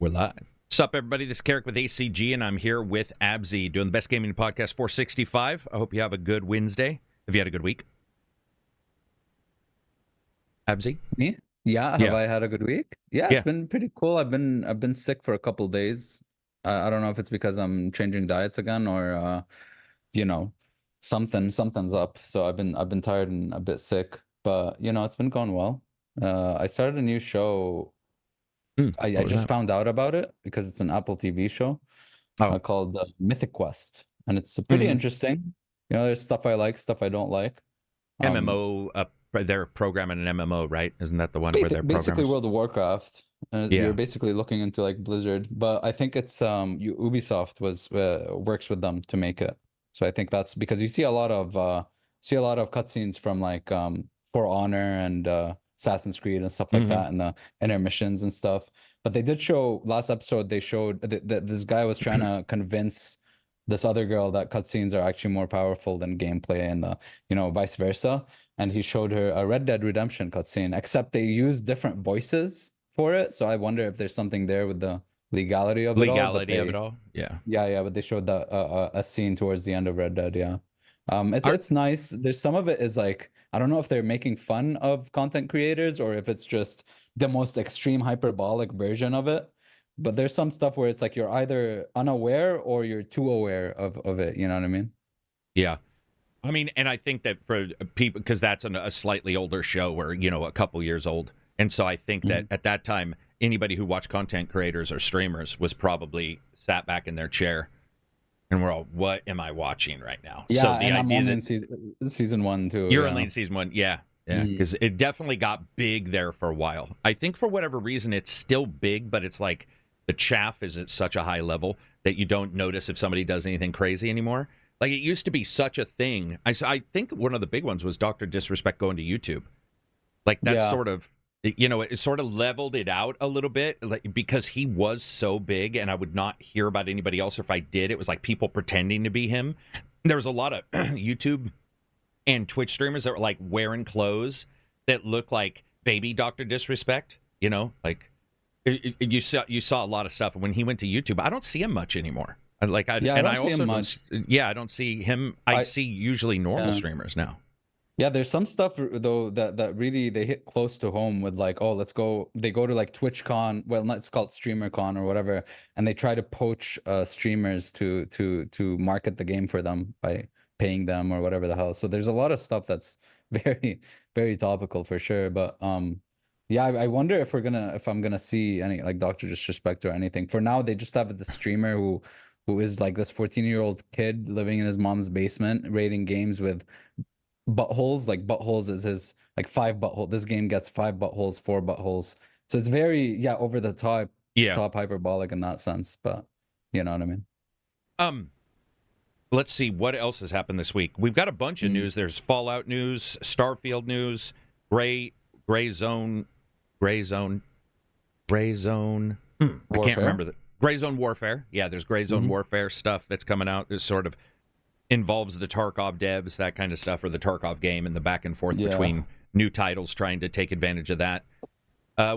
We're live. What's up, everybody? This is KARAK with ACG, and I'm here with Abzi, doing the best gaming podcast 465. I hope you have a good Wednesday. Have you had a good week? Abzi? Me? Yeah. Have I had a good week? Yeah, it's been pretty cool. I've been sick for a couple days. I don't know if it's because I'm changing diets again or something's up. So I've been tired and a bit sick, but it's been going well. I started a new show. I just found out about it because it's an Apple TV show called Mythic Quest, and it's pretty interesting. There's stuff I like, stuff I don't like. MMO, they're programming an MMO, right? Isn't that the one where they're basically World of Warcraft? And you're basically looking into like Blizzard, but I think it's Ubisoft works with them to make it. So I think that's because you see a lot of cutscenes from like For Honor and Assassin's Creed and stuff like that, and the intermissions and stuff. But they did show last episode. They showed that this guy was trying to convince this other girl that cutscenes are actually more powerful than gameplay, and vice versa. And he showed her a Red Dead Redemption cutscene, except they use different voices for it. So I wonder if there's something there with the legality of it all. Yeah. But they showed that a scene towards the end of Red Dead. Yeah. It's nice. There's some of it is like, I don't know if they're making fun of content creators or if it's just the most extreme hyperbolic version of it. But there's some stuff where it's like you're either unaware or you're too aware of it. You know what I mean? Yeah. I mean, and I think that for people, because that's a slightly older show or, a couple years old. And so I think that at that time, anybody who watched content creators or streamers was probably sat back in their chair and we're all, what am I watching right now? Yeah, so and I'm only in season one too. You're only in season one, yeah. Because it definitely got big there for a while. I think for whatever reason, it's still big, but it's like the chaff is at such a high level that you don't notice if somebody does anything crazy anymore. Like, it used to be such a thing. I think one of the big ones was Dr. Disrespect going to YouTube. Like, that's sort of, it sort of leveled it out a little bit, like, because he was so big and I would not hear about anybody else. Or if I did, it was like people pretending to be him. There was a lot of YouTube and Twitch streamers that were like wearing clothes that look like baby Dr. Disrespect, like you saw a lot of stuff. And when he went to YouTube, I don't see him much anymore. Like I don't see him much. I don't see him. I see usually normal streamers now. Yeah, there's some stuff though that really they hit close to home with like, oh, let's go. They go to like TwitchCon. Well, it's called StreamerCon or whatever, and they try to poach streamers to market the game for them by paying them or whatever the hell. So there's a lot of stuff that's very, very topical for sure. But I wonder if I'm gonna see any like Dr. Disrespect or anything. For now, they just have the streamer who is like this 14-year-old kid living in his mom's basement, rating games with buttholes. Like buttholes is his like 5 butthole. This game gets 5 buttholes, 4 buttholes. So it's very over the top, top hyperbolic in that sense. But you know what I mean. Let's see what else has happened this week. We've got a bunch of news. There's Fallout news, Starfield news, Gray Zone. I can't remember that. Gray Zone Warfare. Yeah, there's Gray Zone Warfare stuff that's coming out. This sort of involves the Tarkov devs, that kind of stuff, or the Tarkov game, and the back and forth between new titles trying to take advantage of that.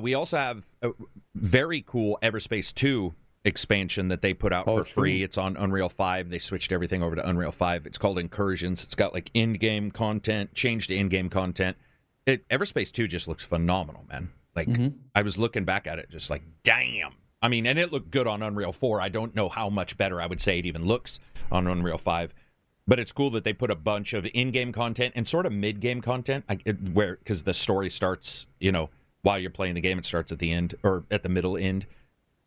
We also have a very cool Everspace 2 expansion that they put out for free. It's on Unreal 5. They switched everything over to Unreal 5. It's called Incursions. It's got like in-game content, changed to in-game content. Everspace 2 just looks phenomenal, man. Like, I was looking back at it just like, damn. I mean, and it looked good on Unreal 4. I don't know how much better I would say it even looks on Unreal 5. But it's cool that they put a bunch of in-game content and sort of mid-game content, because the story starts, while you're playing the game, it starts at the end or at the middle end.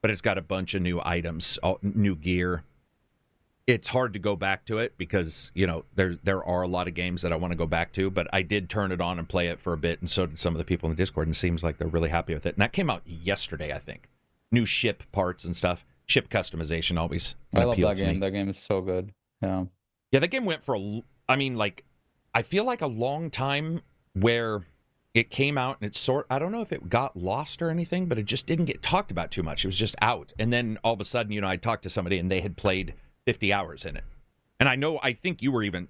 But it's got a bunch of new items, new gear. It's hard to go back to it because, there are a lot of games that I want to go back to. But I did turn it on and play it for a bit, and so did some of the people in the Discord, and it seems like they're really happy with it. And that came out yesterday, I think. New ship parts and stuff. Ship customization always. I love that game. That game is so good. Yeah. Yeah, that game went for I feel like a long time where it came out and I don't know if it got lost or anything, but it just didn't get talked about too much. It was just out. And then all of a sudden, I talked to somebody and they had played 50 hours in it. And I think you even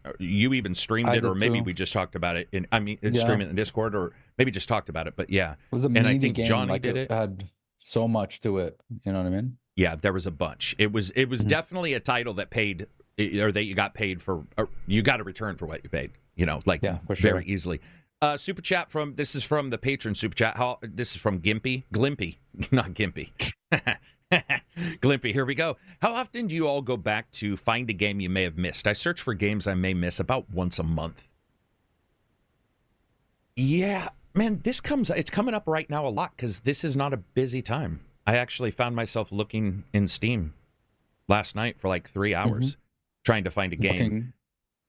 streamed it, or maybe we just talked about it stream it in Discord, or maybe just talked about it. But yeah. It was a and I meaty think game. Johnny like did it. Had so much to it. You know what I mean? Yeah, there was a bunch. It was definitely a title that paid, or that you got paid for, or you got a return for what you paid. You know, like for sure. Very easily. Super chat this is from the patron super chat. This is from Glimpy, not Gimpy. Glimpy, here we go. How often do you all go back to find a game you may have missed? I search for games I may miss about once a month. Yeah, man, it's coming up right now a lot because this is not a busy time. I actually found myself looking in Steam last night for like 3 hours trying to find a game.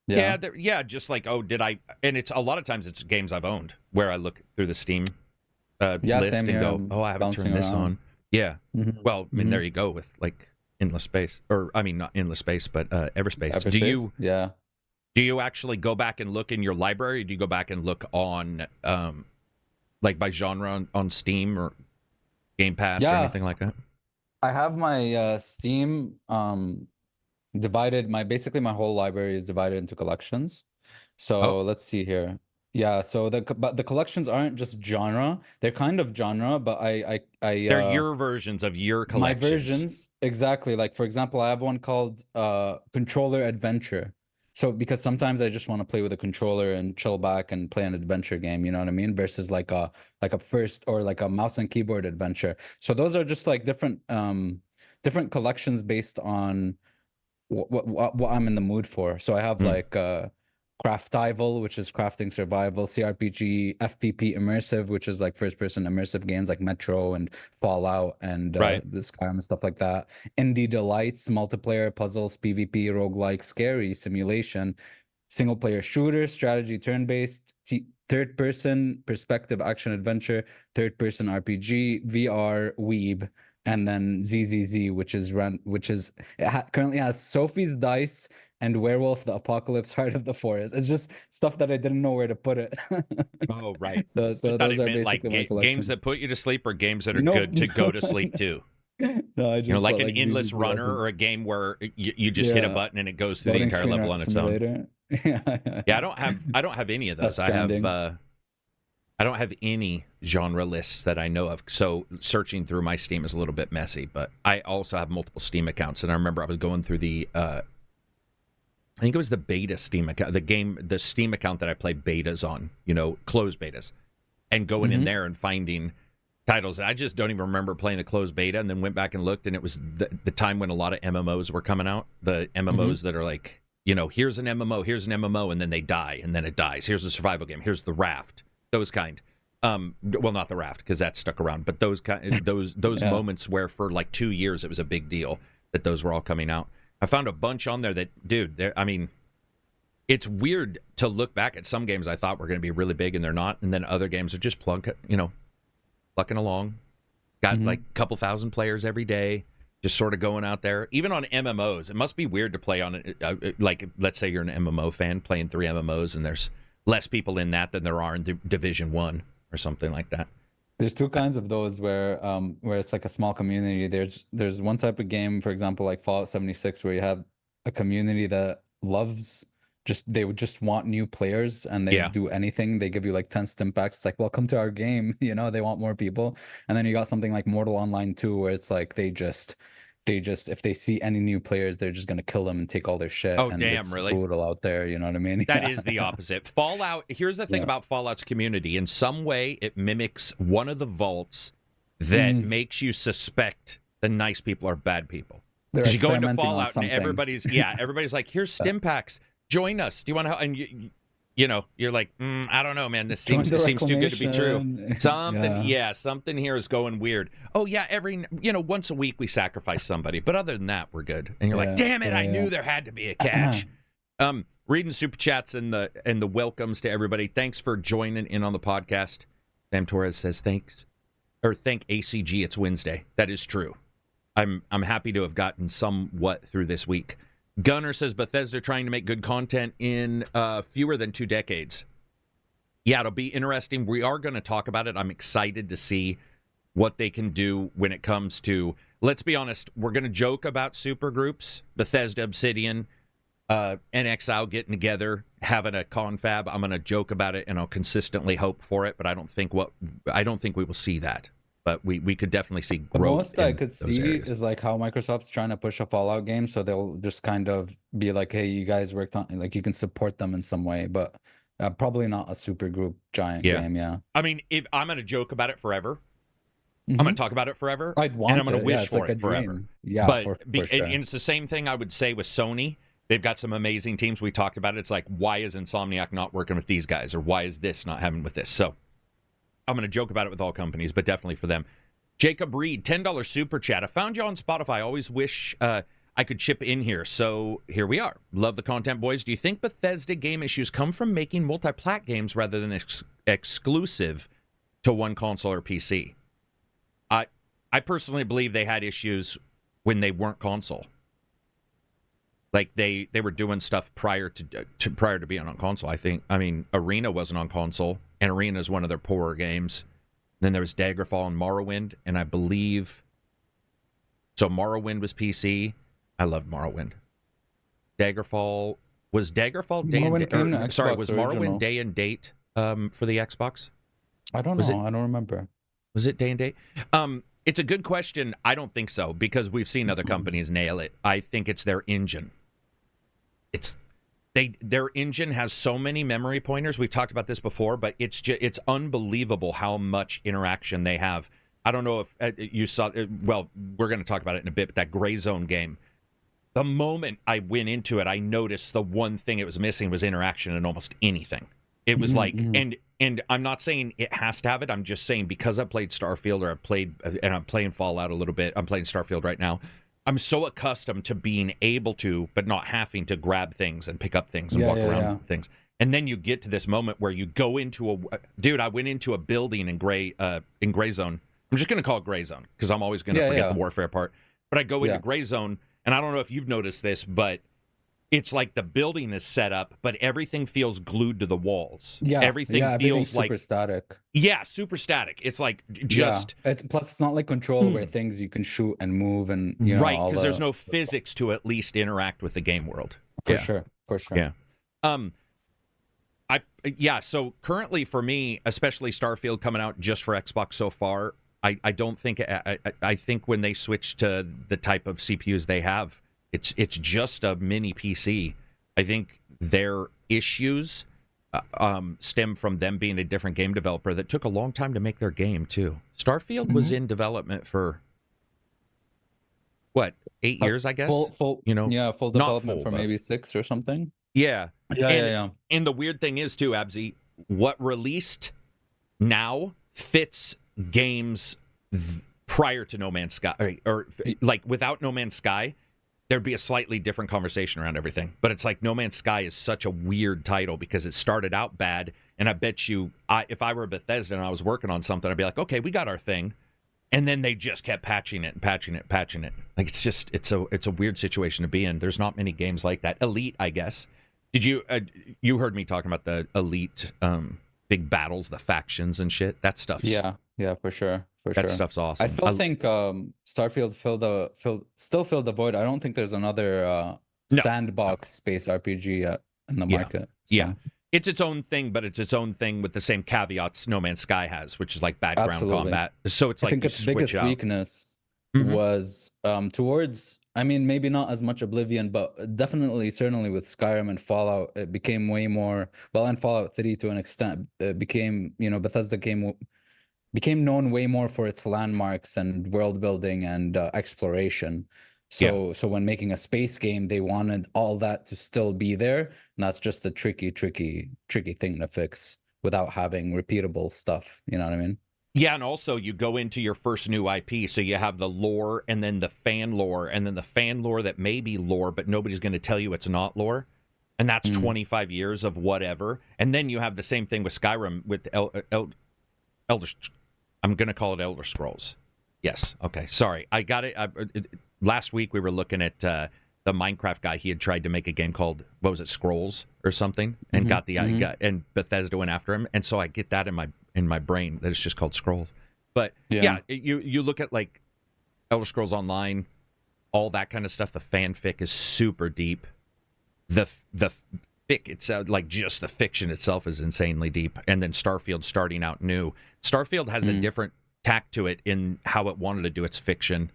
Just like, did I? And it's a lot of times it's games I've owned where I look through the Steam list and go, I haven't turned this on. Yeah. Well, I mean, there you go with like Endless Space, or I mean, not Endless Space, but Everspace. Do you actually go back and look in your library? Or do you go back and look on, like by genre on Steam or Game Pass or anything like that? I have my Steam divided. My whole library is divided into collections. So let's see here. Yeah, so the collections aren't just genre; they're kind of genre, but they're your versions of your collections. My versions, exactly. Like for example, I have one called Controller Adventure. So because sometimes I just want to play with a controller and chill back and play an adventure game, you know what I mean? Versus like a first or like a mouse and keyboard adventure. So those are just like different collections based on what I'm in the mood for. So I have like Craftival, which is crafting survival, CRPG, FPP immersive, which is like first-person immersive games like Metro and Fallout and Skyrim and stuff like that. Indie delights, multiplayer, puzzles, PvP, roguelike, scary, simulation, single-player shooter, strategy, turn-based, third-person perspective, action adventure, third-person RPG, VR, Weeb, and then ZZZ, currently has Sophie's Dice and Werewolf the Apocalypse, Heart of the Forest. It's just stuff that I didn't know where to put it. Oh, right. So those are basically like my collections. Games that put you to sleep or games that are good to go to sleep too. No, I just like an endless runner or a game where you just hit a button and it goes through the entire level on its own. Yeah, I don't have any of those. I don't have any genre lists that I know of, so searching through my Steam is a little bit messy, but I also have multiple Steam accounts, and I remember I was going through the I think it was the beta Steam account, the Steam account that I play betas on, closed betas, and going in there and finding titles. I just don't even remember playing the closed beta, and then went back and looked, and it was the time when a lot of MMOs were coming out. The MMOs that are like, here's an MMO, and then they die, and then it dies. Here's a survival game. Here's the Raft. Those kind. Well, not the Raft, because that stuck around, but those moments where for like 2 years it was a big deal that those were all coming out. I found a bunch on there that, dude, I mean, it's weird to look back at some games I thought were going to be really big and they're not, and then other games are just plucking along. Got like a couple thousand players every day, just sort of going out there. Even on MMOs, it must be weird to play on it. Like, let's say you're an MMO fan playing 3 MMOs, and there's less people in that than there are in Division 1 or something like that. There's 2 kinds of those where it's like a small community. There's one type of game, for example, like Fallout 76, where you have a community that they would just want new players, and they do anything. They give you like 10 stim packs. It's like, welcome to our game. They want more people. And then you got something like Mortal Online 2, where it's like they just if they see any new players, they're just gonna kill them and take all their shit. Oh, and damn, it's really? Brutal out there, you know what I mean? That is the opposite. Fallout, here's the thing about Fallout's community. In some way, it mimics one of the vaults that makes you suspect the nice people are bad people. They're you go into Fallout and everybody's like, here's stim packs. Join us. Do you want to help? And you're like, I don't know, man. This seems too good to be true. Something here is going weird. Oh yeah, once a week we sacrifice somebody, but other than that, we're good. And you're like, damn it, I knew there had to be a catch. Reading super chats and the welcomes to everybody. Thanks for joining in on the podcast. Sam Torres says thank ACG. It's Wednesday. That is true. I'm happy to have gotten somewhat through this week. Gunner says Bethesda trying to make good content in fewer than 2 decades. Yeah, it'll be interesting. We are going to talk about it. I'm excited to see what they can do when it comes to, let's be honest, we're going to joke about super groups, Bethesda, Obsidian, NXL getting together, having a confab. I'm going to joke about it, and I'll consistently hope for it, but I don't think we will see that. but we could definitely see growth. The most I could see areas. is like how Microsoft's trying to push a Fallout game, so they'll just kind of be like, hey, you guys worked on, like, you can support them in some way, but probably not a super group giant game. Yeah, I mean, if I'm gonna joke about it forever, I'm gonna talk about it forever. I'd want and I'm gonna it. wish it's for like it a forever. Dream. Yeah, but for sure. and it's the same thing I would say with Sony. They've got some amazing teams. We talked about it. It's like, why is Insomniac not working with these guys, or why is this not happening with this? So I'm gonna joke about it with all companies, but definitely for them. Jacob Reed, $10 super chat. I found you on Spotify. I always wish I could chip in here. So here we are. Love the content, boys. Do you think Bethesda game issues come from making multi-plat games rather than exclusive to one console or PC? I personally believe they had issues when they weren't console. Like they were doing stuff prior to being on console. I mean, Arena wasn't on console, and Arena is one of their poorer games. Then there was Daggerfall and Morrowind, and I believe so. Morrowind was PC. I loved Morrowind. Daggerfall was day and date. Sorry, was Morrowind day and date for the Xbox? I don't know. I don't remember. Was it day and date? It's a good question. I don't think so, because we've seen other companies nail it. I think it's their engine. Their engine has so many memory pointers. We've talked about this before, but it's unbelievable how much interaction they have. I don't know if you saw. Well, we're going to talk about it in a bit. But that Gray Zone game, the moment I went into it, I noticed the one thing it was missing was interaction in almost anything. It was and I'm not saying it has to have it. I'm just saying, because I played Starfield, or I'm playing Fallout a little bit. I'm playing Starfield right now. I'm so accustomed to being able to, but not having to, grab things and pick up things and walk around things. And then you get to this moment where you go into I went into a building in Gray Zone. I'm just going to call it Gray Zone, because I'm always going to forget the warfare part. But I go into Gray Zone, and I don't know if you've noticed this, but it's like the building is set up, but everything feels glued to the walls. Yeah, everything feels like super static. Yeah, super static. It's like just. Yeah. Plus, it's not like Control where things you can shoot and move and right, because there's no physics to at least interact with the game world. For sure. Yeah. So currently for me, especially Starfield coming out just for Xbox so far, I don't think I think when they switch to the type of CPUs they have, it's just a mini PC. I think their issues stem from them being a different game developer that took a long time to make their game too. Starfield was in development for what, 8 years, I guess. Full development for maybe 6 or something. Yeah. And the weird thing is too, Abzi, what released now fits games prior to No Man's Sky, or like without No Man's Sky, there'd be a slightly different conversation around everything. But it's like No Man's Sky is such a weird title because it started out bad, and I bet you, if I were Bethesda and I was working on something, I'd be like, okay, we got our thing, and then they just kept patching it. Like it's a weird situation to be in. There's not many games like that. Elite, I guess. Did you you heard me talking about the Elite big battles, the factions and shit? That stuff's for sure. That stuff's awesome. I still think Starfield still filled the void. I don't think there's another sandbox space RPG in the market. So. Yeah, it's its own thing, but it's its own thing with the same caveats No Man's Sky has, which is like background combat. So it's like, I think its biggest weakness was towards. I mean, maybe not as much Oblivion, but certainly with Skyrim and Fallout, it became way more. Well, and Fallout 3 to an extent, it became, Bethesda became known way more for its landmarks and world building and exploration. So when making a space game, they wanted all that to still be there, and that's just a tricky thing to fix without having repeatable stuff. You know what I mean? Yeah, and also you go into your first new IP, so you have the lore and then the fan lore, and then the fan lore that may be lore, but nobody's going to tell you it's not lore. And that's 25 years of whatever. And then you have the same thing with Skyrim with Elder. I'm going to call it Elder Scrolls. Yes. Okay. Sorry. I got it. Last week we were looking at the Minecraft guy. He had tried to make a game called, what was it, Scrolls or something, and and Bethesda went after him. And so I get that in my brain that it's just called Scrolls. But you look at like Elder Scrolls Online, all that kind of stuff. The fanfic is super deep. The fic itself, like just the fiction itself, is insanely deep. And then Starfield starting out new. Starfield has a different tack to it in how it wanted to do its fiction,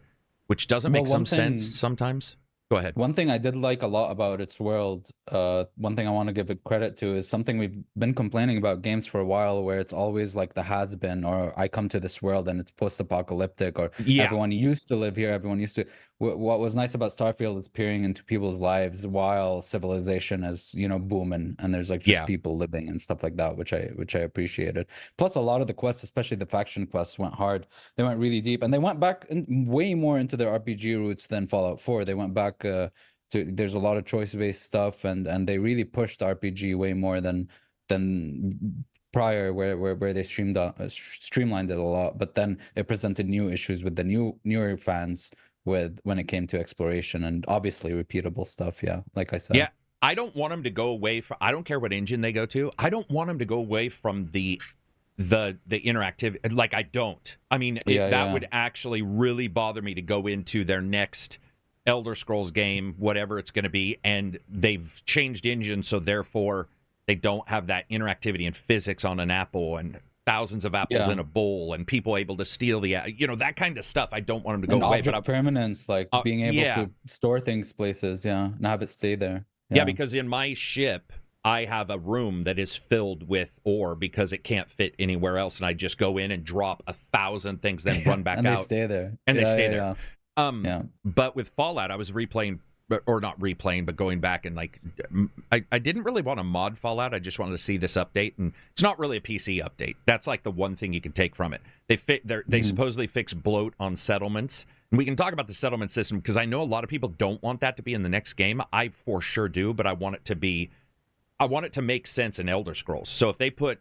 which doesn't make some sense sometimes. Go ahead. One thing I did like a lot about its world, one thing I want to give it credit to, is something we've been complaining about games for a while, where it's always like the has been, or I come to this world and it's post-apocalyptic, or everyone used to live here, everyone used to. What was nice about Starfield is peering into people's lives while civilization is, you know, booming, and there's like just people living and stuff like that, which I appreciated. Plus, a lot of the quests, especially the faction quests, went hard. They went really deep, and they went back way more into their RPG roots than Fallout 4. They went back there's a lot of choice-based stuff, and they really pushed RPG way more than prior, where they streamlined it a lot. But then it presented new issues with the newer fans when it came to exploration, and obviously repeatable stuff. Like I said, I don't want them to go away from, I don't care what engine they go to, I don't want them to go away from the interactivity. Like, I don't. I mean, that would actually really bother me to go into their next Elder Scrolls game, whatever it's going to be, and they've changed engines, so therefore they don't have that interactivity and physics on an apple, and thousands of apples in a bowl, and people able to steal that kind of stuff. I don't want them to go away. Object permanence, like being able to store things places, and have it stay there. Yeah, because in my ship, I have a room that is filled with ore because it can't fit anywhere else, and I just go in and drop 1,000 things, then run back and out. They stay there. And they stay there. But with Fallout, I was replaying, or not replaying, but going back, and like, I didn't really want to mod Fallout. I just wanted to see this update, and it's not really a PC update. That's like the one thing you can take from it. They supposedly fix bloat on settlements, and we can talk about the settlement system, because I know a lot of people don't want that to be in the next game. I for sure do, but I want it to make sense in Elder Scrolls. So if they put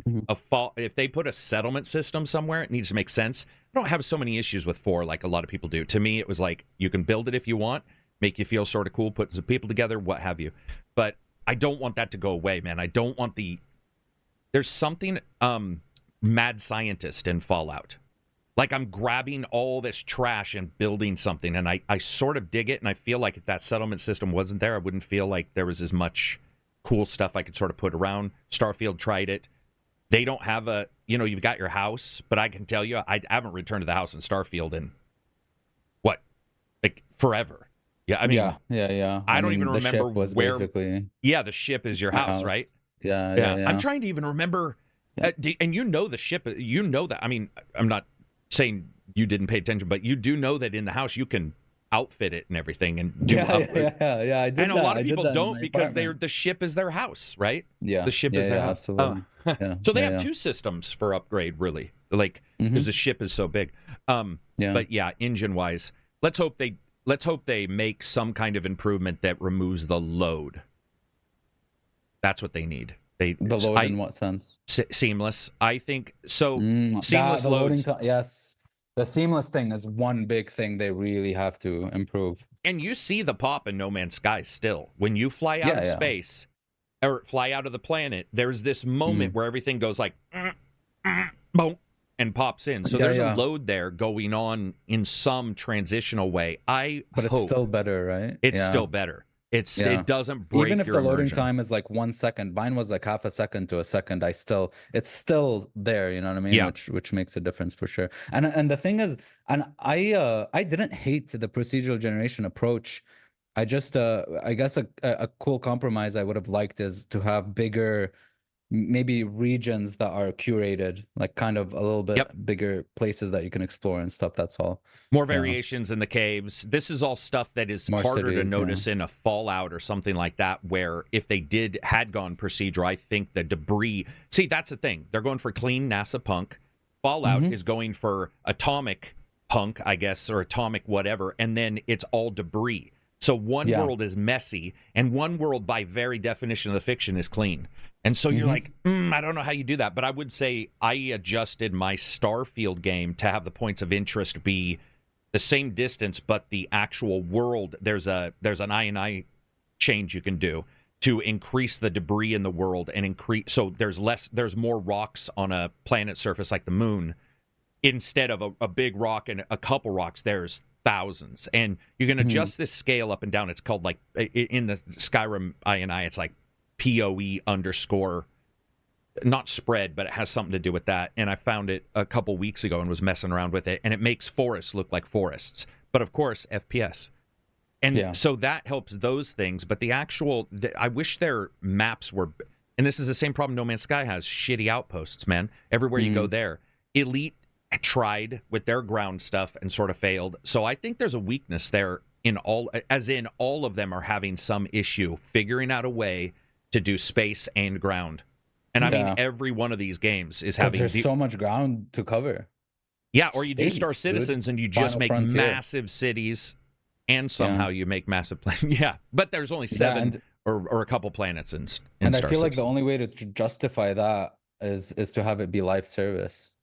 a settlement system somewhere, it needs to make sense. I don't have so many issues with 4 like a lot of people do. To me, it was like, you can build it if you want, make you feel sort of cool, put some people together, what have you. But I don't want that to go away, man. I don't want there's something mad scientist in Fallout. Like, I'm grabbing all this trash and building something, and I sort of dig it, and I feel like if that settlement system wasn't there, I wouldn't feel like there was as much cool stuff I could sort of put around. Starfield tried it. They don't have you've got your house, but I can tell you, I haven't returned to the house in Starfield in forever. Yeah, I mean, I don't even remember where. Basically... Yeah, the ship is your house, right? Yeah. I'm trying to even remember, and the ship. You know that. I mean, I'm not saying you didn't pay attention, but you do know that in the house you can outfit it and everything, and I did. And a lot of people don't, because the ship is their house, right? Yeah, the ship is their house. Absolutely. So they have 2 systems for upgrade, really, like, because the ship is so big. But engine wise, let's hope they make some kind of improvement that removes the load. That's what they need. The load in what sense? Seamless. I think so. Seamless loading. Yes. The seamless thing is one big thing they really have to improve. And you see the pop in No Man's Sky still. When you fly out of space, or fly out of the planet, there's this moment where everything goes like, boom, and pops in. So there's a load there going on in some transitional way. But it's still better, right? It's still better. It doesn't break. Even if your the loading immersion. time is like 1 second, mine was like half a second to a second. It's still there. You know what I mean? Yeah. Which makes a difference for sure. And the thing is, and I didn't hate the procedural generation approach. I just I guess a cool compromise I would have liked is to have bigger, maybe regions that are curated, like kind of a little bit bigger places that you can explore and stuff. That's all. More variations in the caves. This is all stuff that is harder to notice in a Fallout or something like that, where if they had gone procedural, I think the debris... See, that's the thing. They're going for clean NASA punk. Fallout is going for atomic punk, I guess, or atomic whatever, and then it's all debris. So one world is messy, and one world, by very definition of the fiction, is clean. And so you're like, I don't know how you do that. But I would say I adjusted my Starfield game to have the points of interest be the same distance, but the actual world, there's an I change you can do to increase the debris in the world and increase. So there's more rocks on a planet surface like the moon. Instead of a big rock and a couple rocks, there's thousands. And you can adjust this scale up and down. It's called, like, in the Skyrim INI, it's like POE _ not spread, but it has something to do with that. And I found it a couple weeks ago and was messing around with it, and it makes forests look like forests. But of course, FPS. And so that helps those things. But I wish their maps were, and this is the same problem No Man's Sky has, shitty outposts, man. Everywhere you go there. Elite tried with their ground stuff and sort of failed. So I think there's a weakness there all of them are having some issue figuring out a way to do space and ground. And I mean, every one of these games is having... There's so much ground to cover. Yeah, or you do Star Citizens and you just make massive cities, and somehow you make massive planets. Yeah, but there's only 7 or a couple planets in Star Citizen. And I feel like the only way to justify that is to have it be live service.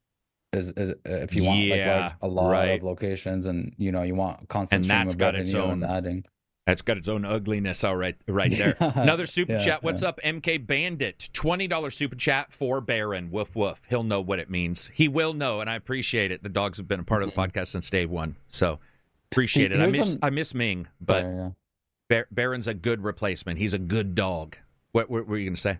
Is if you want a lot of locations, and you want constant stream of revenue and adding. That's got its own ugliness, all right there. Another super chat. What's up, MK Bandit? $20 super chat for Baron. Woof woof. He'll know what it means. He will know, and I appreciate it. The dogs have been a part of the podcast since day one, so appreciate it. I miss Ming, but Baron's a good replacement. He's a good dog. What were you going to say?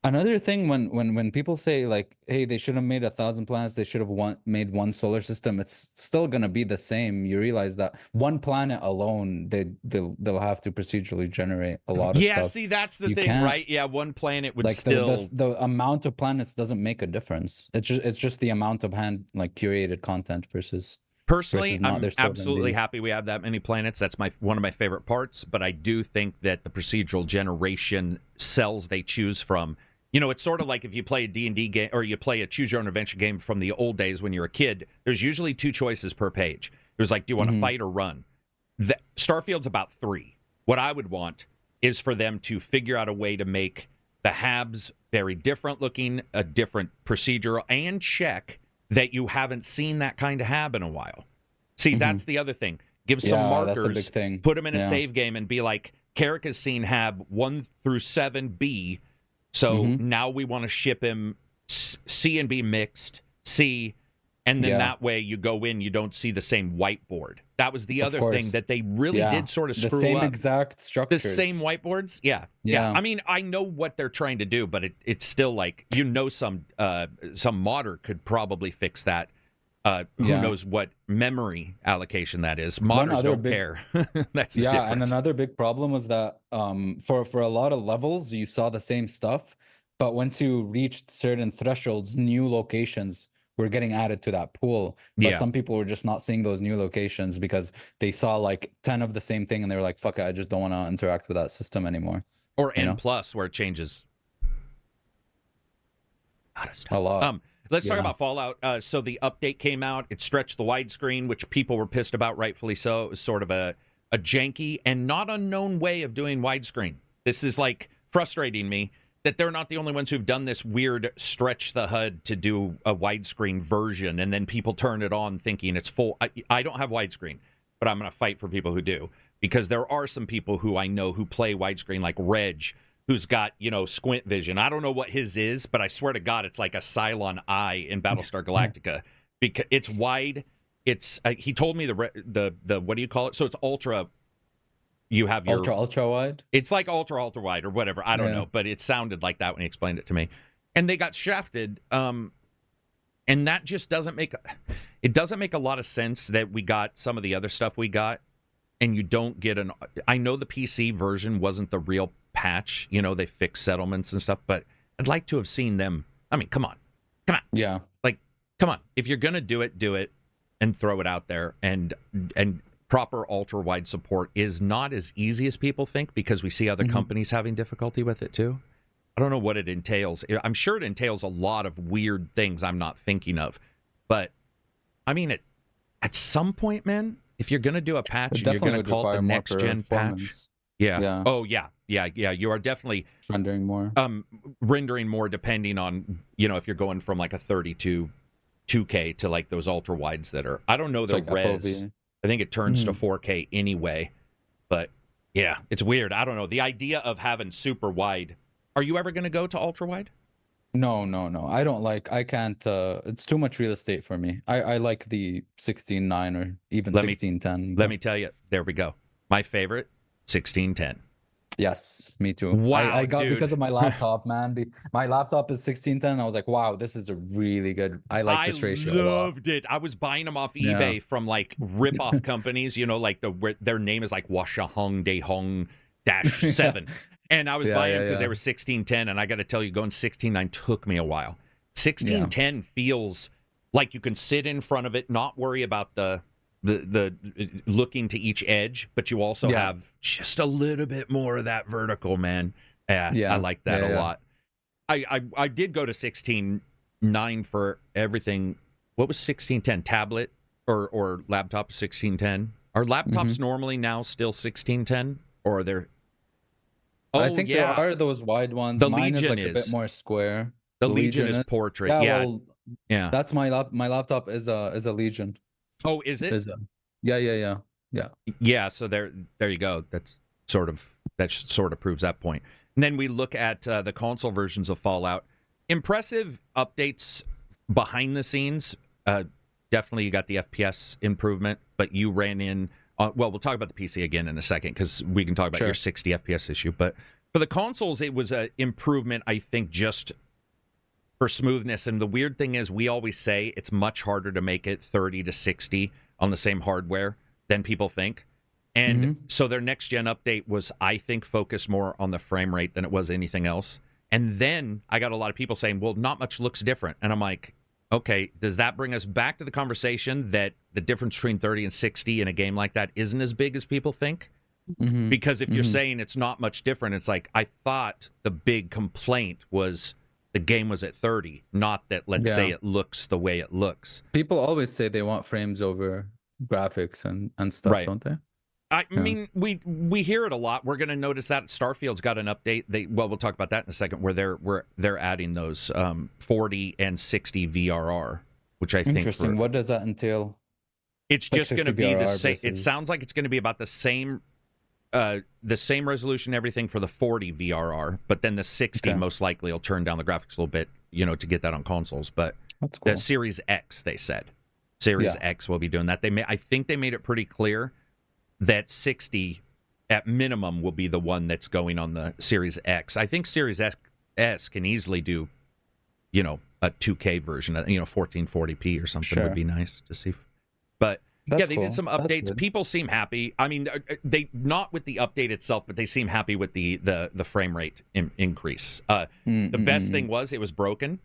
Another thing, when people say like, hey, they should have made 1,000 planets, they should have made one solar system, it's still gonna be the same. You realize that one planet alone, they'll have to procedurally generate a lot of stuff. Yeah, see, that's the thing, right? Yeah, one planet would still the amount of planets doesn't make a difference. It's just the amount of curated content versus. Personally, I'm absolutely happy we have that many planets. That's one of my favorite parts. But I do think that the procedural generation cells they choose from, it's sort of like if you play a D&D game or you play a choose-your-own-adventure game from the old days when you're a kid, there's usually 2 choices per page. There's like, do you want to fight or run? Starfield's about 3. What I would want is for them to figure out a way to make the Habs very different looking, a different procedural, and check that you haven't seen that kind of Hab in a while. See, that's the other thing. Give some markers, that's a big thing. Put them in a save game and be like, KARAK has seen Hab 1 through 7B, so now we want to ship him C and B mixed, C, and then that way you go in, you don't see the same whiteboard. That was the other thing that they really did sort of screw up. The same exact structures. The same whiteboards? Yeah. I mean, I know what they're trying to do, but it's still like, some modder could probably fix that. Who knows what memory allocation that is. Modders don't care. That's the difference. And another big problem was that for a lot of levels, you saw the same stuff, but once you reached certain thresholds, new locations were getting added to that pool. But some people were just not seeing those new locations because they saw like 10 of the same thing and they were like, fuck it, I just don't want to interact with that system anymore. Or N+, where it changes a lot. Let's talk about Fallout. So the update came out. It stretched the widescreen, which people were pissed about, rightfully so. It was sort of a janky and not unknown way of doing widescreen. This is like frustrating me that they're not the only ones who've done this weird stretch the HUD to do a widescreen version, and then people turn it on thinking it's full. I don't have widescreen, but I'm going to fight for people who do, because there are some people who I know who play widescreen, like Reg, who's got, squint vision. I don't know what his is, but I swear to God, it's like a Cylon eye in Battlestar Galactica, because it's wide. It's he told me the what do you call it? So it's ultra. You have your ultra wide. It's like ultra wide or whatever. I don't know, but it sounded like that when he explained it to me. And they got shafted. And that just doesn't make a lot of sense that we got some of the other stuff we got, and you don't get I know the PC version wasn't the real patch. They fixed settlements and stuff, but I'd like to have seen them. I mean, come on. Yeah. Like, come on. If you're gonna do it and throw it out there, and proper ultra-wide support is not as easy as people think, because we see other companies having difficulty with it too. I don't know what it entails. I'm sure it entails a lot of weird things I'm not thinking of. But, I mean, at some point, man, if you're going to do a patch, you're going to call it the next-gen patch. Yeah. Oh, yeah. You are definitely rendering more depending on, if you're going from like a 32 2K to like those ultra-wides that are, I don't know the like res. FOV. I think it turns to 4K anyway, but yeah, it's weird. I don't know. The idea of having super wide. Are you ever going to go to ultra wide? No. I can't. It's too much real estate for me. I like the 16:9 or even 16:10. Let me tell you. There we go. My favorite, 16:10. Yes, me too. Wow, I got dude. because of my laptop, man. My laptop is 1610. I was like, wow, this is a really good. I like this ratio a lot. I loved it. I was buying them off eBay from like rip-off companies, you know, like their name is like Washahong Dehong -7. Yeah. And I was buying them because they were 1610. And I got to tell you, going 16:9 took me a while. 1610 feels like you can sit in front of it, not worry about the looking to each edge, but you also have just a little bit more of that vertical, man. I like that a lot. I did go to 16:9 for everything. What was 16:10? Tablet or laptop 16:10? Are laptops normally now still 16:10, or are there? Oh, I think there are those wide ones. The Mine Legion is like a bit more square. The Legion is portrait. Yeah. That's my laptop is a Legion. Oh, is it? Yeah. So there you go. That sort of proves that point. And then we look at the console versions of Fallout. Impressive updates behind the scenes. Definitely, you got the FPS improvement, but you ran in. Well, we'll talk about the PC again in a second because we can talk about your 60 FPS issue. But for the consoles, it was an improvement, I think, just for smoothness. And the weird thing is, we always say it's much harder to make it 30 to 60 on the same hardware than people think. And so their next-gen update was, I think, focused more on the frame rate than it was anything else. And then I got a lot of people saying, well, not much looks different. And I'm like, okay, does that bring us back to the conversation that the difference between 30 and 60 in a game like that isn't as big as people think? Because if you're saying it's not much different, it's like, I thought the big complaint was the game was at 30, not that, let's say, it looks the way it looks. People always say they want frames over graphics and stuff, don't they? I mean, we hear it a lot. We're going to notice that Starfield's got an update. We'll talk about that in a second, where they're adding those 40 and 60 VRR, which I think interesting. What does that entail? It's just going to be the same. It sounds like it's going to be about the same resolution, everything for the 40 VRR, but then the 60 most likely will turn down the graphics a little bit, to get that on consoles. But that's cool. The Series X, they said, Series X will be doing that. I think they made it pretty clear that 60 at minimum will be the one that's going on the Series X. I think Series S can easily do, a 2K version, 1440p or something would be nice to see. But they did some updates. People seem happy. I mean, they not with the update itself, but they seem happy with the frame rate increase. The best thing was it was broken.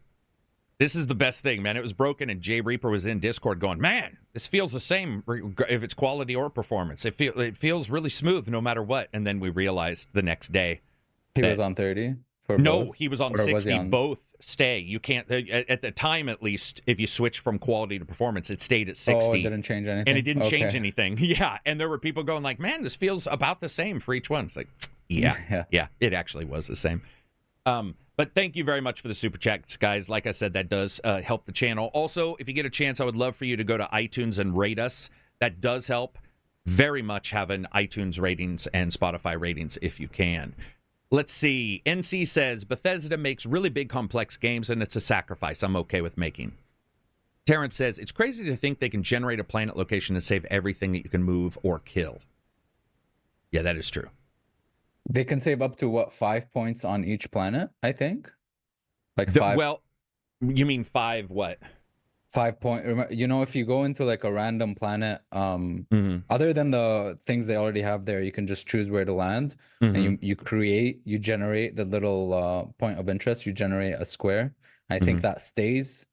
This is the best thing, man. It was broken, and Jay Reaper was in Discord going, man, this feels the same if it's quality or performance. It feels really smooth no matter what. And then we realized the next day he was on 30 for no, both? He was on 60. Both stay. You can't, at the time at least, if you switch from quality to performance, it stayed at 60. Oh, it didn't change anything? And it didn't change anything. Yeah, and there were people going like, man, this feels about the same for each one. It's like, yeah, it actually was the same. But thank you very much for the super chats, guys. Like I said, that does help the channel. Also, if you get a chance, I would love for you to go to iTunes and rate us. That does help very much, having iTunes ratings and Spotify ratings if you can. Let's see. NC says, Bethesda makes really big, complex games, and it's a sacrifice I'm okay with making. Terrence says, it's crazy to think they can generate a planet location and save everything that you can move or kill. Yeah, that is true. They can save up to 5 points on each planet, I think. Like 5. Well, you mean 5 what? 5 point. If you go into like a random planet, other than the things they already have there, you can just choose where to land, and you generate the little point of interest. You generate a square. I think that stays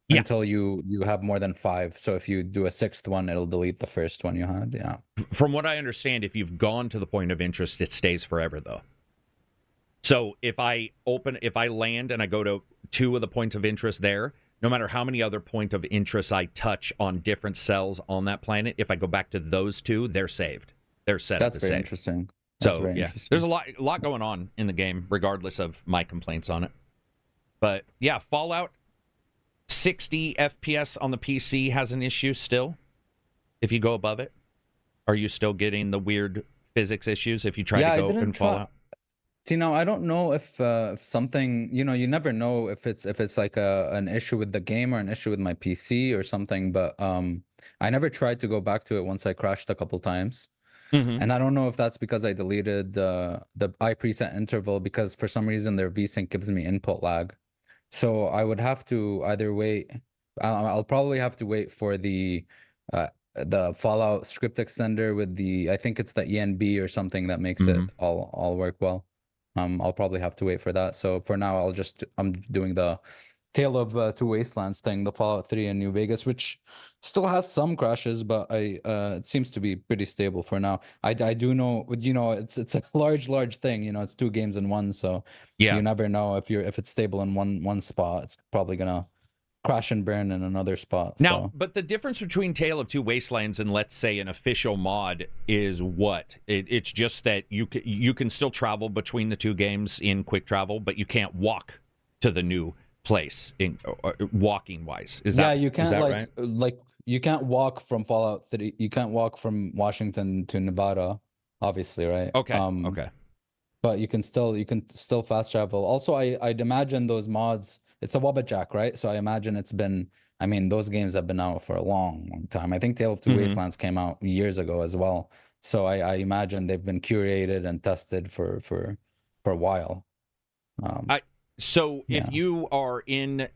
until you have more than 5. So if you do a 6th one, it'll delete the first one you had. Yeah. From what I understand, if you've gone to the point of interest, it stays forever though. So if I land and I go to 2 of the points of interest there, no matter how many other point of interest I touch on different cells on that planet, if I go back to those 2, they're saved. They're set up to save. That's very interesting. There's a lot going on in the game, regardless of my complaints on it. But yeah, Fallout 60 FPS on the PC has an issue still. If you go above it, are you still getting the weird physics issues if you try to go open Fallout? See, now I don't know if something, you never know if it's like an issue with the game or an issue with my PC or something. But I never tried to go back to it once I crashed a couple times. And I don't know if that's because I deleted the iPreset interval, because for some reason their VSync gives me input lag. So I would have to either wait. I'll probably have to wait for the Fallout script extender with the, I think it's the ENB or something that makes it all work well. I'll probably have to wait for that. So for now, I'm doing the Tale of Two Wastelands thing, the Fallout 3 in New Vegas, which still has some crashes, but it seems to be pretty stable for now. I do know, it's a large thing. It's 2 games in one, so you never know if it's stable in one spot. It's probably gonna crash and burn in another spot. Now, but the difference between Tale of Two Wastelands and, let's say, an official mod is what? It's just that you can still travel between the 2 games in quick travel, but you can't walk to the new place in walking wise. Is that you can't, right? Like you can't walk from Fallout 3. You can't walk from Washington to Nevada, obviously, right? Okay. Okay. But you can still fast travel. Also, I'd imagine those mods. It's a Wabbajack, right? So I imagine those games have been out for a long time. I think Tale of Two Wastelands came out years ago as well. So I imagine they've been curated and tested for a while. So if you are in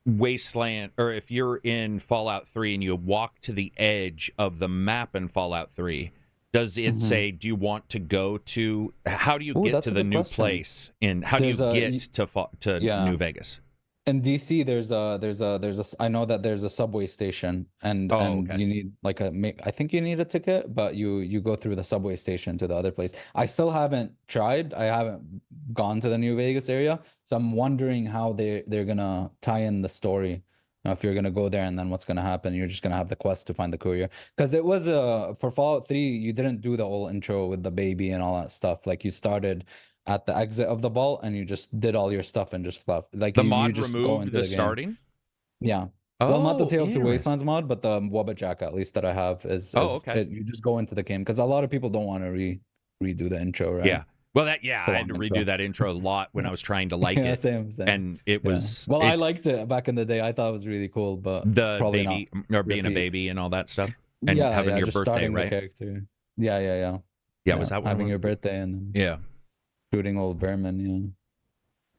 Wasteland, or if you're in Fallout 3 and you walk to the edge of the map in Fallout 3, does it say, do you want to go to, how do you get to the new place? How do you get to New Vegas? In DC, I know that there's a subway station, and you need I think you need a ticket, but you go through the subway station to the other place. I still haven't tried. I haven't gone to the New Vegas area, so I'm wondering how they're gonna tie in the story. If you're gonna go there, and then what's gonna happen? You're just gonna have the quest to find the courier. Because it was for Fallout 3, you didn't do the whole intro with the baby and all that stuff. Like, you started at the exit of the vault and you just did all your stuff and just left. Like, the you mod just removed go into the starting? Yeah. Well, not the Tale of Two Wastelands mod, but the Wabbajack, at least, that I have is you just go into the game, because a lot of people don't want to redo the intro, right? Yeah. Well, I had to redo that intro a lot when I was trying to like it. Same. And it was... Well, I liked it back in the day. I thought it was really cool, but the probably baby, not. or being a baby and all that stuff. And having your just birthday, starting right? the character. Yeah. Yeah, was that having your birthday and then shooting old vermin,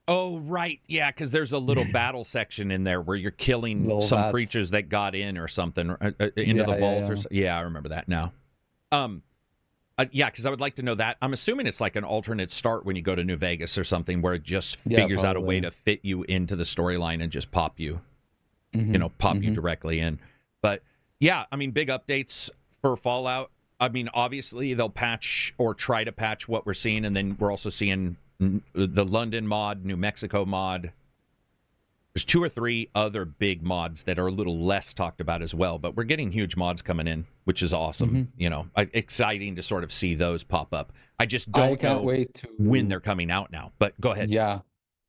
Oh, right. Yeah, because there's a little battle section in there where you're killing some VATS. creatures that got in or something into the vault. Or something. Yeah, I remember that now. Because I would like to know that. I'm assuming it's like an alternate start when you go to New Vegas or something, where it just figures out a way to fit you into the storyline and just pop you, you directly in. But yeah, big updates for Fallout. Obviously they'll patch or try to patch what we're seeing, and then we're also seeing the London mod, New Mexico mod. There's 2 or 3 other big mods that are a little less talked about as well, but we're getting huge mods coming in, which is awesome. Exciting to sort of see those pop up. I just don't know when they're coming out now, but go ahead. Yeah,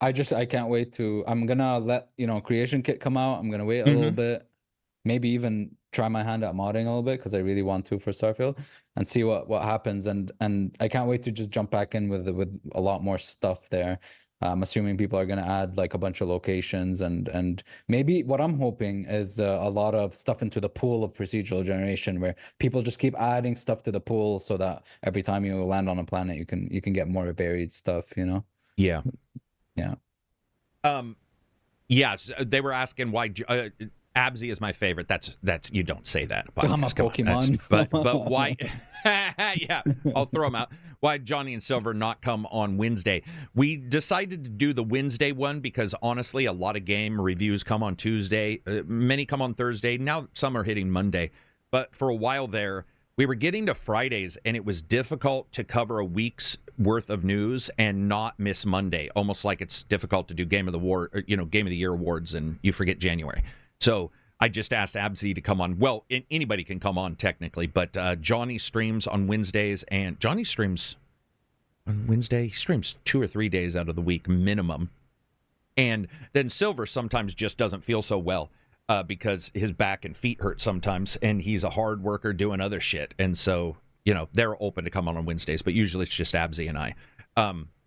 I can't wait to. I'm gonna let Creation Kit come out. I'm gonna wait a little bit, maybe even try my hand at modding a little bit, because I really want to for Starfield, and see what happens. And I can't wait to just jump back in with a lot more stuff there. I'm assuming people are going to add like a bunch of locations, and maybe what I'm hoping is a lot of stuff into the pool of procedural generation, where people just keep adding stuff to the pool, so that every time you land on a planet, you can get more buried stuff, Yeah. Yeah. They were asking why Abzy is my favorite. That's you don't say that. I'm a Pokemon. But why? Yeah, I'll throw them out. Why Johnny and Silver not come on Wednesday? We decided to do the Wednesday one because honestly, a lot of game reviews come on Tuesday. Many come on Thursday. Now some are hitting Monday. But for a while there, we were getting to Fridays, and it was difficult to cover a week's worth of news and not miss Monday. Almost like it's difficult to do Game of the Year awards, and you forget January. So I just asked Abzy to come on. Well, anybody can come on technically, but Johnny streams on Wednesdays, and Johnny streams on Wednesday. He streams 2 or 3 days out of the week minimum. And then Silver sometimes just doesn't feel so well because his back and feet hurt sometimes, and he's a hard worker doing other shit. And so, they're open to come on Wednesdays, but usually it's just Abzy and I.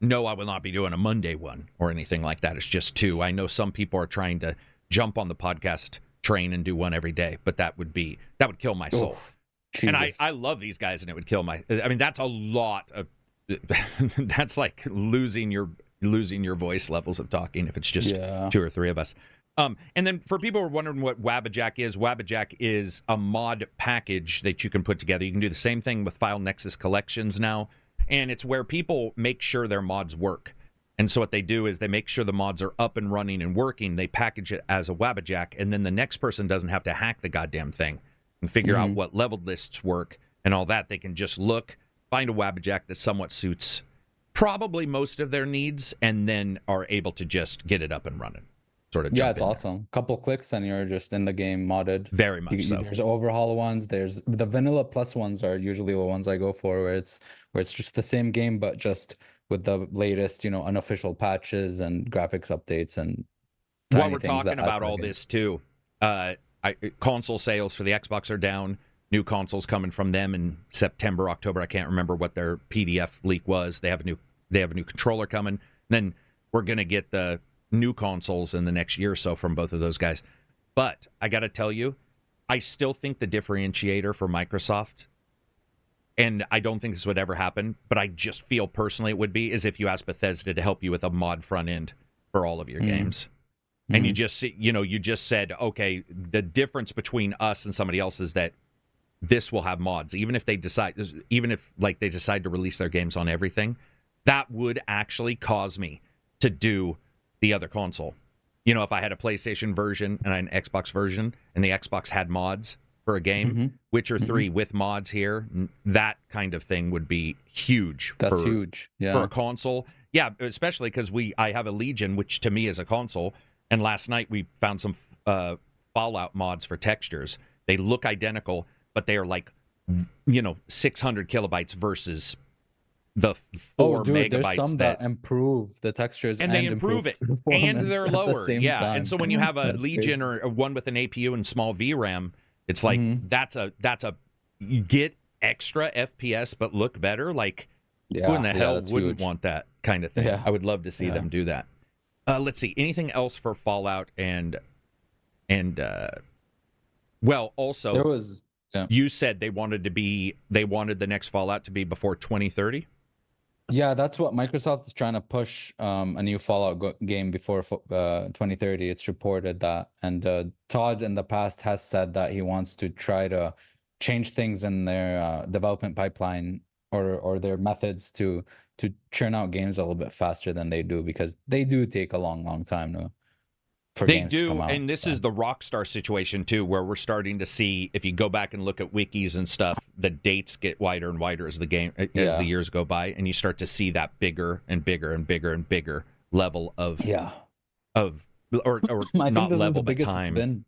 No, I will not be doing a Monday one or anything like that. It's just 2. I know some people are trying to jump on the podcast train and do one every day, but that would kill my soul. And I love these guys, and it would kill my. I mean, that's a lot of. That's like losing your voice levels of talking if it's just 2 or 3 of us. And then for people who are wondering what Wabajack is a mod package that you can put together. You can do the same thing with File Nexus collections now, and it's where people make sure their mods work. And so what they do is they make sure the mods are up and running and working. They package it as a Wabajack, and then the next person doesn't have to hack the goddamn thing and figure out what leveled lists work and all that. They can just look, find a Wabajack that somewhat suits probably most of their needs, and then are able to just get it up and running. Sort of it's awesome. Couple clicks and you're just in the game modded. Very much so. There's overhaul ones. There's the vanilla plus ones are usually the ones I go for, where it's just the same game but just with the latest, unofficial patches and graphics updates and while we're talking about all this too, console sales for the Xbox are down. New consoles coming from them in September, October. I can't remember what their PDF leak was. They have a new controller coming. Then we're gonna get the new consoles in the next year or so from both of those guys. But I got to tell you, I still think the differentiator for Microsoft, and I don't think this would ever happen, but I just feel personally it would be, is if you ask Bethesda to help you with a mod front end for all of your games. And you just said, okay, the difference between us and somebody else is that this will have mods. Even if they decide to release their games on everything, that would actually cause me to do the other console. If I had a PlayStation version and an Xbox version, and the Xbox had mods for a game, Witcher 3 with mods here, that kind of thing would be huge. That's huge. Yeah. For a console. Yeah, especially because I have a Legion, which to me is a console, and last night we found some Fallout mods for textures. They look identical, but they are like, 600 kilobytes versus the 4 megabytes. There's some that improve the textures and they improve it, and they're lower. Time. And so when you have a Legion or one with an APU and small VRAM, it's like that's a you get extra FPS but look better. Like, who in the hell wouldn't want that kind of thing? Yeah. I would love to see them do that. Let's see, anything else for Fallout and also there was. Yeah. You said they wanted the next Fallout to be before 2030. Yeah, that's what Microsoft is trying to push, a new Fallout game before 2030. It's reported that, and Todd in the past has said that he wants to try to change things in their development pipeline or their methods to churn out games a little bit faster than they do, because they do take a long time to. They do, and this is the Rockstar situation too, where we're starting to see, if you go back and look at wikis and stuff, the dates get wider and wider as the years go by, and you start to see that bigger and bigger and bigger and bigger level of or I not think this level, is the biggest but time. It's been,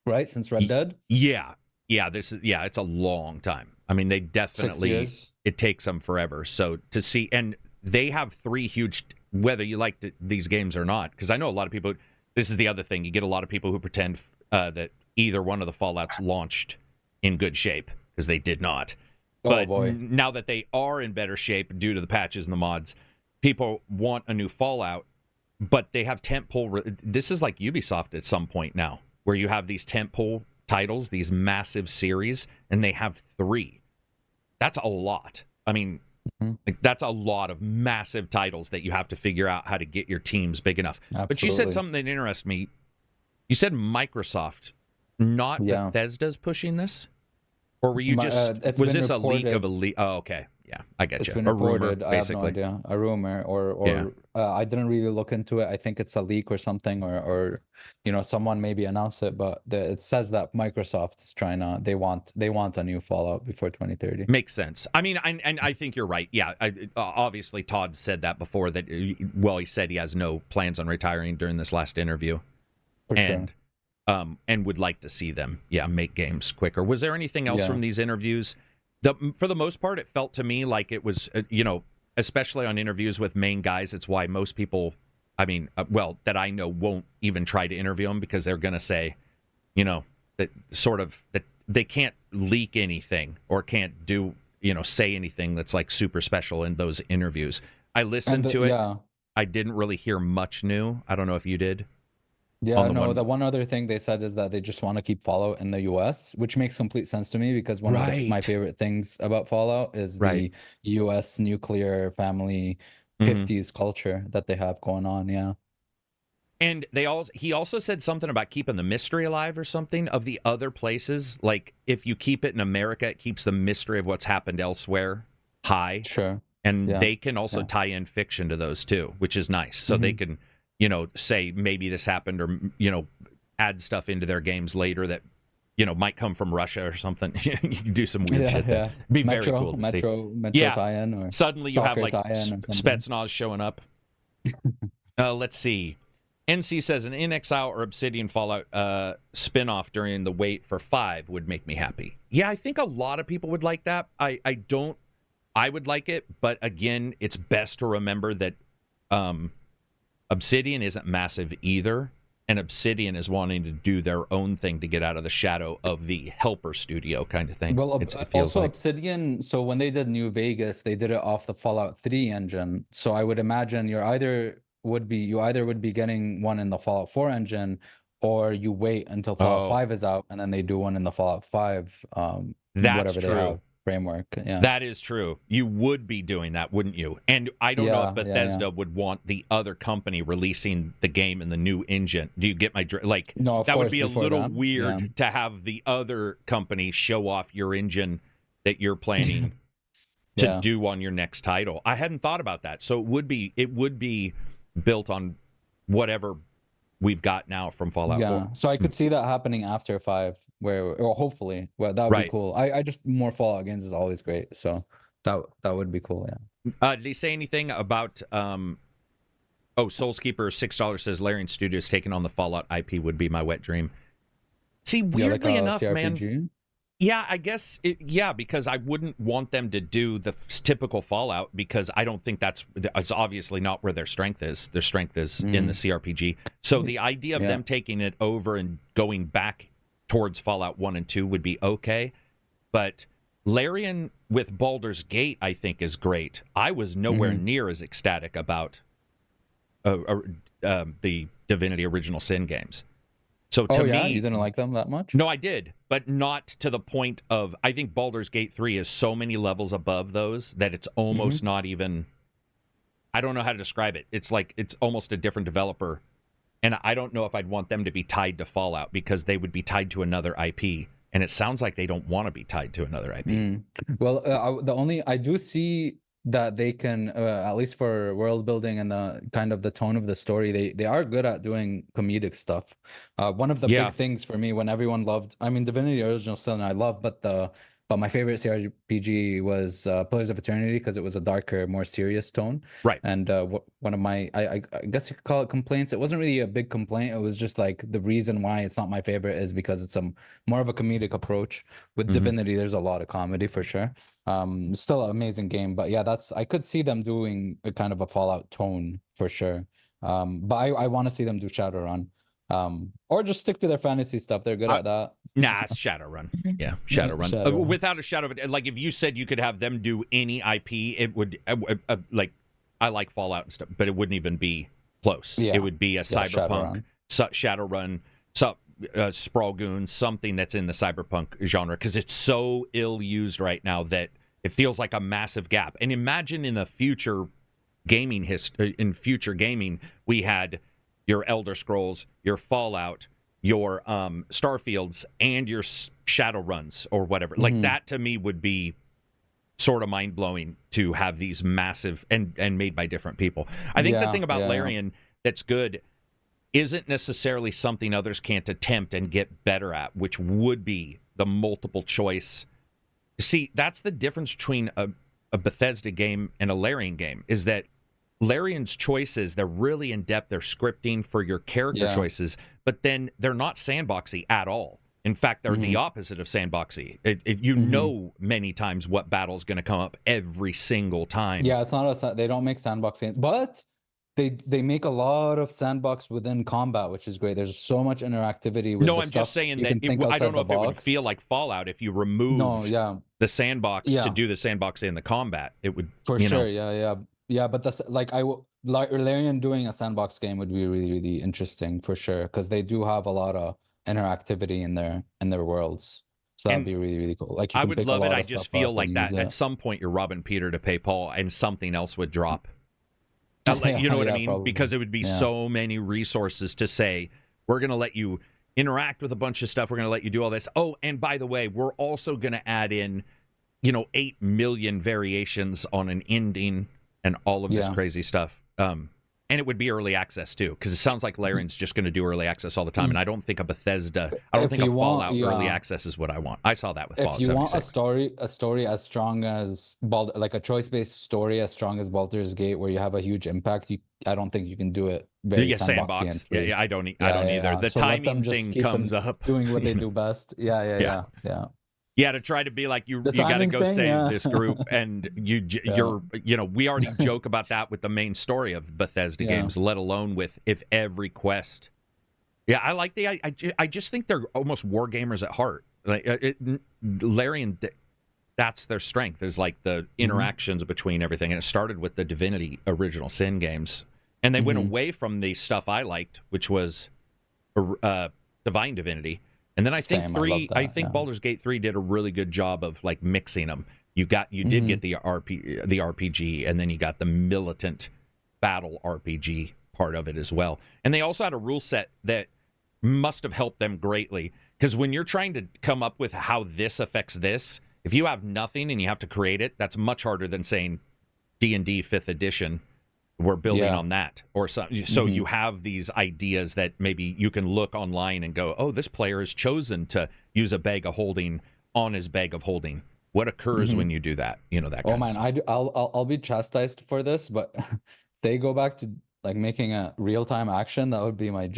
right, since Red Dead. It's a long time. I mean, they definitely 6 years. It takes them forever. So to see, and they have 3 huge, whether you like these games or not, because I know a lot of people. This is the other thing. You get a lot of people who pretend that either one of the Fallouts launched in good shape, because they did not. But now that they are in better shape due to the patches and the mods, people want a new Fallout, but they have tentpole. This is like Ubisoft at some point now, where you have these tentpole titles, these massive series, and they have 3. That's a lot. I mean, that's a lot of massive titles that you have to figure out how to get your teams big enough. Absolutely. But you said something that interests me. You said Microsoft, not Bethesda's pushing this? Or were you just... was this reported. A leak of a leak? Oh, okay. Yeah, I get you. It's been reported. Rumor, I have no idea. A rumor, or I didn't really look into it. I think it's a leak or something, or someone maybe announced it, but it says that Microsoft is trying to. They want a new Fallout before 2030. Makes sense. I mean, and I think you're right. Yeah, obviously Todd said that before. That he said he has no plans on retiring during this last interview, and would like to see them make games quicker. Was there anything else from these interviews? For the most part, it felt to me like it was, especially on interviews with main guys, it's why most people, that I know, won't even try to interview them, because they're going to say, that they can't leak anything or can't do, say anything that's like super special in those interviews. I listened to it. I didn't really hear much new. I don't know if you did. Yeah, no, the one other thing they said is that they just want to keep Fallout in the US, which makes complete sense to me because one of my favorite things about Fallout is the US nuclear family 50s culture that they have going on. Yeah. And he also said something about keeping the mystery alive or something of the other places. Like if you keep it in America, it keeps the mystery of what's happened elsewhere high. Sure. And they can also tie in fiction to those too, which is nice. So they can, say maybe this happened or, add stuff into their games later that, might come from Russia or something. You can do some weird shit there. Be very cool to see. tie-in or suddenly you have like Spetsnaz showing up. Let's see. NC says an In Exile or Obsidian Fallout spin-off during the wait for 5 would make me happy. Yeah, I think a lot of people would like that. I would like it, but again, it's best to remember that Obsidian isn't massive either, and Obsidian is wanting to do their own thing to get out of the shadow of the helper studio kind of thing. Well, Obsidian, so when they did New Vegas, they did it off the Fallout 3 engine. So I would imagine you either would be getting one in the Fallout 4 engine, or you wait until Fallout 5 is out, and then they do one in the Fallout 5 That's true. They have framework. Yeah, that is true. You would be doing that, wouldn't you? And I don't know if Bethesda would want the other company releasing the game in the new engine. Do you get my No, that would be a little weird to have the other company show off your engine that you're planning to do on your next title. I hadn't thought about that. So it would be built on whatever we've got now from Fallout 4. So I could see that happening after 5, or hopefully, that would be cool. I just, more Fallout games is always great, so that would be cool. Did he say anything about Soulskeeper $6 says Larian Studios taking on the Fallout IP would be my wet dream. See, weirdly enough, CRPG? Man. Yeah, I guess, because I wouldn't want them to do the typical Fallout because I don't think it's obviously not where their strength is. Their strength is in the CRPG. So the idea of them taking it over and going back towards Fallout 1 and 2 would be okay. But Larian with Baldur's Gate, I think, is great. I was nowhere near as ecstatic about the Divinity Original Sin games. So to me, you didn't like them that much? No, I did, but not to the point of. I think Baldur's Gate 3 is so many levels above those that it's almost not even. I don't know how to describe it. It's like it's almost a different developer, and I don't know if I'd want them to be tied to Fallout because they would be tied to another IP, and it sounds like they don't want to be tied to another IP. Well, I do see that they can, at least for world building and the kind of the tone of the story, they are good at doing comedic stuff. One of the big things for me when everyone loved, Divinity Original Sin I love, but my favorite CRPG was Pillars of Eternity because it was a darker, more serious tone. Right. And one of my, I guess you could call it complaints. It wasn't really a big complaint. It was just like the reason why it's not my favorite is because it's more of a comedic approach. With Divinity, there's a lot of comedy for sure. Still an amazing game, but I could see them doing a kind of a Fallout tone for sure. But I want to see them do Shadowrun. Or just stick to their fantasy stuff. They're good at that. Nah, it's Shadowrun. Yeah, Shadowrun. Without a shadow of it, like if you said you could have them do any IP, it would like I like Fallout and stuff, but it wouldn't even be close. Yeah. It would be a Cyberpunk, Shadowrun, Sprawl Goons, something that's in the Cyberpunk genre because it's so ill used right now that it feels like a massive gap. And imagine in the future gaming we had your Elder Scrolls, your Fallout, your Starfields, and your Shadowruns or whatever. Like that to me would be sort of mind-blowing to have these massive and made by different people. I think the thing about Larian that's good isn't necessarily something others can't attempt and get better at, which would be the multiple choice. See, that's the difference between a Bethesda game and a Larian game, is that Larian's choices, they're really in-depth, they're scripting for your character choices, but then they're not sandboxy at all. In fact, they're the opposite of sandboxy. You know many times what battle's going to come up every single time. Yeah, it's not they don't make sandboxing, but they make a lot of sandbox within combat, which is great. There's so much interactivity with I'm just saying that I don't know if it would feel like Fallout if you remove the sandbox to do the sandbox in the combat. It would for sure. Yeah, but that's like Larian doing a sandbox game would be really, really interesting for sure, because they do have a lot of interactivity in their worlds. So that'd be really, really cool. Like, you I can would pick love a it. lot I of just stuff feel up like and that use at it. some point you're robbing Peter to pay Paul, and something else would drop. You know what I mean? Probably. Because it would be so many resources to say, we're going to let you interact with a bunch of stuff. We're going to let you do all this. Oh, and by the way, we're also going to add in, 8 million variations on an ending and all of this crazy stuff. And it would be early access too, because it sounds like Larian's just going to do early access all the time. And I don't think a Bethesda, I don't think a Fallout early access is what I want. I saw that with Fallout 76. If you want a story as strong as like a choice-based story as strong as Baldur's Gate, where you have a huge impact, I don't think you can can do it very sandboxy and free. Yeah, I don't either. The timing thing comes up. Doing what they do best. Yeah. Yeah, to try to be like, you got to go save this group, and you're we already joke about that with the main story of Bethesda games, let alone with if every quest. Yeah, I like I just think they're almost war gamers at heart. Like Larian, that's their strength, is like the interactions between everything, and it started with the Divinity Original Sin games, and they went away from the stuff I liked, which was Divine Divinity. And then I think Baldur's Gate 3 did a really good job of like mixing them. You did get the RPG, and then you got the militant battle RPG part of it as well. And they also had a rule set that must have helped them greatly, because when you're trying to come up with how this affects this, if you have nothing and you have to create it, that's much harder than saying D&D 5th edition. We're building on that, or something. So you have these ideas that maybe you can look online and go, oh, this player has chosen to use a bag of holding on his bag of holding. What occurs when you do that? That. Oh man, I'll be chastised for this, but they go back to like making a real-time action. That would be my.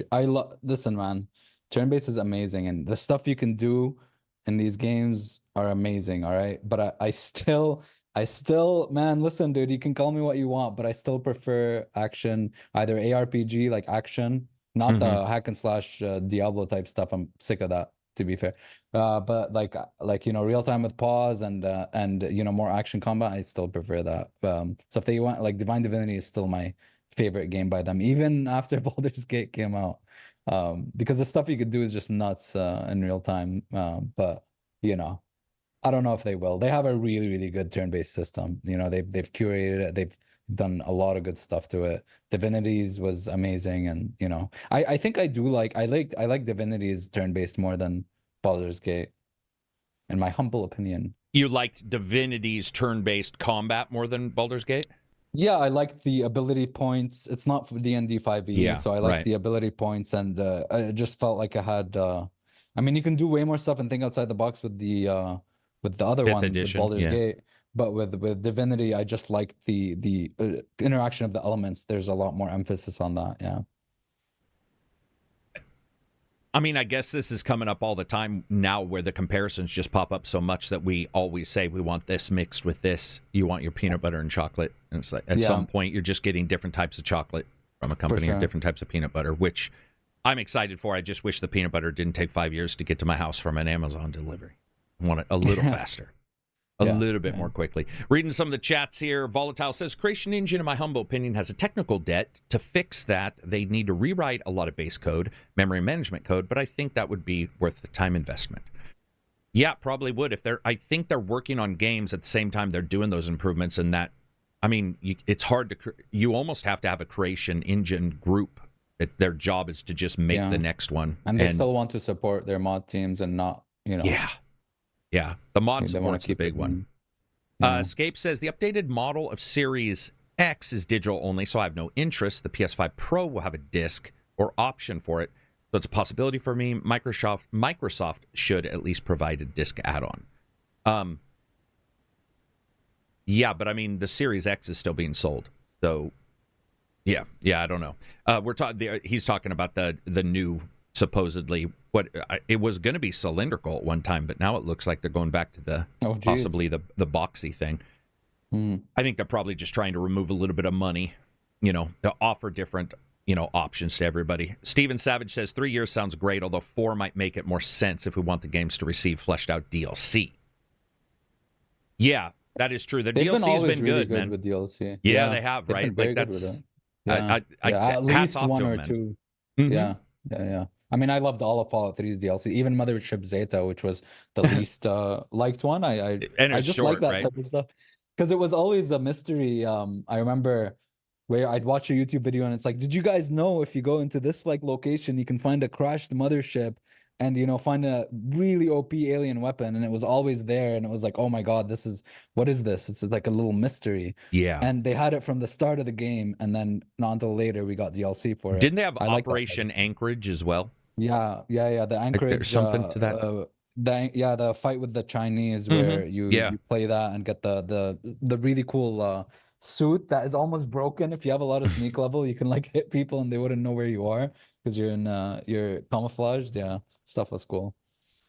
Listen, man, turn-based is amazing, and the stuff you can do in these games are amazing. All right, but I still, man, listen, dude, you can call me what you want, but I still prefer action, either ARPG, like action, not the hack and slash Diablo type stuff. I'm sick of that, to be fair. But like real time with pause and more action combat, I still prefer that. So if they want, like, Divine Divinity is still my favorite game by them, even after Baldur's Gate came out, because the stuff you could do is just nuts in real time. But I don't know if they will. They have a really, really good turn-based system. They've curated it. They've done a lot of good stuff to it. Divinities was amazing, and I think I like Divinities turn-based more than Baldur's Gate, in my humble opinion. You liked Divinity's turn-based combat more than Baldur's Gate? Yeah, I liked the ability points. It's not for D&D 5e, so I like the ability points, and I just felt like I had. I mean, you can do way more stuff and think outside the box with the other one, with Baldur's Gate, but with Divinity, I just liked the interaction of the elements. There's a lot more emphasis on that. Yeah. I mean, I guess this is coming up all the time now, where the comparisons just pop up so much that we always say we want this mixed with this. You want your peanut butter and chocolate, and it's like at some point you're just getting different types of chocolate from a company, or different types of peanut butter, which I'm excited for. I just wish the peanut butter didn't take 5 years to get to my house from an Amazon delivery. I want it a little faster, a little bit more quickly. Reading some of the chats here. Volatile says, Creation Engine, in my humble opinion, has a technical debt. To fix that, they need to rewrite a lot of base code, memory management code, but I think that would be worth the time investment. Yeah, probably would. I think they're working on games at the same time they're doing those improvements, and that, I mean, it's hard to, you almost have to have a Creation Engine group that their job is to just make the next one. And they still want to support their mod teams and not, Yeah, the mod support's the big one. Escape says, the updated model of Series X is digital only, so I have no interest. The PS5 Pro will have a disc or option for it, so it's a possibility for me. Microsoft should at least provide a disc add-on. Yeah, but I mean, the Series X is still being sold, so yeah, I don't know. He's talking about the new, supposedly, what it was going to be cylindrical at one time, but now it looks like they're going back to the possibly the boxy thing. I think they're probably just trying to remove a little bit of money, to offer different options to everybody. Steven Savage says 3 years sounds great, although 4 might make it more sense if we want the games to receive fleshed out DLC. Yeah, that is true. The DLC's been really good, man. With DLC. Yeah, they have, right? Like that's. Yeah, at least one or two. Mm-hmm. Yeah. I mean, I loved all of Fallout 3's DLC, even Mothership Zeta, which was the least liked one. I just like that type of stuff because it was always a mystery. I remember where I'd watch a YouTube video and it's like, did you guys know if you go into this like location, you can find a crashed mothership and, you know, find a really OP alien weapon, and it was always there, and it was like, oh my god, what is this? It's like a little mystery. Yeah. And they had it from the start of the game, and then not until later we got DLC for it. Didn't they have Operation Anchorage as well? Yeah. The Anchorage. There's something to that. The fight with the Chinese where you play that and get the really cool suit that is almost broken. If you have a lot of sneak level, you can like hit people and they wouldn't know where you are because you're camouflaged. Yeah, stuff was cool.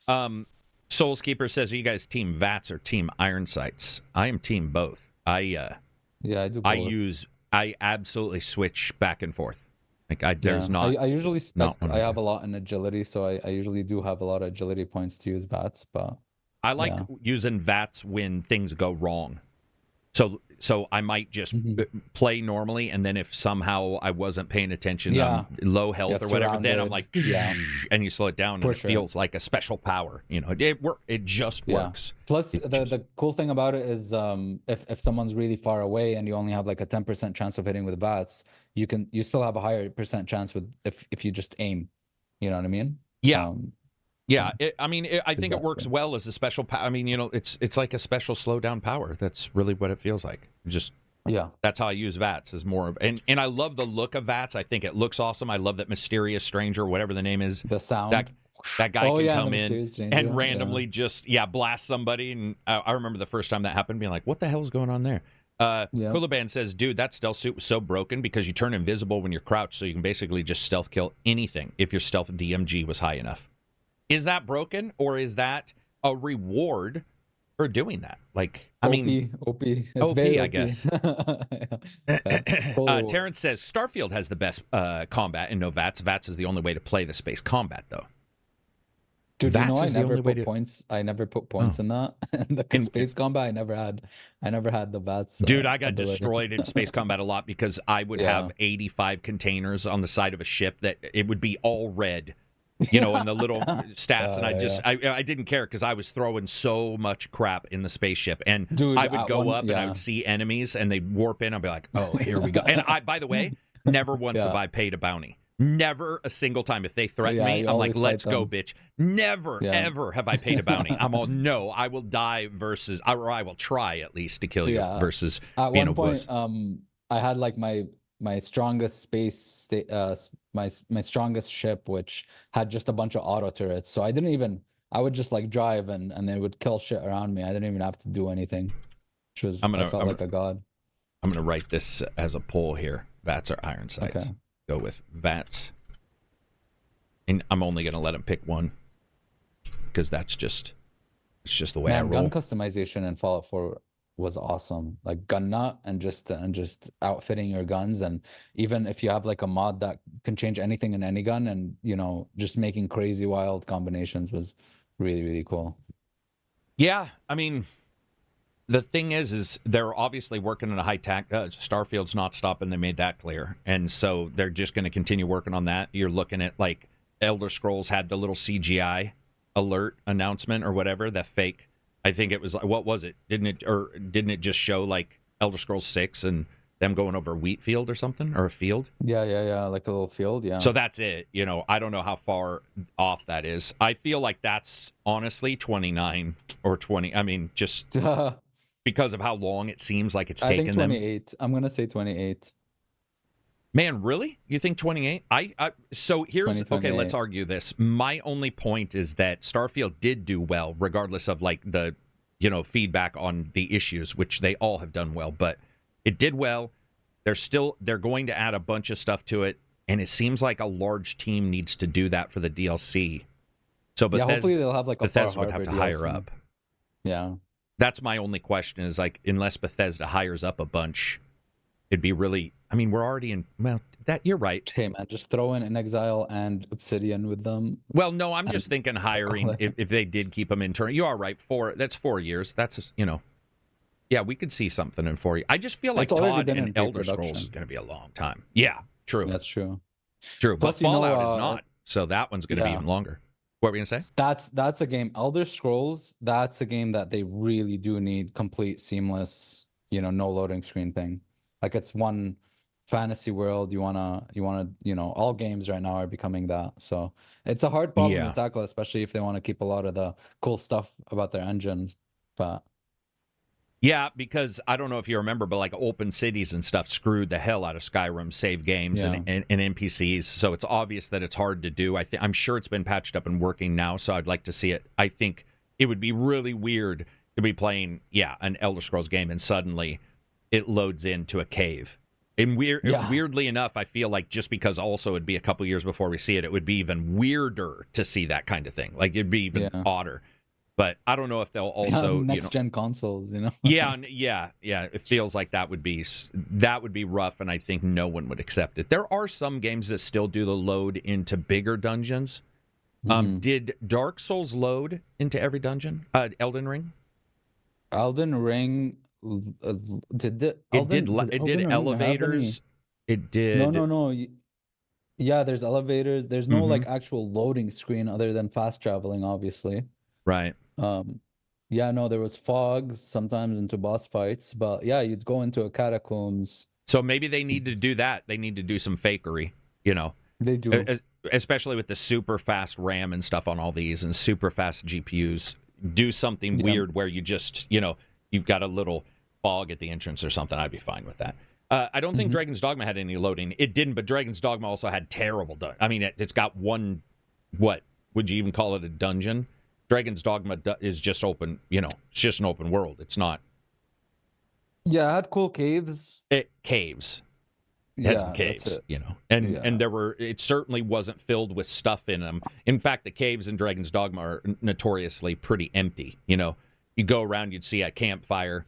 Soulskeeper says, are you guys team VATS or team Iron Sights? I am team both. I do both. I absolutely switch back and forth. Like I usually I have a lot in agility, so I usually do have a lot of agility points to use VATS, but I like using VATS when things go wrong. So I might just play normally, and then if somehow I wasn't paying attention, low health or whatever, then I'm like, and you slow it down, and it feels like a special power. You know, it just works. Plus, the cool thing about it is, if someone's really far away and you only have like a 10% chance of hitting with VATS, you still have a higher percent chance with if you just aim. You know what I mean? Yeah. I think it works well as a special power. I mean, you know, it's like a special slow down power. That's really what it feels like. That's how I use VATS is more of, and I love the look of VATS. I think it looks awesome. I love that mysterious stranger, whatever the name is. The sound. That guy can come in and randomly just blast somebody. And I remember the first time that happened, being like, what the hell's going on there? Coolaban says, dude, that stealth suit was so broken because you turn invisible when you're crouched, so you can basically just stealth kill anything if your stealth DMG was high enough. Is that broken, or is that a reward for doing that? Like, I mean, OP. It's very I OP. guess. Terrence says Starfield has the best combat and no VATS. VATS is the only way to play the space combat, though. Dude, you know, I never put points in that. The space combat, I never had the VATS. Dude, I got destroyed in space combat a lot because I would have 85 containers on the side of a ship that it would be all red. You know, and the little stats, and I didn't care because I was throwing so much crap in the spaceship, and dude, I would go up and I would see enemies, and they'd warp in. I'd be like, "Oh, here we go!" And by the way, never once have I paid a bounty. Never a single time. If they threaten me, I'm like, "Let's go, bitch!" Never, ever have I paid a bounty. I'm all, no, I will die versus, or I will try at least to kill you versus at being one point. Wuss. I had like my strongest my strongest ship, which had just a bunch of auto turrets. So I would just like drive and they would kill shit around me. I didn't even have to do anything, which was, I felt like a god. I'm going to write this as a poll here. VATS or Iron Sights? Okay. Go with VATS. And I'm only going to let him pick one because it's just the way I roll. Gun customization in Fallout 4 was awesome, like gun nut and just outfitting your guns, and even if you have like a mod that can change anything in any gun, and you know, just making crazy wild combinations was really, really cool. Yeah, I mean, the thing is they're obviously working on a high tech. Starfield's not stopping. They made that clear, and so they're just going to continue working on that. You're looking at like Elder Scrolls had the little CGI alert announcement or whatever, that fake. I think it was like, what was it? Didn't it just show like Elder Scrolls 6 and them going over a wheat field or something, or a field? Yeah, like a little field, yeah. So that's it. You know, I don't know how far off that is. I feel like that's honestly 29 or 20. I mean, just because of how long it seems like it's taken them. I think 28. I'm gonna say 28. Man, really? You think 28? So here's, okay, let's argue this. My only point is that Starfield did do well, regardless of like the, you know, feedback on the issues, which they all have done well, but it did well. They're going to add a bunch of stuff to it, and it seems like a large team needs to do that for the DLC. So Bethesda, hopefully they'll have like a Bethesda would have to hire DLC. up. Yeah. That's my only question is like, unless Bethesda hires up a bunch, it'd be really, I mean, we're already in, well, that you're right. Hey, man, just throw in Exile and Obsidian with them. Well, no, I'm just thinking hiring, if they did keep them internal. You are right. That's 4 years. That's, you know, Yeah, we could see something in 4 years. I just feel like Todd and Elder Scrolls is going to be a long time. Yeah, true. That's true. True, but Fallout is not, so that one's going to be even longer. What were we going to say? That's a game. Elder Scrolls, that's a game that they really do need complete, seamless, no loading screen thing. Like, it's one fantasy world. You wanna, all games right now are becoming that. So it's a hard problem to tackle, especially if they want to keep a lot of the cool stuff about their engine. But yeah, because I don't know if you remember, but like open cities and stuff screwed the hell out of Skyrim save games and NPCs. So it's obvious that it's hard to do. I'm sure it's been patched up and working now. So I'd like to see it. I think it would be really weird to be playing, an Elder Scrolls game and suddenly it loads into a cave. And weirdly enough, I feel like just because also it'd be a couple years before we see it, it would be even weirder to see that kind of thing. Like, it'd be even odder. But I don't know if they'll also next-gen consoles, yeah. It feels like that would be rough, and I think no one would accept it. There are some games that still do the load into bigger dungeons. Did Dark Souls load into every dungeon? Elden Ring? Elden Ring did elevators. It did. No. Yeah, there's elevators. There's no like actual loading screen other than fast traveling, obviously. Right. There was fogs sometimes into boss fights, but you'd go into a catacombs. So maybe they need to do that. They need to do some fakery, They do. Especially with the super fast RAM and stuff on all these and super fast GPUs. Do something weird where you just, you've got a little fog at the entrance or something. I'd be fine with that. I don't think Dragon's Dogma had any loading. It didn't, but Dragon's Dogma also had terrible. I mean, it's got one. What would you even call it? A dungeon? Dragon's Dogma is just open. It's just an open world. It's not. Yeah, it had cool caves. Caves. It had some caves, and there were. It certainly wasn't filled with stuff in them. In fact, the caves in Dragon's Dogma are notoriously pretty empty. You go around, you'd see a campfire,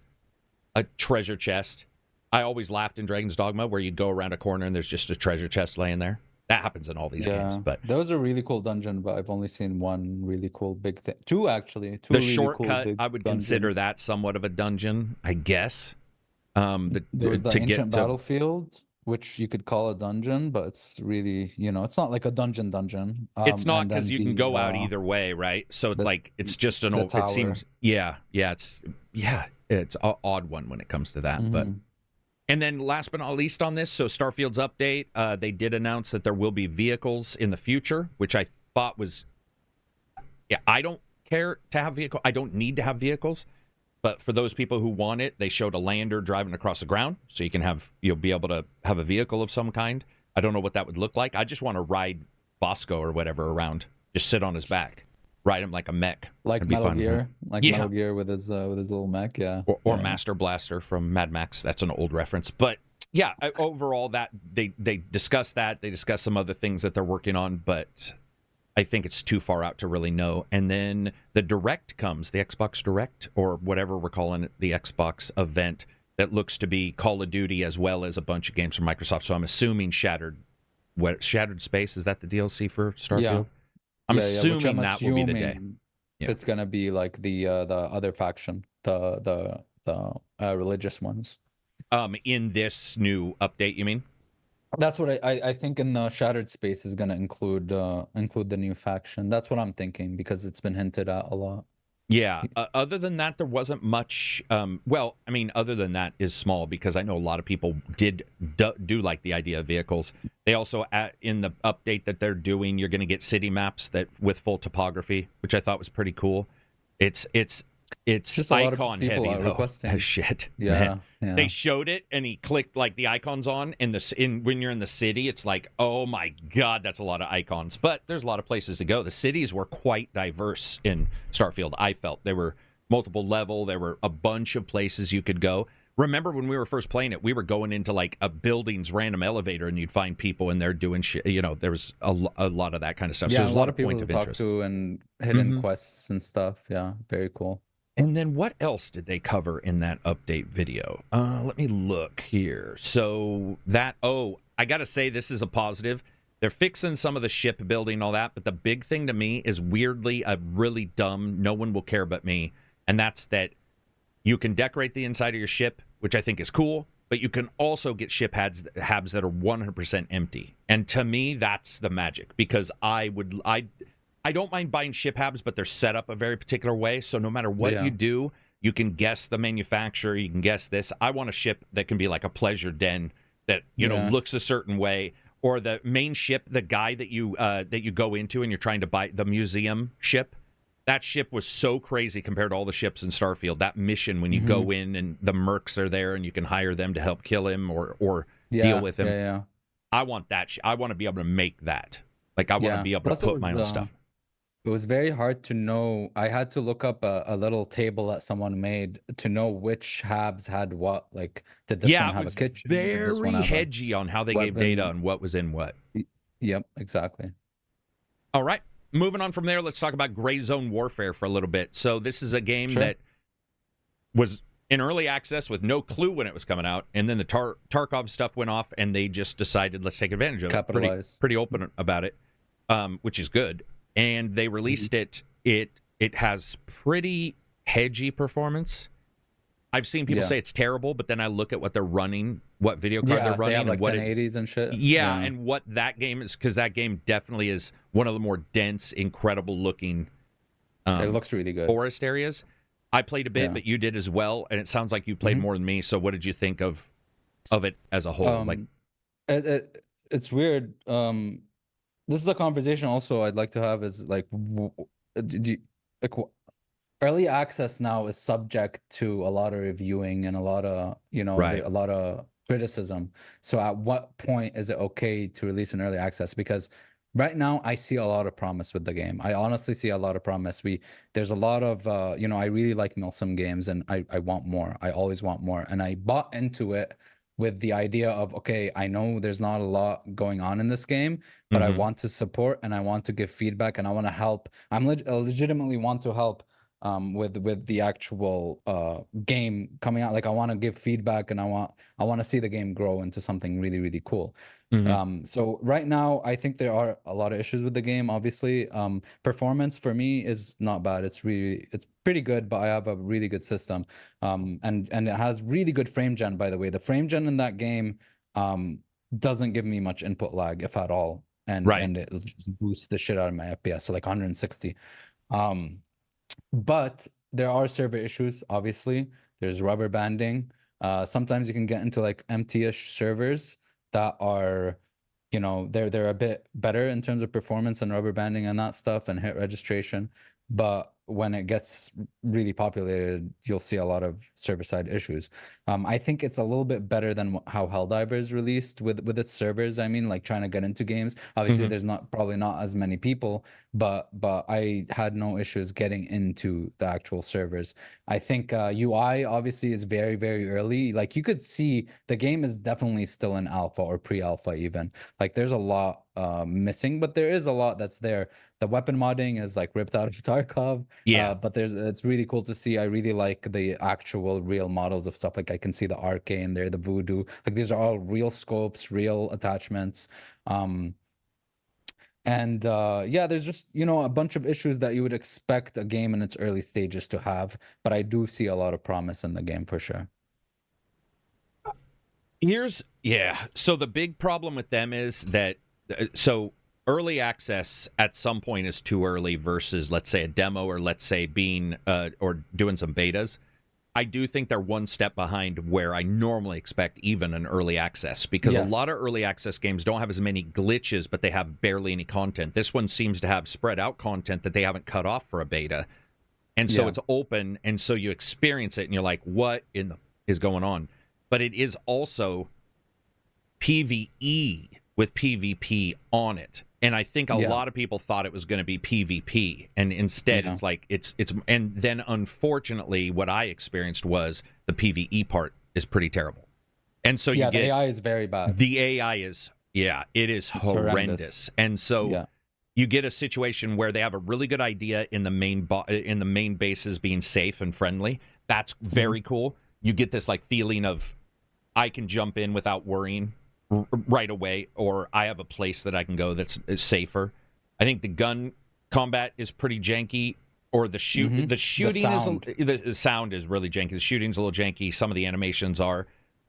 a treasure chest. I always laughed in Dragon's Dogma where you'd go around a corner and there's just a treasure chest laying there. That happens in all these games. But that was a really cool dungeon, but I've only seen one really cool big thing. Two, actually. The really shortcut, cool I would consider that somewhat of a dungeon, I guess. There was the ancient battlefield, which you could call a dungeon, but it's really, it's not like a dungeon. It's not, because you can go out either way, right? So it's it's just an old. Tower. It seems, it's an odd one when it comes to that, but. And then last but not least on this, so Starfield's update, they did announce that there will be vehicles in the future, which I thought was, I don't care to have vehicles. I don't need to have vehicles. But for those people who want it, they showed a lander driving across the ground. So you'll be able to have a vehicle of some kind. I don't know what that would look like. I just want to ride Bosco or whatever around. Just sit on his back. Ride him like a mech. Like Metal Gear. Metal Gear with his little mech, Or Master Blaster from Mad Max. That's an old reference. But overall, that they discussed that. They discussed some other things that they're working on, but I think it's too far out to really know. And then the Direct comes, the Xbox Direct, or whatever we're calling it, the Xbox event, that looks to be Call of Duty as well as a bunch of games from Microsoft. So I'm assuming Shattered Space, is that the DLC for Starfield? Yeah. I'm assuming that will be the day. It's gonna be like the other faction, the religious ones. In this new update, you mean? That's what I think. In the Shattered Space is gonna include the new faction. That's what I'm thinking, because it's been hinted at a lot. Yeah. Other than that, there wasn't much. Other than that is small, because I know a lot of people do like the idea of vehicles. They also, in the update that they're doing, you're going to get city maps with full topography, which I thought was pretty cool. It's just icon heavy though. As shit. Yeah. They showed it, and he clicked like the icons on, and when you're in the city, it's like, oh my god, that's a lot of icons. But there's a lot of places to go. The cities were quite diverse in Starfield. I felt they were multiple level. There were a bunch of places you could go. Remember when we were first playing it, we were going into like a building's random elevator, and you'd find people in there doing shit. There was a lot of that kind of stuff. Yeah, so there's a lot of people to talk to and hidden quests and stuff. Yeah, very cool. And then what else did they cover in that update video? Let me look here. So I got to say, this is a positive. They're fixing some of the ship building and all that, but the big thing to me is weirdly a really dumb, no one will care but me, and that's that You can decorate the inside of your ship, which I think is cool, but you can also get ship habs that are 100% empty. And to me, that's the magic, because I don't mind buying ship habs, but they're set up a very particular way. So no matter what you do, you can guess the manufacturer, you can guess this. I want a ship that can be like a pleasure den that, looks a certain way, or the main ship, the guy that you go into and you're trying to buy, the museum ship. That ship was so crazy compared to all the ships in Starfield. That mission when you go in and the mercs are there and you can hire them to help kill him or deal with him. Yeah. I want that. I want to be able to make that. Like, I want to be able to put my own stuff. It was very hard to know. I had to look up a little table that someone made to know which habs had what. Like, did this one have a kitchen? Very hedgy on how they gave data on what was in what. Yep, exactly. All right. Moving on from there, let's talk about Gray Zone Warfare for a little bit. So this is a game that was in early access with no clue when it was coming out, and then the Tarkov stuff went off, and they just decided, let's take advantage of it. Pretty open about it, which is good. And they released it. It has pretty hedgy performance. I've seen people say it's terrible, but then I look at what they're running, what video card they're running, they have like and what 1080s and shit. Yeah, and what that game is, because that game definitely is one of the more dense, incredible looking. It looks really good. Forest areas. I played a bit, but you did as well, and it sounds like you played more than me. So, what did you think of it as a whole? It's weird. This is a conversation also I'd like to have. Is like, early access now is subject to a lot of reviewing and a lot of a lot of criticism. So at what point is it okay to release an early access? Because right now I see a lot of promise with the game. I honestly see a lot of promise. There's a lot of I really like Milsim games, and I want more. I always want more, and I bought into it with the idea of, okay, I know there's not a lot going on in this game, but I want to support and I want to give feedback and I want to help. I legitimately want to help with the actual game coming out. Like, I want to give feedback, and I want to see the game grow into something really, really cool. So right now I think there are a lot of issues with the game. Obviously, performance for me is not bad. It's pretty good, but I have a really good system, and it has really good frame gen, by the way. The frame gen in that game doesn't give me much input lag, if at all, and it boosts the shit out of my FPS, so like 160. But there are server issues. Obviously, there's rubber banding. Sometimes you can get into like empty-ish servers that are, they're a bit better in terms of performance and rubber banding and that stuff and hit registration. But when it gets really populated, you'll see a lot of server-side issues. I think it's a little bit better than how Helldivers released with its servers. I mean, like, trying to get into games. Obviously, there's probably not as many people, but I had no issues getting into the actual servers. I think UI obviously is very, very early. Like, you could see the game is definitely still in alpha or pre-alpha even. Like, there's a lot missing, but there is a lot that's there. The weapon modding is like ripped out of Tarkov. But it's really cool to see. I really like the actual real models of stuff. Like, I can see the arcane there, the voodoo. Like, these are all real scopes, real attachments. There's just, a bunch of issues that you would expect a game in its early stages to have. But I do see a lot of promise in the game for sure. So the big problem with them is that, early access at some point is too early versus, let's say, a demo, or let's say being or doing some betas. I do think they're one step behind where I normally expect even an early access, because a lot of early access games don't have as many glitches, but they have barely any content. This one seems to have spread out content that they haven't cut off for a beta. And so it's open, and so you experience it, and you're like, what is going on? But it is also PvE with PvP on it. And I think a lot of people thought it was going to be PvP, and instead it's like it's and then unfortunately what I experienced was the PvE part is pretty terrible. And so the AI is very bad. The AI is it is horrendous. And so you get a situation where they have a really good idea in the main bases being safe and friendly. That's very cool. You get this like feeling of, I can jump in without worrying right away, or I have a place that I can go that's safer. I think the gun combat is pretty janky. or the shooting the sound is really janky. The shooting's a little janky. Some of the animations are.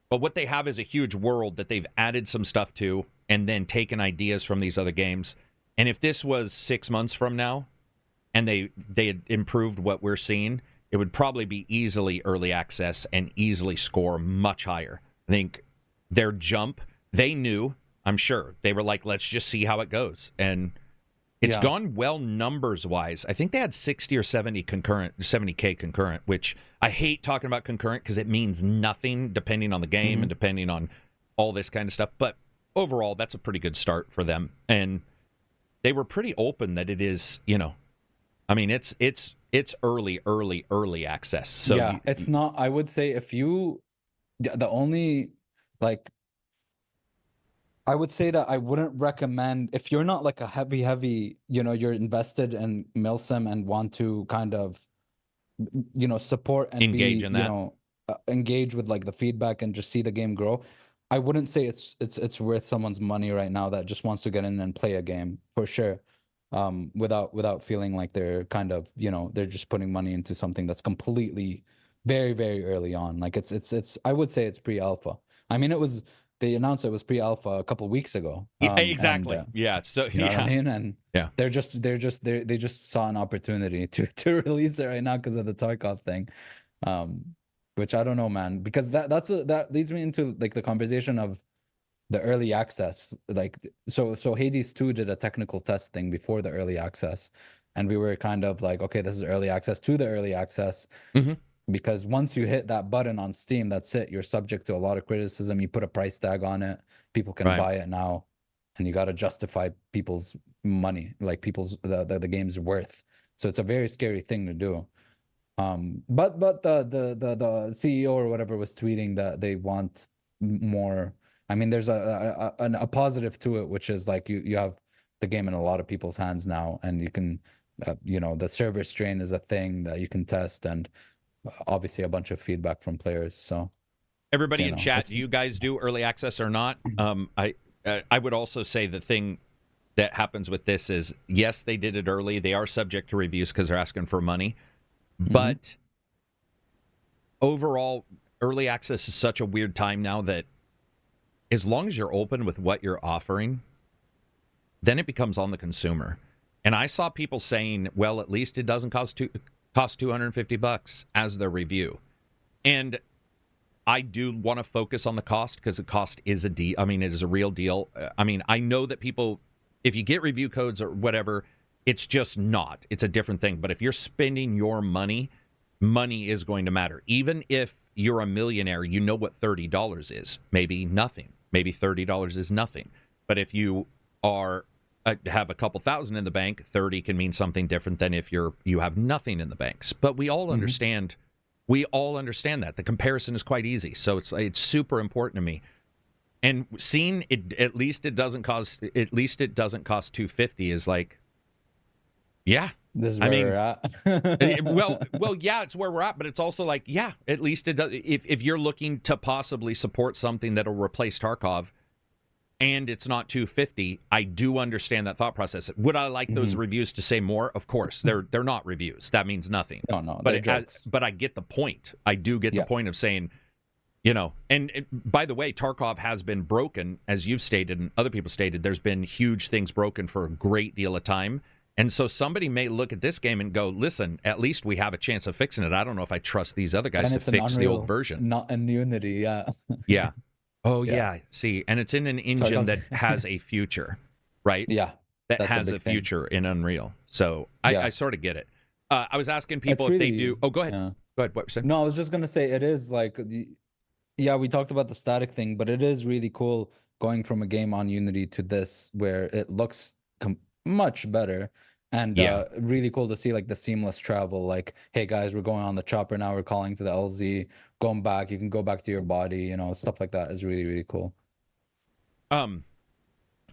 But what they have is a huge world that they've added some stuff to and then taken ideas from these other games. And if this was 6 months from now and they had improved what we're seeing, it would probably be easily early access and easily score much higher. I think their jump, they knew, I'm sure. They were like, let's just see how it goes. And it's gone well numbers-wise. I think they had 60 or 70 concurrent, 70K concurrent, which I hate talking about concurrent because it means nothing depending on the game and depending on all this kind of stuff. But overall, that's a pretty good start for them. And they were pretty open that it is, I mean, it's early access. So yeah, it's not, I would say I would say that I wouldn't recommend, if you're not like a heavy, you're invested in Milsim and want to kind of, support and engage in that. Engage with like the feedback and just see the game grow. I wouldn't say it's worth someone's money right now that just wants to get in and play a game for sure. Without feeling like they're kind of, they're just putting money into something that's completely very, very early on. Like it's I would say it's pre-alpha. I mean, they announced it was pre-alpha a couple weeks ago. Exactly. So you know what I mean? And they just saw an opportunity to release it right now because of the Tarkov thing. Which I don't know, man, because that leads me into like the conversation of the early access. Like so Hades 2 did a technical test thing before the early access, and we were kind of like, okay, this is early access to the early access. Because once you hit that button on Steam, that's it. You're subject to a lot of criticism. You put a price tag on it. People can buy it now, and you got to justify people's money, like the game's worth. So it's a very scary thing to do. But the CEO or whatever was tweeting that they want more. I mean, there's a positive to it, which is like you have the game in a lot of people's hands now, and you can, the server strain is a thing that you can test, and obviously a bunch of feedback from players. So everybody in chat, do you guys do early access or not? I would also say the thing that happens with this is, yes, they did it early. They are subject to reviews because they're asking for money. But overall, early access is such a weird time now that as long as you're open with what you're offering, then it becomes on the consumer. And I saw people saying, well, at least it doesn't cost $250 as their review. And I do want to focus on the cost because the cost is it is a real deal. I mean, I know that people, if you get review codes or whatever, it's just not. It's a different thing. But if you're spending your money is going to matter. Even if you're a millionaire, you know what $30 is. Maybe nothing. Maybe $30 is nothing. But if you have a couple thousand in the bank, 30 can mean something different than if you have nothing in the banks. But we all understand. We all understand that the comparison is quite easy. So it's super important to me. And seeing it, at least it doesn't cost $250 is like, yeah. This is where we're at. well, yeah, it's where we're at, but it's also like, yeah, at least it does. If you're looking to possibly support something that'll replace Tarkov, and it's not $250, I do understand that thought process. Would I like those reviews to say more? Of course, they're not reviews. That means nothing. No, but I get the point. I do get the point of saying, and by the way, Tarkov has been broken, as you've stated and other people stated. There's been huge things broken for a great deal of time. And so somebody may look at this game and go, listen, at least we have a chance of fixing it. I don't know if I trust these other guys to fix the old version. Not in Unity, yeah. Yeah. Oh, yeah. See, and it's in an engine that has a future, right? Yeah. That has a future in Unreal. So I sort of get it. I was asking people if they do. Oh, go ahead. Yeah. Go ahead. What were you saying? No, I was just going to say it is like, we talked about the static thing, but it is really cool going from a game on Unity to this where it looks much better. And really cool to see like the seamless travel. Like, hey guys, we're going on the chopper now. We're calling to the LZ, going back. You can go back to your body. Stuff like that is really, really cool.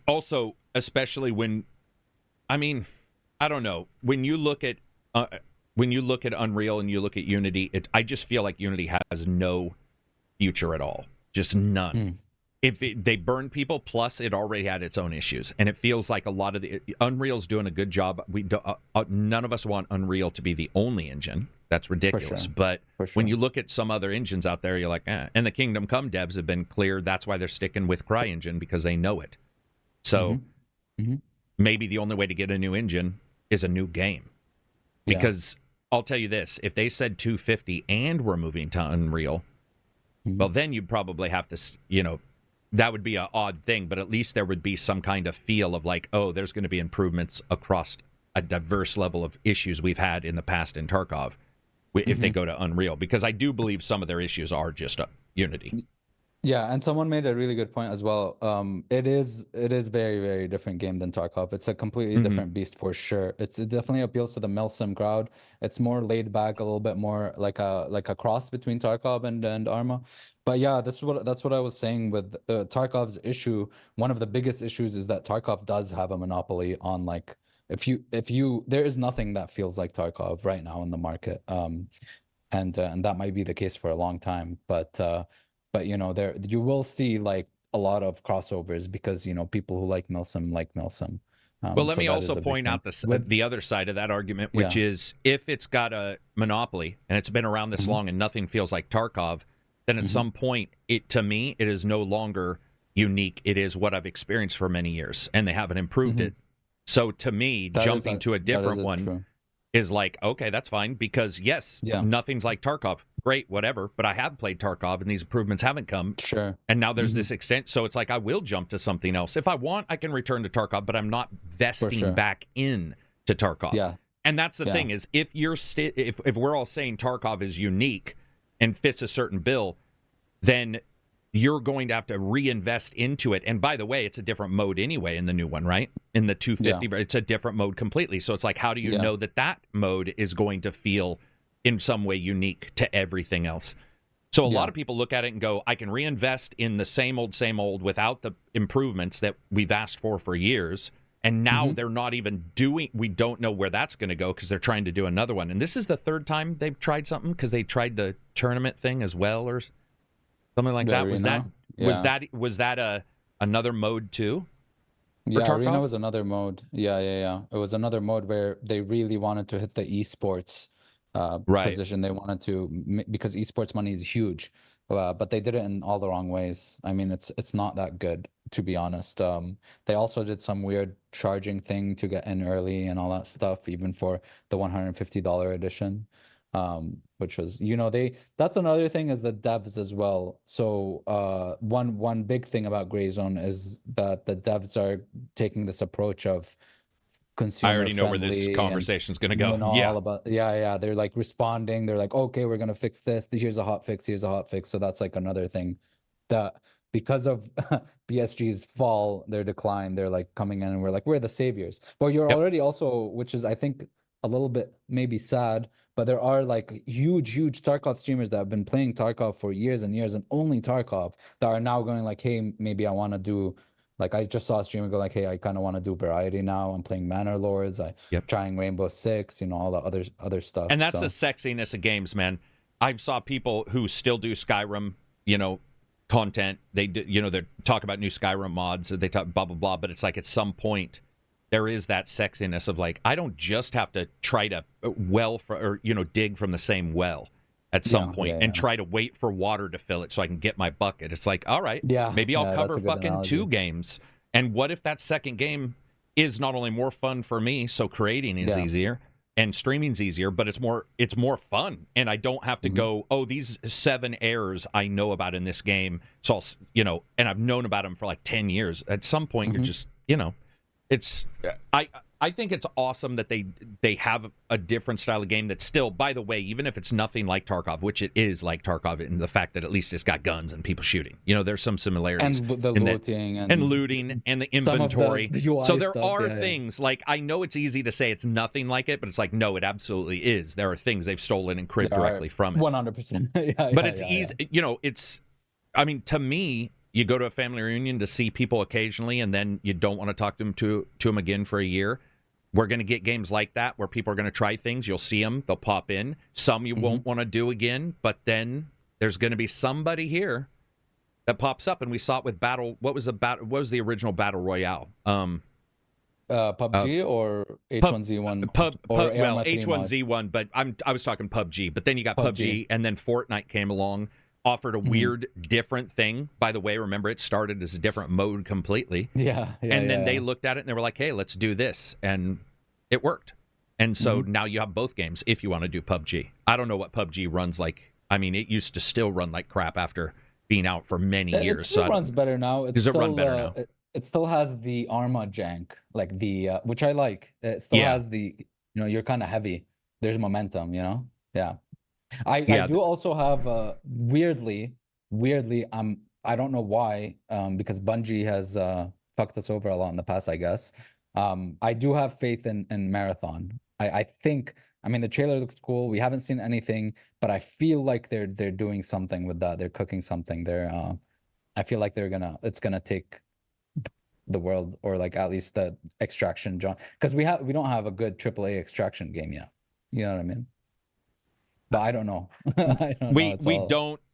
Also, especially when, I don't know, when you look at Unreal and you look at Unity, I just feel like Unity has no future at all. Just none. they burned people, plus it already had its own issues, and it feels like a lot of the Unreal's doing a good job. None of us want Unreal to be the only engine. That's ridiculous. Sure. But when you look at some other engines out there, you're like, And the Kingdom Come devs have been clear. That's why they're sticking with CryEngine, because they know it. So maybe the only way to get a new engine is a new game. Because I'll tell you this, if they said 250 and we're moving to Unreal, well, then you'd probably have to, that would be an odd thing, but at least there would be some kind of feel of like, oh, there's going to be improvements across a diverse level of issues we've had in the past in Tarkov if they go to Unreal, because I do believe some of their issues are just Unity. Yeah, and someone made a really good point as well. It is very, very different game than Tarkov. It's a completely different beast for sure. It definitely appeals to the milsim crowd. It's more laid back, a little bit more like a cross between Tarkov and Arma. But yeah, that's what I was saying with Tarkov's issue. One of the biggest issues is that Tarkov does have a monopoly on like if you there is nothing that feels like Tarkov right now in the market. And that might be the case for a long time, but there you will see like a lot of crossovers because people who like milsim like milsim. Well, let me also point out the other side of that argument, which is if it's got a monopoly and it's been around this long and nothing feels like Tarkov, then at some point, to me, it is no longer unique. It is what I've experienced for many years, and they haven't improved it. So to me, jumping to a different one is like, okay, that's fine, because nothing's like Tarkov. Great, whatever. But I have played Tarkov, and these improvements haven't come. Sure. And now there's this extent. So it's like I will jump to something else. If I want, I can return to Tarkov, but I'm not vesting back in to Tarkov. Yeah. And that's the thing is, if if we're all saying Tarkov is unique and fits a certain bill, then you're going to have to reinvest into it. And by the way, it's a different mode anyway in the new one, right? In the 250, it's a different mode completely. So it's like, how do you know that mode is going to feel in some way unique to everything else? So a lot of people look at it and go, I can reinvest in the same old without the improvements that we've asked for years. And now they're not even we don't know where that's going to go because they're trying to do another one. And this is the third time they've tried something, because they tried the tournament thing as well or something like that. Was that another mode too? Yeah, Arena was another mode. Yeah. It was another mode where they really wanted to hit the esports position. They wanted to, because esports money is huge, but they did it in all the wrong ways. I mean, it's not that good, to be honest. They also did some weird charging thing to get in early and all that stuff, even for the $150 edition. Which was, that's another thing, is the devs as well. So one big thing about Grayzone is that the devs are taking this approach of consumer. I already know where this conversation's going to go. They're like responding. They're like, okay, we're going to fix this. Here's a hot fix. So that's like another thing that, because of BSG's fall, their decline, they're like coming in and we're like, we're the saviors. But you're already also, which is, I think, a little bit maybe sad, but there are like huge Tarkov streamers that have been playing Tarkov for years and years and only Tarkov, that are now going like, hey, maybe I want to do, like, I just saw a streamer go like, hey, I kind of want to do variety now. I'm playing Manor Lords, trying Rainbow Six, all the other stuff. And that's the sexiness of games, man. I saw people who still do Skyrim, content. They do, they talk about new Skyrim mods, they talk blah blah blah, but it's like at some point there is that sexiness of like, I don't just have to try to dig from the same well at some point and try to wait for water to fill it so I can get my bucket. It's like, all right, maybe I'll cover fucking 2 games. And what if that second game is not only more fun for me, so creating is easier and streaming's easier, but it's more fun, and I don't have to go, oh, these 7 errors I know about in this game, so I'll, and I've known about them for like 10 years. At some point, you're just, it's I think it's awesome that they have a different style of game that's still, by the way, even if it's nothing like Tarkov, which it is like Tarkov in the fact that at least it's got guns and people shooting. There's some similarities. And the looting. And looting and the inventory. So there are things, like, I know it's easy to say it's nothing like it, but it's like, no, it absolutely is. There are things they've stolen and cribbed directly from it. 100%. But it's easy, I mean, to me, you go to a family reunion to see people occasionally, and then you don't want to talk to them again for a year. We're going to get games like that where people are going to try things. You'll see them. They'll pop in. Some you won't want to do again, but then there's going to be somebody here that pops up, and we saw it with Battle. What was the original Battle Royale? PUBG or H1Z1 or well, H1Z1, but I was talking PUBG. But then you got PUBG, and then Fortnite came along, offered a weird, different thing. By the way, remember it started as a different mode completely. And then they looked at it and they were like, "Hey, let's do this," and it worked. And so now you have both games if you want to do PUBG. I don't know what PUBG runs like. I mean, it used to still run like crap after being out for many years. It still runs better now. Does it run better now? It still has the Arma jank, like the which I like. It still has the, you're kind of heavy. There's momentum, I do also have weirdly, I don't know why, because Bungie has fucked us over a lot in the past, I guess. I do have faith in Marathon. I think, I mean, the trailer looks cool. We haven't seen anything, but I feel like they're doing something with that. They're cooking something. I feel like it's gonna take the world, or like at least the extraction genre, because we don't have a good AAA extraction game yet. You know what I mean? But I don't know.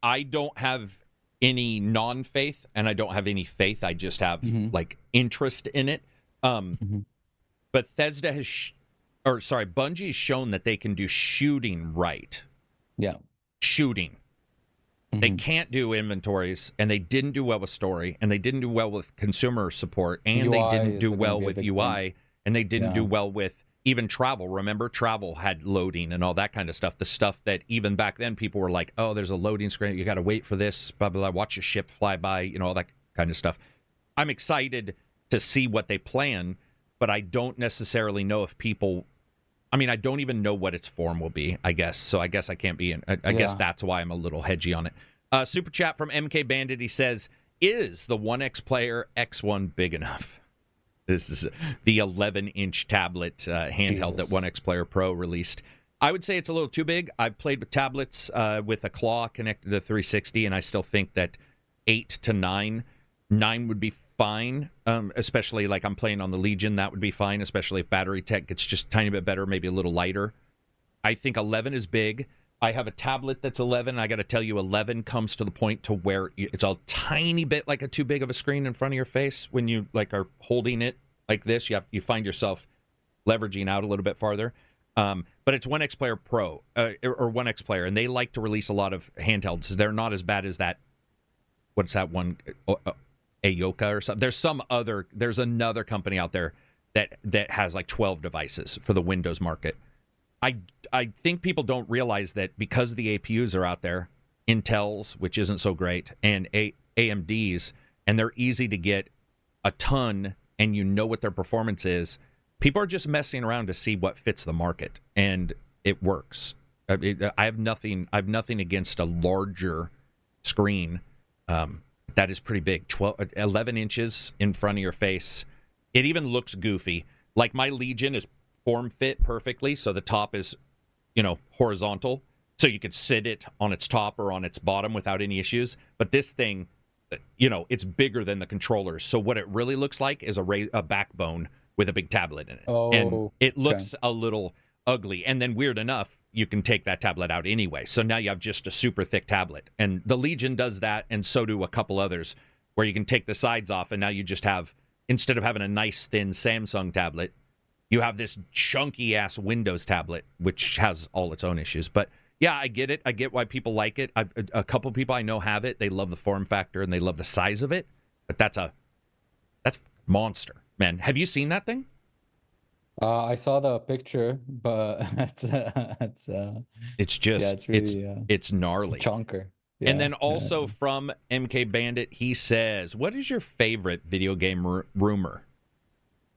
I don't have any non-faith, and I don't have any faith. I just have like interest in it. Bethesda Bungie's shown that they can do shooting right. Yeah. Shooting. They can't do inventories, and they didn't do well with story, and they didn't do well with consumer support, and they didn't do well with UI, and they didn't do well with even travel. Remember, travel had loading and all that kind of stuff. The stuff that even back then people were like, oh, there's a loading screen. You got to wait for this, blah, blah, blah. Watch a ship fly by, all that kind of stuff. I'm excited to see what they plan, but I don't necessarily know if people... I mean, I don't even know what its form will be, I guess. So I guess I can't be in. I guess that's why I'm a little hedgy on it. Super chat from MK Bandit. He says, is the 1X Player X1 big enough? This is the 11-inch tablet handheld that 1X Player Pro released. I would say it's a little too big. I've played with tablets with a claw connected to 360, and I still think that 8 to 9 would be fine, especially like I'm playing on the Legion. That would be fine, especially if battery tech gets just a tiny bit better, maybe a little lighter. I think 11 is big. I have a tablet that's 11. I got to tell you, 11 comes to the point to where it's a tiny bit like a too big of a screen in front of your face when you like are holding it like this. You find yourself leveraging out a little bit farther. But it's 1X Player Pro or 1X Player, and they like to release a lot of handhelds. They're not as bad as that. What's that one? Ayoka or something. There's another company out there that has like 12 devices for the Windows market. I think people don't realize that because the APUs are out there, Intel's, which isn't so great, and AMD's, and they're easy to get a ton, and you know what their performance is. People are just messing around to see what fits the market, and it works. I have nothing against a larger screen. That is pretty big. 11 inches in front of your face. It even looks goofy. Like my Legion is form fit perfectly, so the top is, horizontal, so you could sit it on its top or on its bottom without any issues. But this thing, it's bigger than the controllers. So what it really looks like is a backbone with a big tablet in it. And it looks a little ugly. And then weird enough, you can take that tablet out anyway. So now you have just a super thick tablet. And the Legion does that, and so do a couple others, where you can take the sides off, and now you just have, instead of having a nice thin Samsung tablet, you have this chunky-ass Windows tablet, which has all its own issues. But yeah, I get it. I get why people like it. A couple people I know have it. They love the form factor, and they love the size of it. But that's monster, man. Have you seen that thing? I saw the picture, but it's gnarly. It's a chunker. Yeah, and then also from MK Bandit, he says, what is your favorite video game rumor?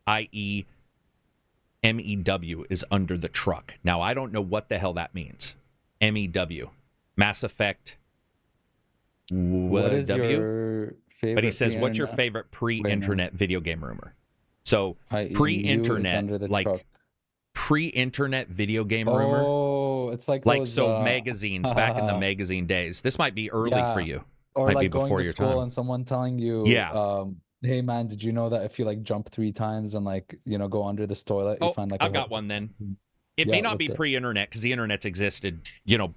I.e., MEW is under the truck. Now, I don't know what the hell that means. MEW. Mass Effect. What is your favorite? But he says, what's your favorite pre-internet video game rumor? So, pre-internet, like truck. Pre-internet video game rumor. Oh, it's like those, magazines back in the magazine days. This might be early for you. Or might like be going before to your school time. And someone telling you, hey man, did you know that if you like jump 3 times and like, go under this toilet, you find like I've got one then. It may not be pre-internet because the internet's existed,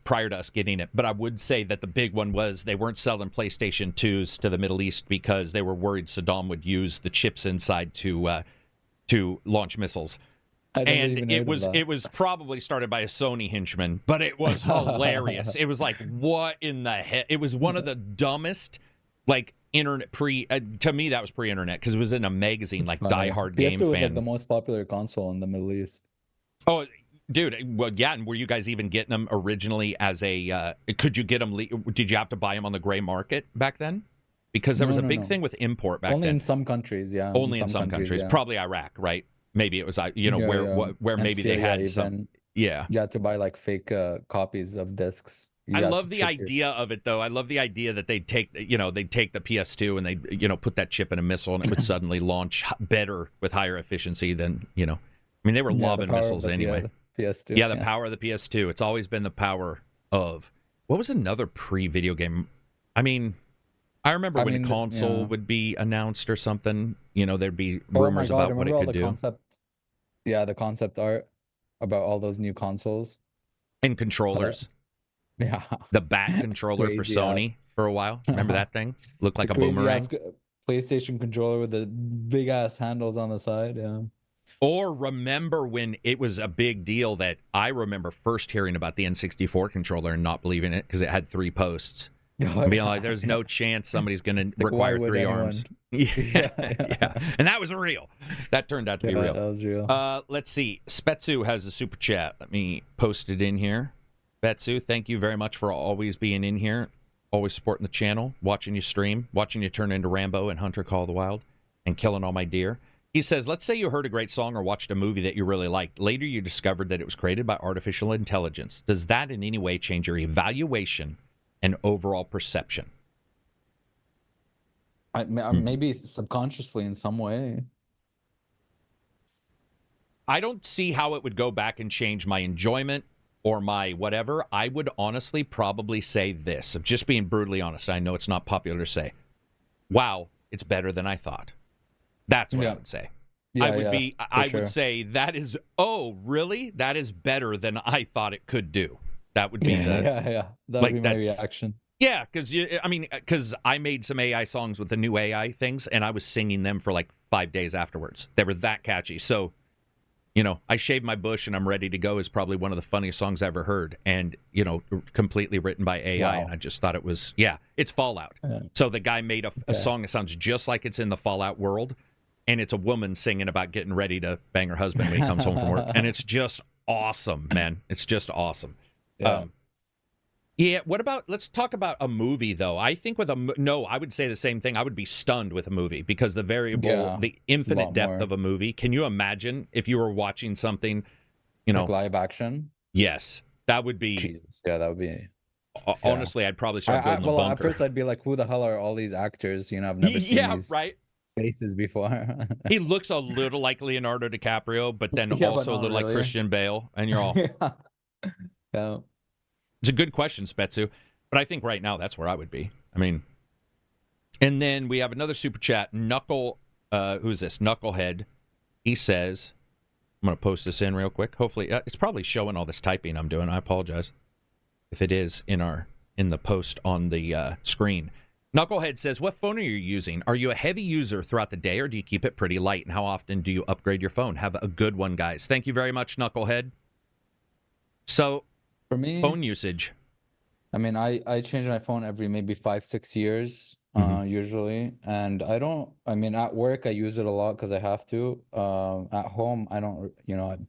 prior to us getting it. But I would say that the big one was they weren't selling PlayStation 2s to the Middle East because they were worried Saddam would use the chips inside to launch missiles. And it was probably started by a Sony henchman, but it was hilarious. It was like, what in the heck? It was one of the dumbest, internet to me that was pre-internet because it was in a magazine, Die Hard Game Fan. PS2 was the most popular console in the Middle East. Oh, dude, well, yeah, and were you guys even getting them originally as a, could you get them, did you have to buy them on the gray market back then? Because there was a big thing with import back then. Only in some countries, yeah. Only in some countries. Yeah. Probably Iraq, right? Maybe it was, where maybe they had some. Yeah. You had to buy fake copies of discs. I love the idea of it, though. I love the idea that they'd take the PS2 and they'd, put that chip in a missile and it would suddenly launch better with higher efficiency than, they were lobbing missiles anyway. PS2. Yeah, the power of the PS2. It's always been the power of... What was another pre-video game? I I remember when a console would be announced or something, there'd be rumors about what it could do. The concept art about all those new consoles. And controllers. Yeah. The bat controller for Sony for a while. Remember that thing? Looked like a boomerang. PlayStation controller with the big-ass handles on the side, yeah. Or remember when it was a big deal that I remember first hearing about the N64 controller and not believing it because it had 3 posts. And being like, there's no chance somebody's going to require 3 arms. Yeah. And that was real. That turned out to be real. That was real. Let's see. Spetsu has a super chat. Let me post it in here. Betsu, thank you very much for always being in here, always supporting the channel, watching you stream, watching you turn into Rambo and Hunter Call of the Wild, and killing all my deer. He says, let's say you heard a great song or watched a movie that you really liked. Later, you discovered that it was created by artificial intelligence. Does that in any way change your evaluation and overall perception? Maybe subconsciously in some way. I don't see how it would go back and change my enjoyment or my whatever. I would honestly probably say this. I'm just being brutally honest. I know it's not popular to say. Wow, it's better than I thought. That's what I would say. I would say that is, oh, really? That is better than I thought it could do. That would be that would be my reaction. Yeah, because I made some AI songs with the new AI things, and I was singing them for 5 days afterwards. They were that catchy. So, I Shaved My Bush and I'm Ready to Go is probably one of the funniest songs I ever heard, and, completely written by AI, and I just thought it was, it's Fallout. Yeah. So the guy made a song that sounds just like it's in the Fallout world, and it's a woman singing about getting ready to bang her husband when he comes home from work, and it's just awesome, man. It's just awesome. Yeah. What about, let's talk about a movie, though. I think I would say the same thing. I would be stunned with a movie because the infinite depth of a movie. Can you imagine if you were watching something, live action? Yes. That would be. Jesus. Yeah, that would be. Honestly, I'd probably start building a bunker. At first I'd be like, who the hell are all these actors? I've never seen these faces before. He looks a little like Leonardo DiCaprio, but then also a little like Christian Bale. And you're all. Yeah. It's a good question, Spetsu, but I think right now that's where I would be. And then we have another super chat. Who's this? Knucklehead. He says, I'm going to post this in real quick. Hopefully, it's probably showing all this typing I'm doing. I apologize if it is in the post on the screen. Knucklehead says, what phone are you using? Are you a heavy user throughout the day, or do you keep it pretty light? And how often do you upgrade your phone? Have a good one, guys. Thank you very much, Knucklehead. So, for me, phone usage. I change my phone every maybe 5-6 years, usually. And at work, I use it a lot because I have to. At home, I don't,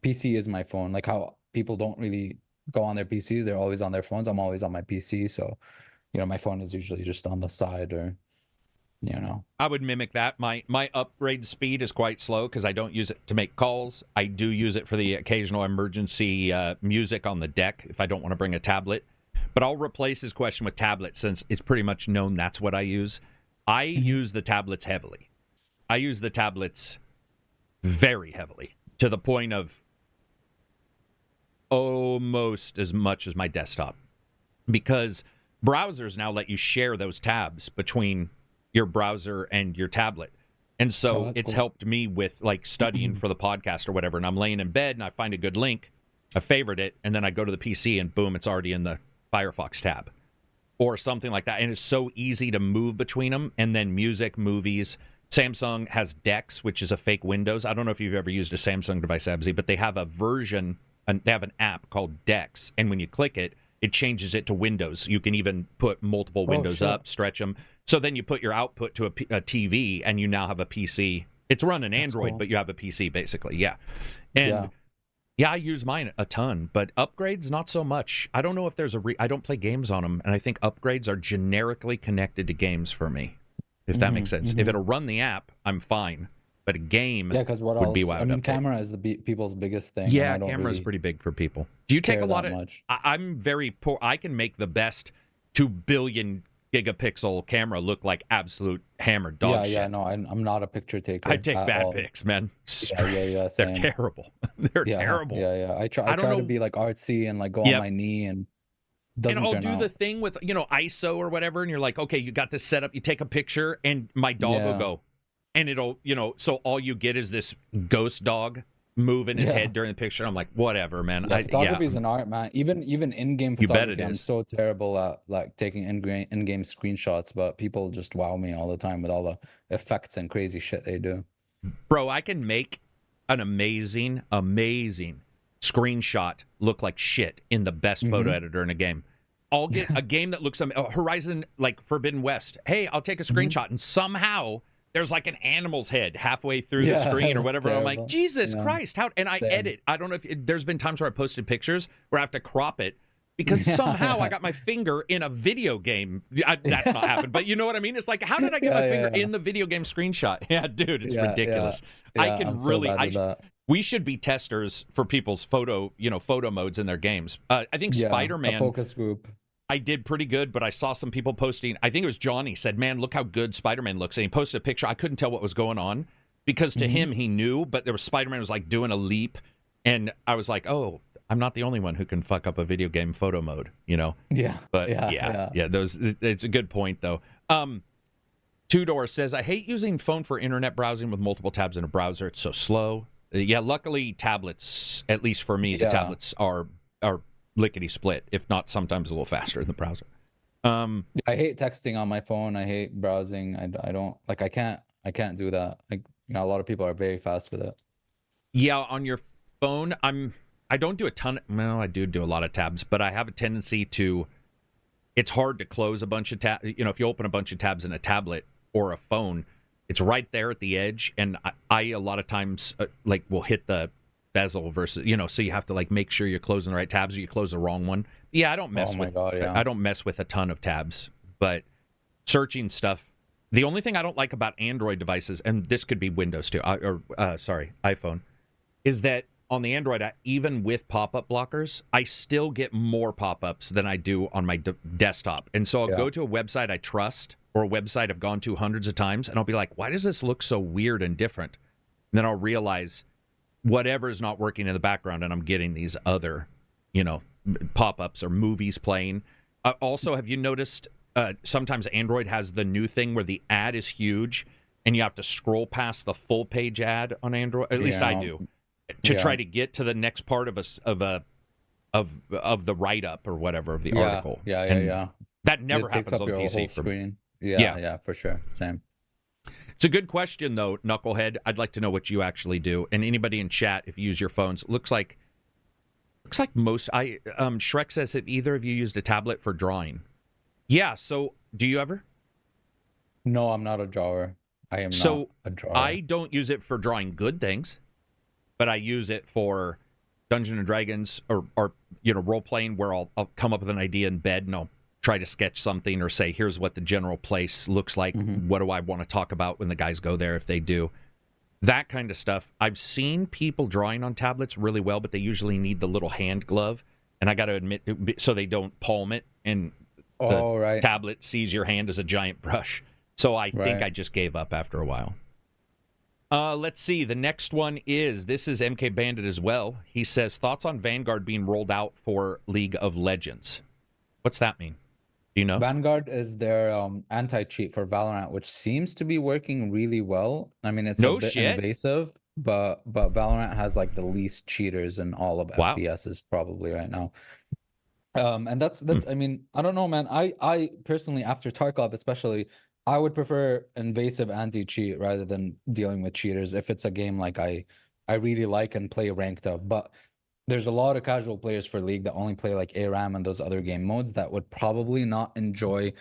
PC is my phone. Like how people don't really go on their PCs. They're always on their phones. I'm always on my PC. So, my phone is usually just on the side or, I would mimic that. My upgrade speed is quite slow because I don't use it to make calls. I do use it for the occasional emergency music on the deck if I don't want to bring a tablet. But I'll replace his question with tablet since it's pretty much known that's what I use. I use the tablets heavily. I use the tablets very heavily to the point of almost as much as my desktop because browsers now let you share those tabs between your browser and your tablet. And so it's helped me with studying for the podcast or whatever. And I'm laying in bed and I find a good link I favored it, and then I go to the PC, and boom, it's already in the Firefox tab. Or something like that. And it's so easy to move between them. And then music, movies. Samsung has Dex, which is a fake Windows. I don't know if you've ever used a Samsung device, Abzi, but they have a version, they have an app called Dex. And when you click it, it changes it to Windows. You can even put multiple windows up, stretch them. So then you put your output to a TV, and you now have a PC. It's running Android, but you have a PC, basically. Yeah. And yeah, I use mine a ton, but upgrades, not so much. I don't know if there's I don't play games on them, and I think upgrades are generically connected to games for me, if that makes sense. If it'll run the app, I'm fine, but a game because what else? I mean, camera is people's biggest thing. Yeah, camera is pretty big for people. Do you take a lot of... I'm very poor. I can make the best 2 billion gigapixel camera look like absolute hammered dog shit. Yeah, no, I'm not a picture taker. I take bad pics, man. Yeah, they're terrible. They're terrible. Yeah. I try to be like artsy and like go on my knee, and doesn't turn out. And I'll do the thing with, ISO or whatever, and you're like, okay, you got this set up, you take a picture, and my dog will go. And it'll, so all you get is this ghost dog moving his head during the picture. I'm like, whatever, man. Photography is an art, man. Even in-game photography, I'm so terrible at like taking in-game screenshots, but people just wow me all the time with all the effects and crazy shit they do. Bro, I can make an amazing screenshot look like shit in the best photo editor in a game. I'll get a game that looks Horizon, like Forbidden West. Hey, I'll take a screenshot, and somehow there's like an animal's head halfway through the screen or whatever. Terrible. I'm like, Jesus Christ, how? And I edit. I don't know if there's been times where I posted pictures where I have to crop it because somehow I got my finger in a video game. That's not happened, but you know what I mean? It's like, how did I get my finger in the video game screenshot? Yeah, dude, it's ridiculous. I can we should be testers for people's photo modes in their games. I think Spider-Man, a focus group. I did pretty good, but I saw some people posting. I think it was Johnny said, man, look how good Spider-Man looks. And he posted a picture. I couldn't tell what was going on because to him, he knew, but there was Spider-Man was like doing a leap. And I was like, oh, I'm not the only one who can fuck up a video game photo mode, Yeah. But it's a good point, though. Two Door says, I hate using phone for internet browsing with multiple tabs in a browser. It's so slow. Luckily, tablets, at least for me, the tablets are lickety split, if not sometimes a little faster in the browser. I hate texting on my phone. I hate browsing. I don't like. I can't do that. Like, a lot of people are very fast with it. Yeah, on your phone, I don't do a ton. Well, I do a lot of tabs, but I have a tendency to. It's hard to close a bunch of tabs. If you open a bunch of tabs in a tablet or a phone, it's right there at the edge, and I a lot of times will hit the bezel versus so you have to like make sure you're closing the right tabs or you close the wrong one. I don't mess I don't mess with a ton of tabs, but searching stuff, the only thing I don't like about Android devices, and this could be Windows too, iPhone, is that on the Android, even with pop-up blockers, I still get more pop-ups than I do on my desktop. And so I'll go to a website I trust or a website I've gone to hundreds of times, and I'll be like, why does this look so weird and different? And then I'll realize whatever is not working in the background, and I'm getting these other, pop-ups or movies playing. Also, have you noticed sometimes Android has the new thing where the ad is huge, and you have to scroll past the full page ad on Android? At least I do, to try to get to the next part of the write-up or whatever of the article. That never happens on PC for me. Yeah, for sure. Same. It's a good question, though, Knucklehead. I'd like to know what you actually do. And anybody in chat, if you use your phones, looks like most. Shrek says that either of you used a tablet for drawing. Yeah. So, do you ever? No, I'm not a drawer. I am not a drawer. I don't use it for drawing good things, but I use it for Dungeons and Dragons or role playing, where I'll come up with an idea in bed and I'll try to sketch something or say, here's what the general place looks like. What do I want to talk about when the guys go there, if they do? That kind of stuff. I've seen people drawing on tablets really well, but they usually need the little hand glove. And I got to admit, so they don't palm it and the tablet sees your hand as a giant brush. So I think I just gave up after a while. Let's see. The next one this is MK Bandit as well. He says, thoughts on Vanguard being rolled out for League of Legends. What's that mean? Do you know? Vanguard is their anti-cheat for Valorant, which seems to be working really well. I mean, it's a bit invasive. but Valorant has like the least cheaters in all of FPSs probably right now. And that's I mean, I don't know, man. I personally, after Tarkov especially, I would prefer invasive anti-cheat rather than dealing with cheaters if it's a game like I really like and play ranked of. But there's a lot of casual players for League that only play like ARAM and those other game modes that would probably not enjoy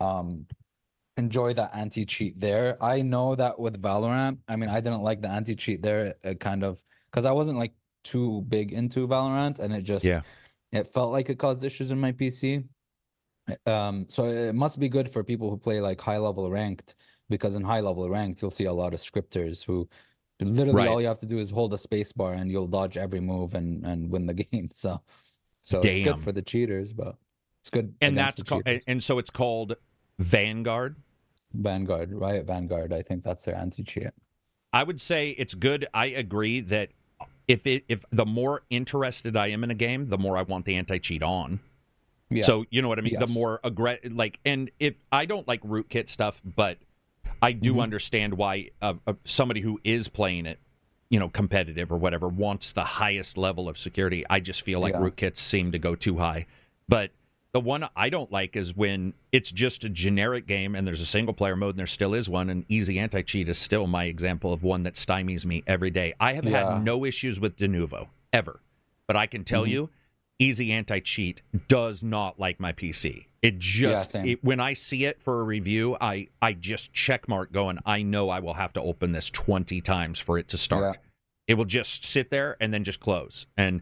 that anti-cheat there. I know that with Valorant, I mean, I didn't like the anti-cheat there, kind of, because I wasn't like too big into Valorant, and it just it felt like it caused issues in my PC. So it must be good for people who play like high level ranked, because in high level ranked you'll see a lot of scripters who literally all you have to do is hold a space bar and you'll dodge every move and win the game. So it's good for the cheaters, but it's good. And that's and so it's called Vanguard. Vanguard, Riot Vanguard. I think that's their anti-cheat. I would say it's good. I agree that if the more interested I am in a game, the more I want the anti-cheat on. Yeah. So you know what I mean? Yes. The more and if I don't like rootkit stuff, but I do understand why somebody who is playing it, you know, competitive or whatever, wants the highest level of security. I just feel like rootkits seem to go too high. But the one I don't like is when it's just a generic game and there's a single player mode and there still is one, and easy anti-cheat is still my example of one that stymies me every day. I have had no issues with Denuvo ever, but I can tell you, easy anti-cheat does not like my PC. It just when I see it for a review, I just check mark going, I know I will have to open this 20 times for it to start. It will just sit there and then just close. And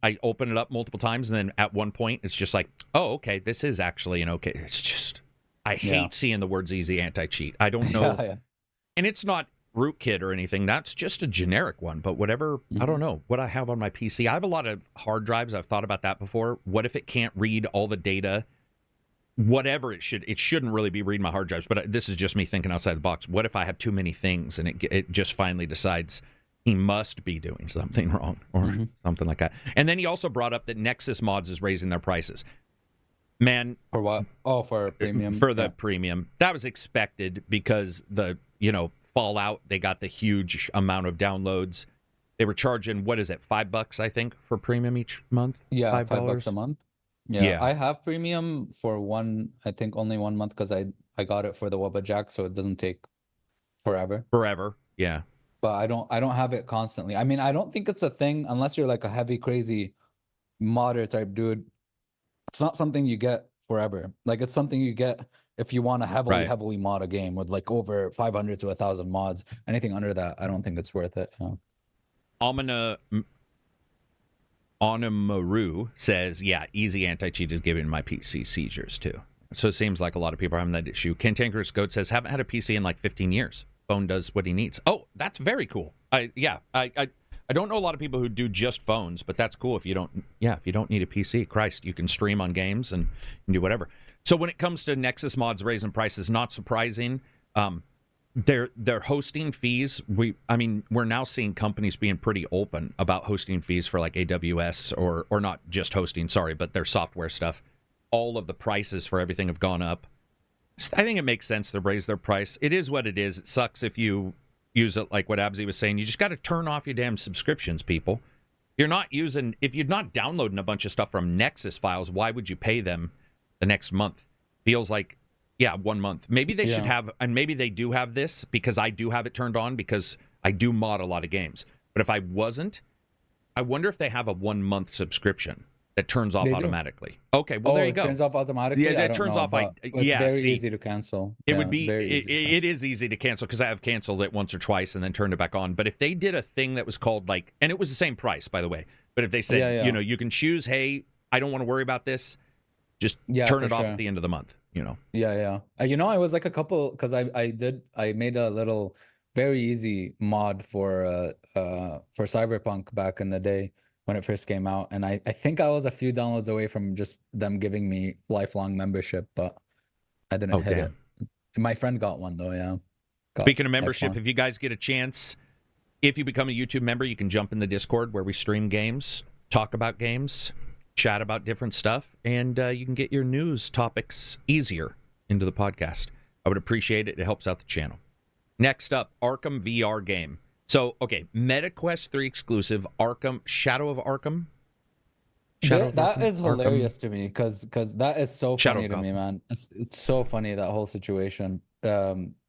I open it up multiple times, and then at one point it's just like, oh, okay, this is actually an okay. It's just, I hate seeing the words easy anti-cheat. I don't know. And it's not rootkit or anything. That's just a generic one. But whatever, I don't know what I have on my PC. I have a lot of hard drives. I've thought about that before. What if it can't read all the data? Whatever it shouldn't really be reading my hard drives. But this is just me thinking outside the box. What if I have too many things and it just finally decides he must be doing something wrong or something like that? And then he also brought up that Nexus Mods is raising their prices. Man. For what? Oh, for premium. For the premium. That was expected because Fallout, they got the huge amount of downloads. They were charging, what is it, $5, I think, for premium each month? Yeah, $5 a month. Yeah, I have premium for only 1 month, because I got it for the Wubbajack, so it doesn't take forever. Yeah. But I don't have it constantly. I mean, I don't think it's a thing unless you're like a heavy, crazy modder type dude. It's not something you get forever. Like, it's something you get if you want to heavily mod a game with like over 500 to 1,000 mods. Anything under that, I don't think it's worth it. Onamaru says, yeah, easy anti-cheat is giving my PC seizures too. So it seems like a lot of people are having that issue. Cantankerous Goat says, haven't had a PC in like 15 years. Phone does what he needs. Oh, that's very cool. I don't know a lot of people who do just phones, but that's cool if you don't need a PC. Christ, you can stream on games and do whatever. So when it comes to Nexus Mods raising prices, not surprising. Their hosting fees, we're now seeing companies being pretty open about hosting fees for like AWS or not just hosting, but their software stuff. All of the prices for everything have gone up. I think it makes sense to raise their price. It is what it is. It sucks if you use it like what Abzy was saying. You just got to turn off your damn subscriptions, people. If you're not downloading a bunch of stuff from Nexus files, why would you pay them the next month? Feels like, 1 month. Maybe they should have, and maybe they do have this, because I do have it turned on because I do mod a lot of games. But if I wasn't, I wonder if they have a 1 month subscription that turns off automatically. Okay, well, there you go. It turns off automatically? Yeah, that turns off. It's very easy to cancel. It would be. It is easy to cancel, because I have canceled it once or twice and then turned it back on. But if they did a thing that was called and it was the same price, by the way. But if they said, you can choose, hey, I don't want to worry about this, just turn it off at the end of the month. Yeah. I was like a couple, because I made a little very easy mod for Cyberpunk back in the day when it first came out, and I think I was a few downloads away from just them giving me lifelong membership, but I didn't hit it. My friend got one though. Speaking of membership, if you guys get a chance, if you become a YouTube member, you can jump in the Discord where we stream games, talk about games, chat about different stuff, and you can get your news topics easier into the podcast. I would appreciate it. It helps out the channel. Next up, Arkham VR game. So, okay, Meta Quest 3 exclusive, Shadow of Arkham. That is hilarious to me because that is so funny to me, man. It's so funny, that whole situation.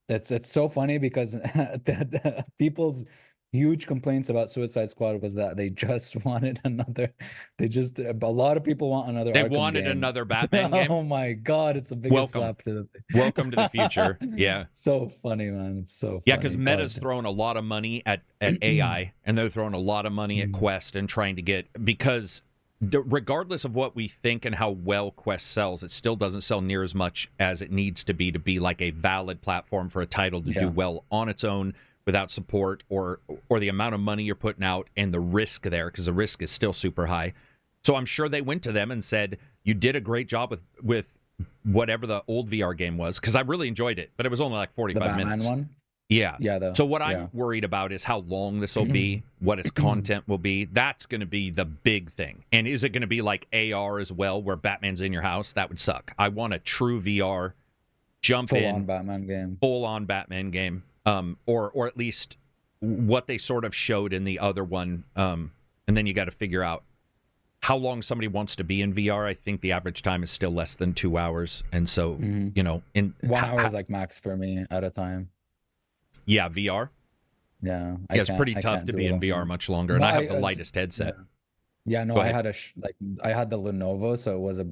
It's so funny because the people's huge complaints about Suicide Squad was that they just wanted another. A lot of people want another. They Arkham wanted game. another Batman game. Oh my god, it's the biggest slap to the face. Welcome to the future. Yeah, so funny, man. It's so funny. Yeah, because Meta's throwing a lot of money at AI, and they're throwing a lot of money at Quest and trying to get, because regardless of what we think and how well Quest sells, it still doesn't sell near as much as it needs to be like a valid platform for a title to do well on its own without support or the amount of money you're putting out and the risk there, because the risk is still super high. So I'm sure they went to them and said, you did a great job with whatever the old VR game was, because I really enjoyed it, but it was only like 45 minutes. The Batman one? Yeah. So what I'm worried about is how long this will be, what its content will be. That's going to be the big thing. And is it going to be like AR as well, where Batman's in your house? That would suck. I want a true VR, full-on Batman game. Or at least what they sort of showed in the other one. And then you got to figure out how long somebody wants to be in VR. I think the average time is still less than 2 hours. And so, in 1 hour is like max for me at a time. Yeah, VR. Yeah, it's pretty tough to be in VR much longer, and I have the lightest headset. Yeah, no, I had I had the Lenovo, so it was a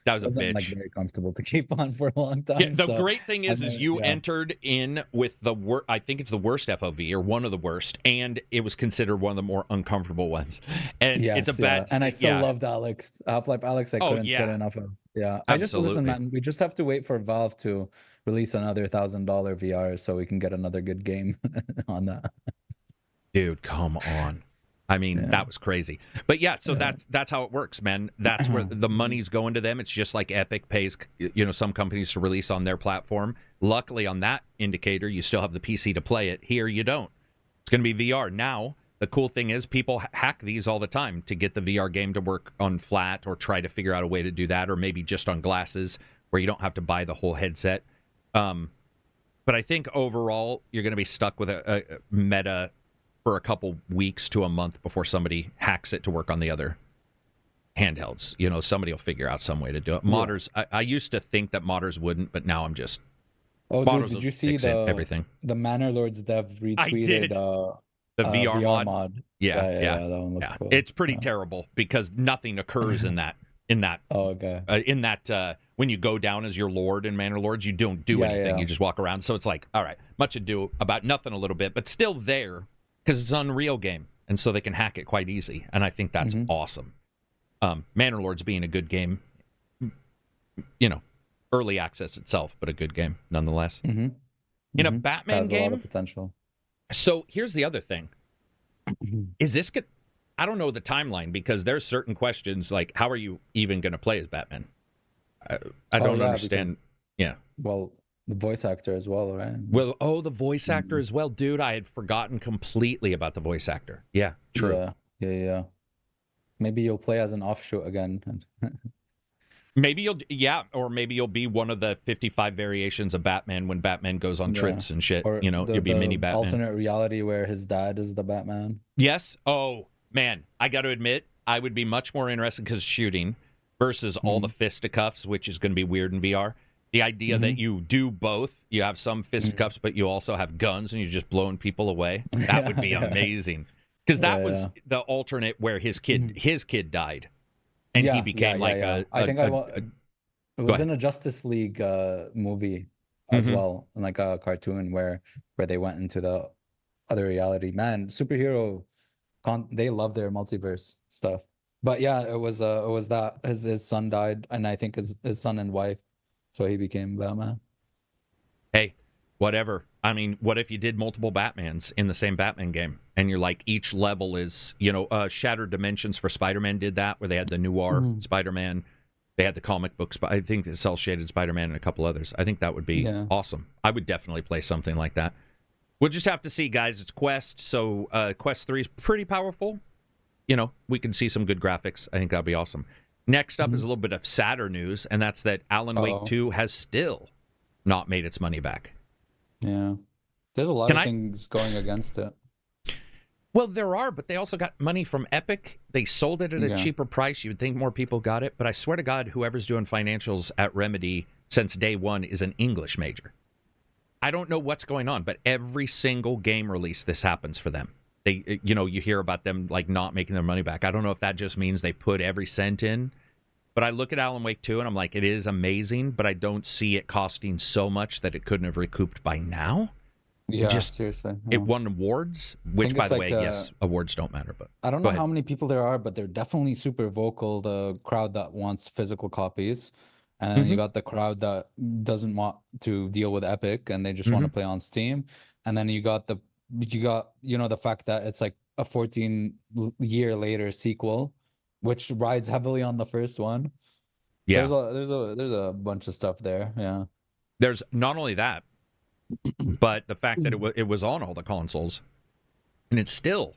that was a bitch. Like very comfortable to keep on for a long time. Yeah, the great thing is you entered in with the worst. I think it's the worst FOV or one of the worst, and it was considered one of the more uncomfortable ones. And it's a bad. And I still loved Alex. Half-Life Alex. I couldn't get enough of. Yeah, I just listen, man. We just have to wait for Valve to release another $1,000 VR so we can get another good game on that. Dude, come on. I mean, that was crazy. But so that's how it works, man. That's where the money's going to them. It's just like Epic pays, some companies to release on their platform. Luckily, on that indicator, you still have the PC to play it. Here, you don't. It's going to be VR. Now, the cool thing is people hack these all the time to get the VR game to work on flat, or try to figure out a way to do that, or maybe just on glasses where you don't have to buy the whole headset. But I think overall, you're going to be stuck with a Meta for a couple weeks to a month before somebody hacks it to work on the other handhelds. Somebody will figure out some way to do it. Modders, I used to think that modders wouldn't, but now I'm just... dude, did you see everything? The Manor Lords dev retweeted the VR mod? Yeah, that one looks cool. It's pretty terrible because nothing occurs in that. When you go down as your lord in Manor Lords, you don't do anything. You just walk around. So it's like, all right, much ado about nothing a little bit, but still there because it's an Unreal game. And so they can hack it quite easy. And I think that's awesome. Manor Lords being a good game, early access itself, but a good game nonetheless. In a Batman game, a lot of potential. So here's the other thing. Is this good? I don't know the timeline, because there's certain questions like, how are you even going to play as Batman? I don't understand. Well, the voice actor as well, right? Well, the voice actor as well. Dude, I had forgotten completely about the voice actor. Yeah, true. Yeah. Maybe you'll play as an offshoot again. Maybe or maybe you'll be one of the 55 variations of Batman when Batman goes on trips and shit. Or you'll be mini Batman. Alternate reality where his dad is the Batman. Yes. Oh, man, I got to admit, I would be much more interested because shooting versus all the fisticuffs, which is going to be weird in VR. The idea that you do both, you have some fisticuffs, but you also have guns and you're just blowing people away. That would be amazing. Because that was the alternate where his kid died. And he became it was in a Justice League movie as well, like a cartoon where they went into the other reality. Man, superhero, they love their multiverse stuff. But it was that his son died, and I think his son and wife, so he became Batman. Hey, whatever. I mean, what if you did multiple Batmans in the same Batman game, and you're like, each level is, Shattered Dimensions for Spider-Man did that, where they had the noir Spider-Man, they had the comic books, but I think the cel-shaded Spider-Man and a couple others. I think that would be awesome. I would definitely play something like that. We'll just have to see, guys. It's Quest, so Quest 3 is pretty powerful. We can see some good graphics. I think that'll be awesome. Next up is a little bit of sadder news, and that's that Alan Wake 2 has still not made its money back. Yeah. There's a lot of things going against it. Well, there are, but they also got money from Epic. They sold it at a cheaper price. You would think more people got it, but I swear to God, whoever's doing financials at Remedy since day one is an English major. I don't know what's going on, but every single game release, this happens for them. They, you hear about them like not making their money back. I don't know if that just means they put every cent in, but I look at Alan Wake 2 and I'm like, it is amazing, but I don't see it costing so much that it couldn't have recouped by now. Yeah, seriously. Yeah. It won awards, which, by the way, yes, awards don't matter. But I don't know how many people there are, but they're definitely super vocal. The crowd that wants physical copies, and then you got the crowd that doesn't want to deal with Epic and they just want to play on Steam, and then you got the fact that it's like a 14-year later sequel, which rides heavily on the first one. Yeah, there's a bunch of stuff there. Yeah, there's not only that, but the fact that it was on all the consoles and it still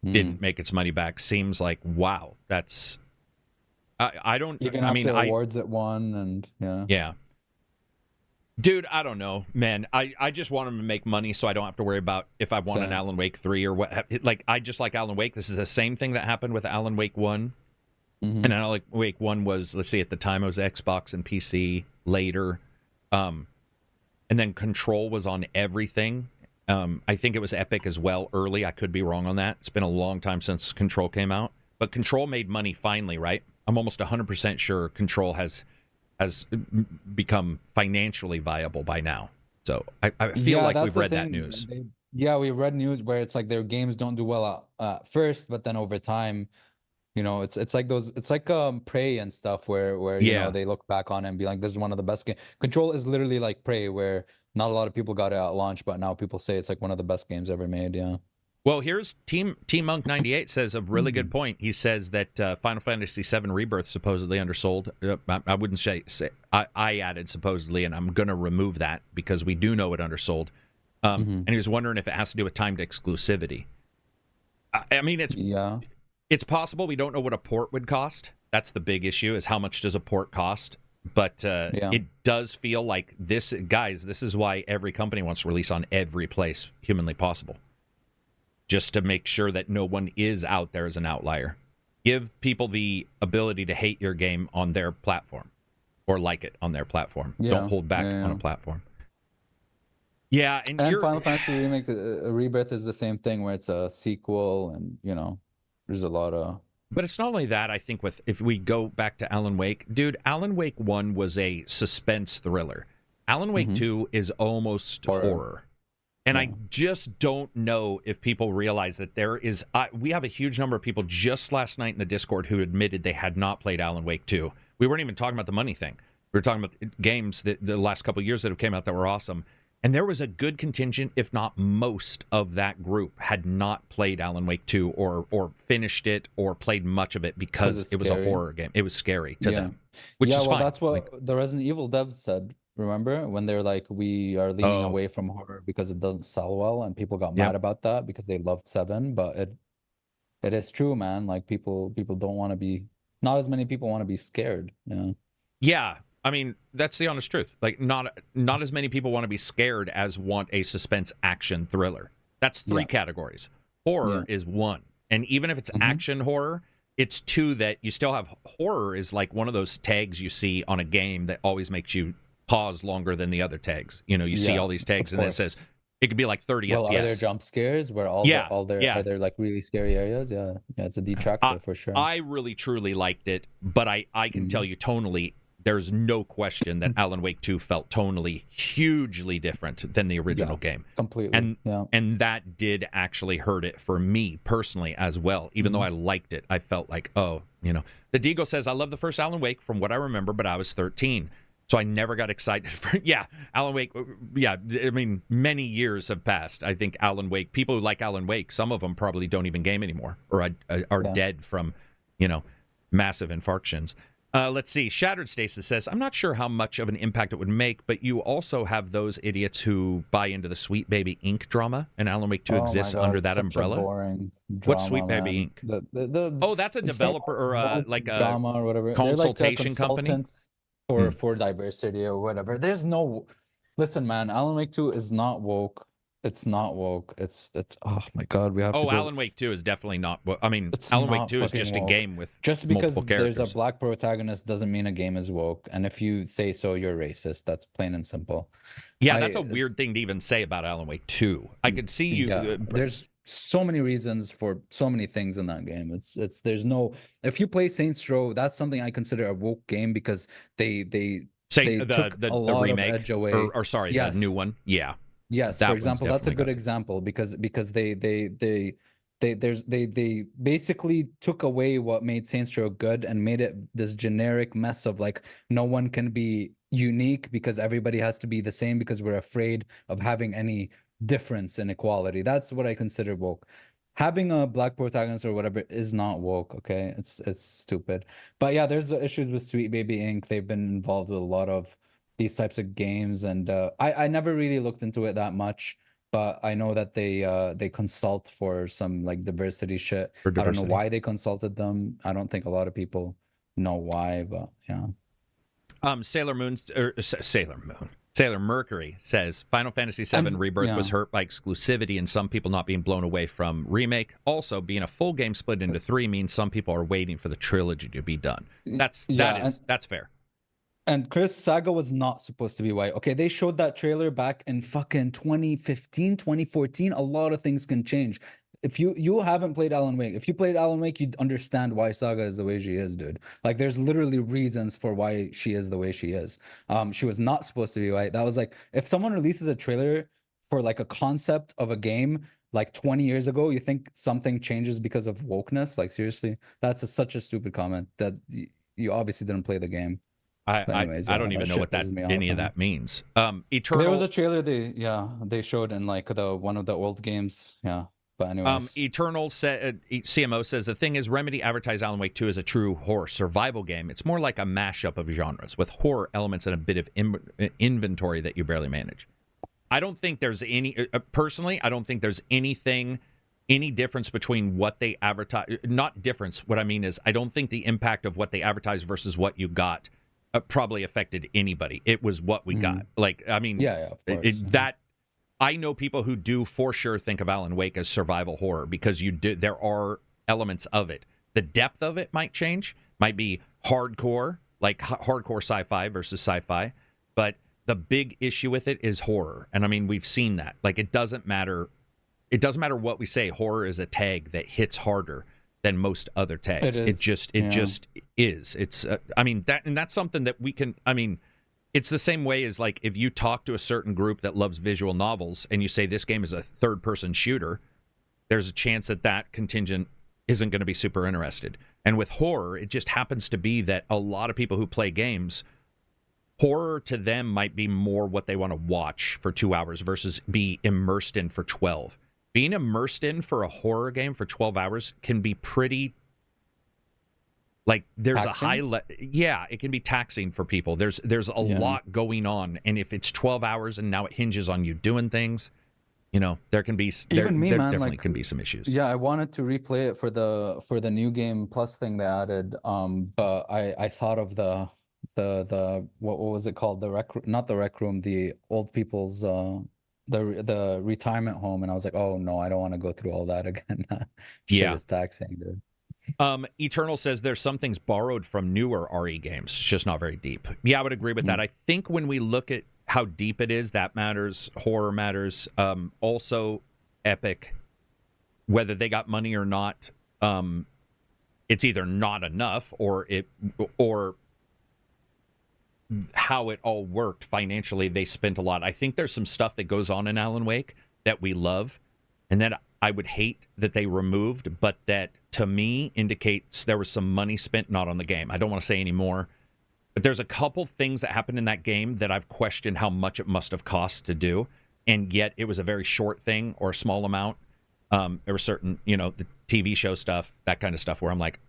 didn't make its money back seems like, wow, that's I don't even after awards it won. And yeah, dude, I don't know, man. I just want them to make money so I don't have to worry about if I want an Alan Wake 3 or what. Like, I just like Alan Wake. This is the same thing that happened with Alan Wake 1. And Alan Wake 1 was, let's see, at the time it was Xbox and PC later. And then Control was on everything. I think it was Epic as well early. I could be wrong on that. It's been a long time since Control came out. But Control made money finally, right? I'm almost 100% sure Control has become financially viable by now. So I feel like we've read that news. We read news where it's like their games don't do well at first, but then over time, it's like those, it's like Prey and stuff where you know, they look back on it and be like, this is one of the best games. Control is literally like Prey, where not a lot of people got it at launch, but now people say it's like one of the best games ever made. Yeah. Well, here's Team Monk 98 says a really good point. He says that Final Fantasy VII Rebirth supposedly undersold. I wouldn't say I added supposedly, and I'm going to remove that because we do know it undersold. And he was wondering if it has to do with timed exclusivity. I mean, it's possible. We don't know what a port would cost. That's the big issue, is how much does a port cost? But it does feel like this, guys, this is why every company wants to release on every place humanly possible. Just to make sure that no one is out there as an outlier. Give people the ability to hate your game on their platform or like it on their platform. Don't hold back on a platform. Yeah, and Final Fantasy Remake Rebirth is the same thing, where it's a sequel, and there's a lot of. But it's not only that. I think if we go back to Alan Wake, dude, Alan Wake 1 was a suspense thriller. Alan Wake 2 is almost horror. And I just don't know if people realize that there is... we have a huge number of people just last night in the Discord who admitted they had not played Alan Wake 2. We weren't even talking about the money thing. We were talking about games that the last couple of years that have came out that were awesome. And there was a good contingent, if not most, of that group had not played Alan Wake 2 or finished it or played much of it because it was a horror game. It was scary to them, which is fine. That's what the Resident Evil devs said. Remember when they're like, we are leaning away from horror because it doesn't sell well, and people got mad about that because they loved 7. But it is true, man. Like people don't want to be. Not as many people want to be scared. Yeah. I mean, that's the honest truth. Like, not as many people want to be scared as want a suspense action thriller. That's 3 categories. Horror is 1. And even if it's action horror, it's 2 that you still have. Horror is like one of those tags you see on a game that always makes you pause longer than the other tags. You see all these tags and then it says it could be like 30 FPS. Are there jump scares where are there like really scary areas? Yeah, it's a detractor for sure. I really truly liked it, but I can tell you tonally, there's no question that Alan Wake 2 felt tonally hugely different than the original game. Completely. And that did actually hurt it for me personally as well. Even though I liked it, I felt like, the Deagle says, I love the first Alan Wake from what I remember, but I was 13. So I never got excited for, Alan Wake. Yeah, I mean, many years have passed. I think Alan Wake, people who like Alan Wake, some of them probably don't even game anymore or are dead from, massive infarctions. Let's see. Shattered Stasis says, I'm not sure how much of an impact it would make, but you also have those idiots who buy into the Sweet Baby Inc. drama, and Alan Wake 2 exists under that umbrella. Boring drama, what's Sweet Baby Inc.? That's a developer or like a drama or whatever. Consultation company? For diversity or whatever. Listen, man, Alan Wake 2 is not woke. It's not woke. It's oh my god, we have to go. Alan Wake 2 is definitely not. I mean, It's Alan Wake not 2 is just fucking a woke. game with just multiple because characters. There's a black protagonist doesn't mean a game is woke. And if you say so, you're racist. That's plain and simple. Yeah, that's a weird thing to even say about Alan Wake 2. I could see you. Yeah, there's so many reasons for so many things in that game. There's no. If you play Saints Row, that's something I consider a woke game because they took a lot remake, of edge away. Or sorry, yes. The new one. Yeah. Yes, for example, that's a good example because they basically took away what made Saints Row good and made it this generic mess of like no one can be unique because everybody has to be the same because we're afraid of having any difference in equality. That's what I consider woke. Having a black protagonist or whatever is not woke. Okay, it's stupid. But yeah, there's issues with Sweet Baby Inc. They've been involved with a lot of these types of games, and I never really looked into it that much, but I know that they consult for some like diversity shit. I don't know why they consulted them. I don't think a lot of people know why, but yeah. Sailor Mercury says Final Fantasy VII Rebirth was hurt by exclusivity and some people not being blown away from remake. Also, being a full game split into 3 means some people are waiting for the trilogy to be done. That's fair. And Chris, Saga was not supposed to be white. Okay, they showed that trailer back in fucking 2015, 2014. A lot of things can change. If you haven't played Alan Wake, if you played Alan Wake, you'd understand why Saga is the way she is, dude. Like, there's literally reasons for why she is the way she is. She was not supposed to be white. That was like, if someone releases a trailer for like a concept of a game like 20 years ago, you think something changes because of wokeness? Like, seriously, that's such a stupid comment. That you obviously didn't play the game. I don't even know what any of that means. Eternal. There was a trailer they showed in like one of the old games. Yeah. But anyways. Eternal CMO says the thing is Remedy advertised Alan Wake 2 as a true horror survival game. It's more like a mashup of genres with horror elements and a bit of inventory that you barely manage. I don't think there's any personally. I don't think there's any difference between what they advertise. Not difference. What I mean is I don't think the impact of what they advertised versus what you got probably affected anybody. It was what we got. Like, I mean, of course. I know people who do for sure think of Alan Wake as survival horror because there are elements of it. The depth of it might change, might be hardcore, like hardcore sci-fi versus sci-fi, but the big issue with it is horror. And I mean, we've seen that. Like, it doesn't matter what we say. Horror is a tag that hits harder than most other tags. It just is. It's I mean, that's something that we can, I mean, it's the same way as like if you talk to a certain group that loves visual novels and you say this game is a third-person shooter, there's a chance that contingent isn't going to be super interested. And with horror, it just happens to be that a lot of people who play games, horror to them might be more what they want to watch for 2 hours versus be immersed in for 12. Being immersed in for a horror game for 12 hours can be pretty, like, there's taxing? It can be taxing for people. There's a lot going on, and if it's 12 hours and now it hinges on you doing things, there can be definitely can be some issues. Yeah, I wanted to replay it for the new game plus thing they added, but I thought of the what was it called, not the rec room, the old people's the retirement home, and I was like, oh no, I don't want to go through all that again. Shit is taxing, dude. Eternal says there's some things borrowed from newer RE games. It's just not very deep. Yeah, I would agree with that. I think when we look at how deep it is, that matters. Horror matters. Also, Epic, whether they got money or not, it's either not enough or how it all worked financially. They spent a lot. I think there's some stuff that goes on in Alan Wake that we love, and that I would hate that they removed, but that to me indicates there was some money spent not on the game. I don't want to say any more, but there's a couple things that happened in that game that I've questioned how much it must have cost to do, and yet it was a very short thing or a small amount. There were certain, the TV show stuff, that kind of stuff, where I'm like,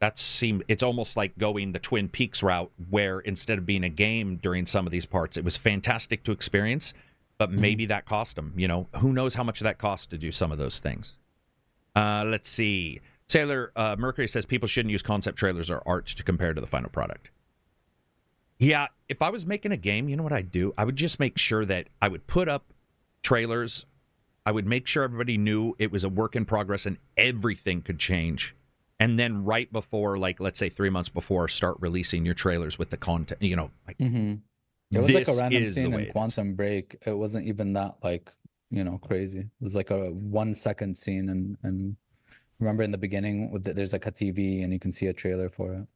it's almost like going the Twin Peaks route, where instead of being a game during some of these parts, it was fantastic to experience, but maybe that cost them. Who knows how much that cost to do some of those things. Let's see. Sailor Mercury says people shouldn't use concept trailers or art to compare to the final product. Yeah, if I was making a game, you know what I'd do? I would just make sure that I would put up trailers I would make sure everybody knew it was a work in progress and everything could change. And then right before, like, let's say 3 months before, start releasing your trailers with the content, you know. Like, it was like a random scene in Quantum Break. It wasn't even that, like, you know, crazy. It was like a 1 second scene. And remember in the beginning, there's like a TV and you can see a trailer for it.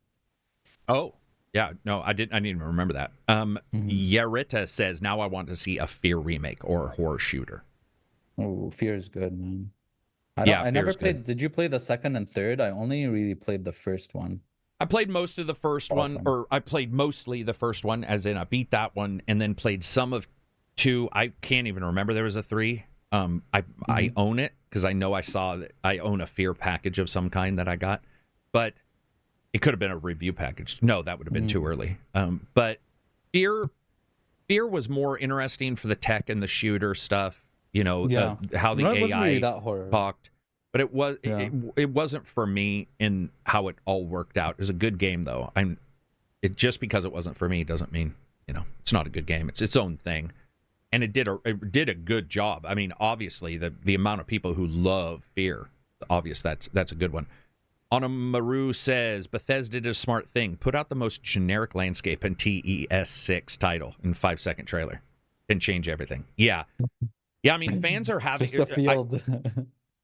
Oh, yeah. No, I didn't even remember that. Yarita says, now I want to see a F.E.A.R remake or a horror shooter. Oh, F.E.A.R is good, man. I never played. Did you play the second and third? I only really played the first one. I played most of the first one, or I played mostly the first one, as in I beat that one, and then played some of 2. I can't even remember there was a 3. I own it because I know I saw that I own a F.E.A.R package of some kind that I got, but it could have been a review package. No, that would have been too early. But F.E.A.R was more interesting for the tech and the shooter stuff. You know, how the AI really that horror. Talked, but it wasn't for me in how it all worked out. It was a good game, though. Just because it wasn't for me doesn't mean, you know, it's not a good game. It's its own thing, and it did a good job. I mean, obviously the amount of people who love F.E.A.R, obvious that's a good one. Anamaru says Bethesda did a smart thing, put out the most generic landscape in TES6 title in 5-second trailer, and change everything. Yeah. Yeah, I mean, fans are having... Just the field.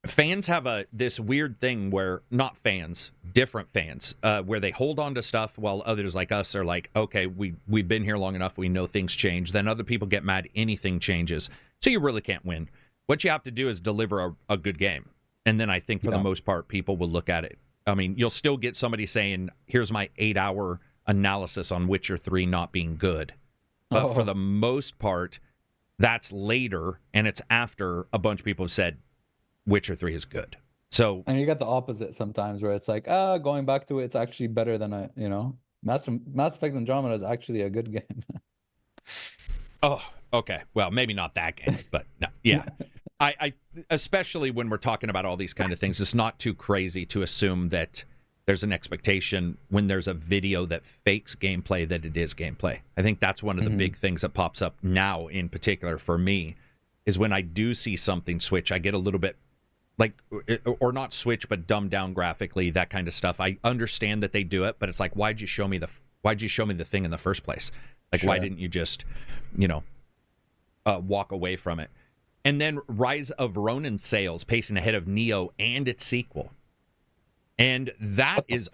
Fans have this weird thing where, not fans, different fans, where they hold on to stuff while others like us are like, okay, we've been here long enough, we know things change. Then other people get mad, anything changes. So you really can't win. What you have to do is deliver a good game. And then I think for the most part, people will look at it. I mean, you'll still get somebody saying, here's my 8-hour analysis on Witcher 3 not being good. But for the most part... That's later, and it's after a bunch of people have said Witcher 3 is good. So, and you get the opposite sometimes where it's like, going back to it, it's actually better than Mass Effect Andromeda is actually a good game. Oh, okay. Well, maybe not that game, but no, yeah. I especially when we're talking about all these kind of things, it's not too crazy to assume that there's an expectation when there's a video that fakes gameplay that it is gameplay. I think that's one of the big things that pops up now in particular for me is when I do see something switch, I get a little bit like, or not switch, but dumbed down graphically, that kind of stuff. I understand that they do it, but it's like, why'd you show me the thing in the first place? Like, why didn't you just, walk away from it? And then Rise of Ronin sales pacing ahead of Neo and its sequel. And that is,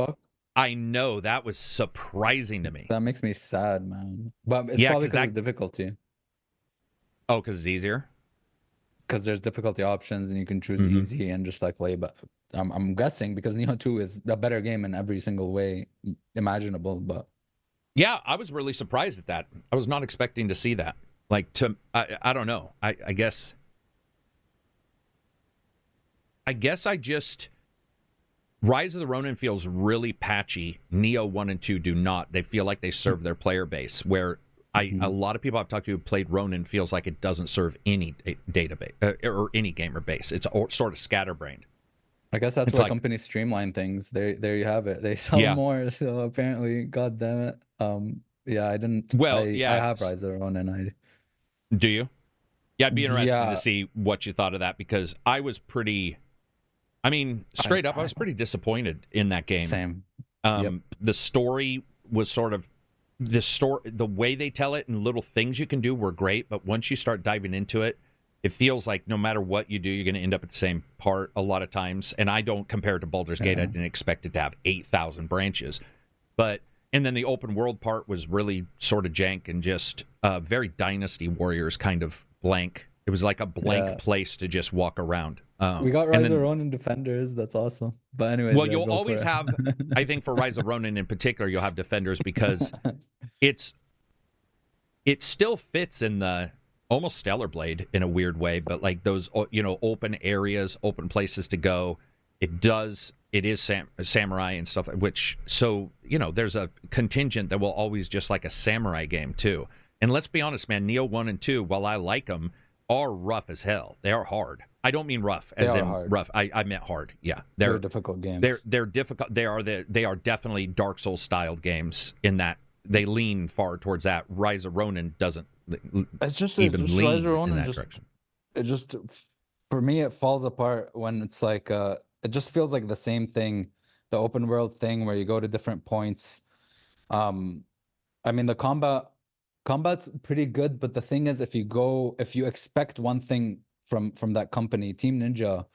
I know, that was surprising to me. That makes me sad, man. But it's probably because of difficulty. Oh, because it's easier? Because there's difficulty options and you can choose easy and just like lay back. I'm guessing because Neo 2 is a better game in every single way imaginable. But yeah, I was really surprised at that. I was not expecting to see that. Like, I don't know. I guess I just... Rise of the Ronin feels really patchy. Neo 1 and 2 do not. They feel like they serve their player base, where a lot of people I've talked to who played Ronin feels like it doesn't serve any database or any gamer base. It's sort of scatterbrained. I guess that's why companies streamline things. There you have it. They sell more, so apparently, god damn it. I didn't. Well, I have Rise of the Ronin. Do you? Yeah, I'd be interested to see what you thought of that because I was pretty... I mean, straight up, I was pretty disappointed in that game. Same. The story was sort of the way they tell it and little things you can do were great, but once you start diving into it, it feels like no matter what you do, you're going to end up at the same part a lot of times. And I don't compare it to Baldur's Gate. I didn't expect it to have 8,000 branches, and then the open world part was really sort of jank and just very Dynasty Warriors kind of blank. It was like a blank place to just walk around. We got Rise of Ronin Defenders. That's awesome. But anyway, well, you'll always have. I think for Rise of Ronin in particular, you'll have Defenders because it still fits in the almost Stellar Blade in a weird way, but like those open areas, open places to go. It is samurai and stuff. There's a contingent that will always just like a samurai game too. And let's be honest, man. Neo 1 and 2, while I like them, are rough as hell. They are hard. I don't mean rough as in hard. Rough. I meant hard. Yeah, they're difficult games. They're difficult. They are definitely Dark Souls styled games in that they lean far towards that. Rise of Ronin doesn't. It's just Rise of Ronin. It just For me, it falls apart when it's like it just feels like the same thing, the open world thing where you go to different points. I mean, the combat's pretty good, but the thing is, if you expect one thing from that company, Team Ninja,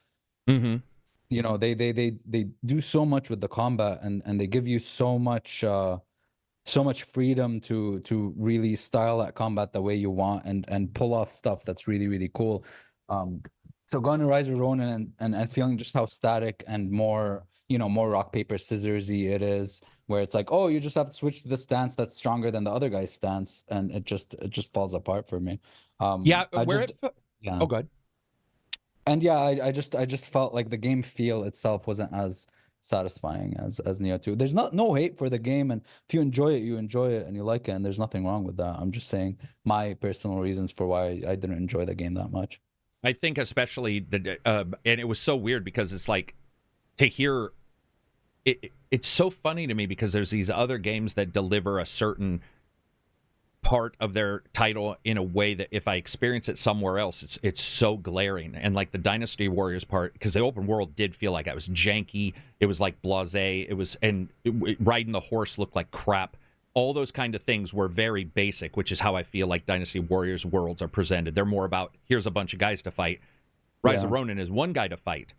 you know, they do so much with the combat, and they give you so much freedom to really style that combat the way you want, and pull off stuff that's really, really cool. So going to Rise of Ronin and feeling just how static and more, you know, more rock paper scissorsy it is, where it's like, oh, you just have to switch to the stance that's stronger than the other guy's stance, and it just falls apart for me. Yeah, yeah. Oh, good. And yeah, I just felt like the game feel itself wasn't as satisfying as Neo 2. There's no hate for the game, and if you enjoy it, you enjoy it and you like it, and there's nothing wrong with that. I'm just saying my personal reasons for why I didn't enjoy the game that much. I think especially and it was so weird because it's like, to hear it's so funny to me because there's these other games that deliver a certain part of their title in a way that if I experience it somewhere else, it's so glaring. And like the Dynasty Warriors part, because the open world did feel like it was janky, it was like blasé, riding the horse looked like crap. All those kind of things were very basic, which is how I feel like Dynasty Warriors worlds are presented. They're more about, here's a bunch of guys to fight. Rise of Ronin is one guy to fight,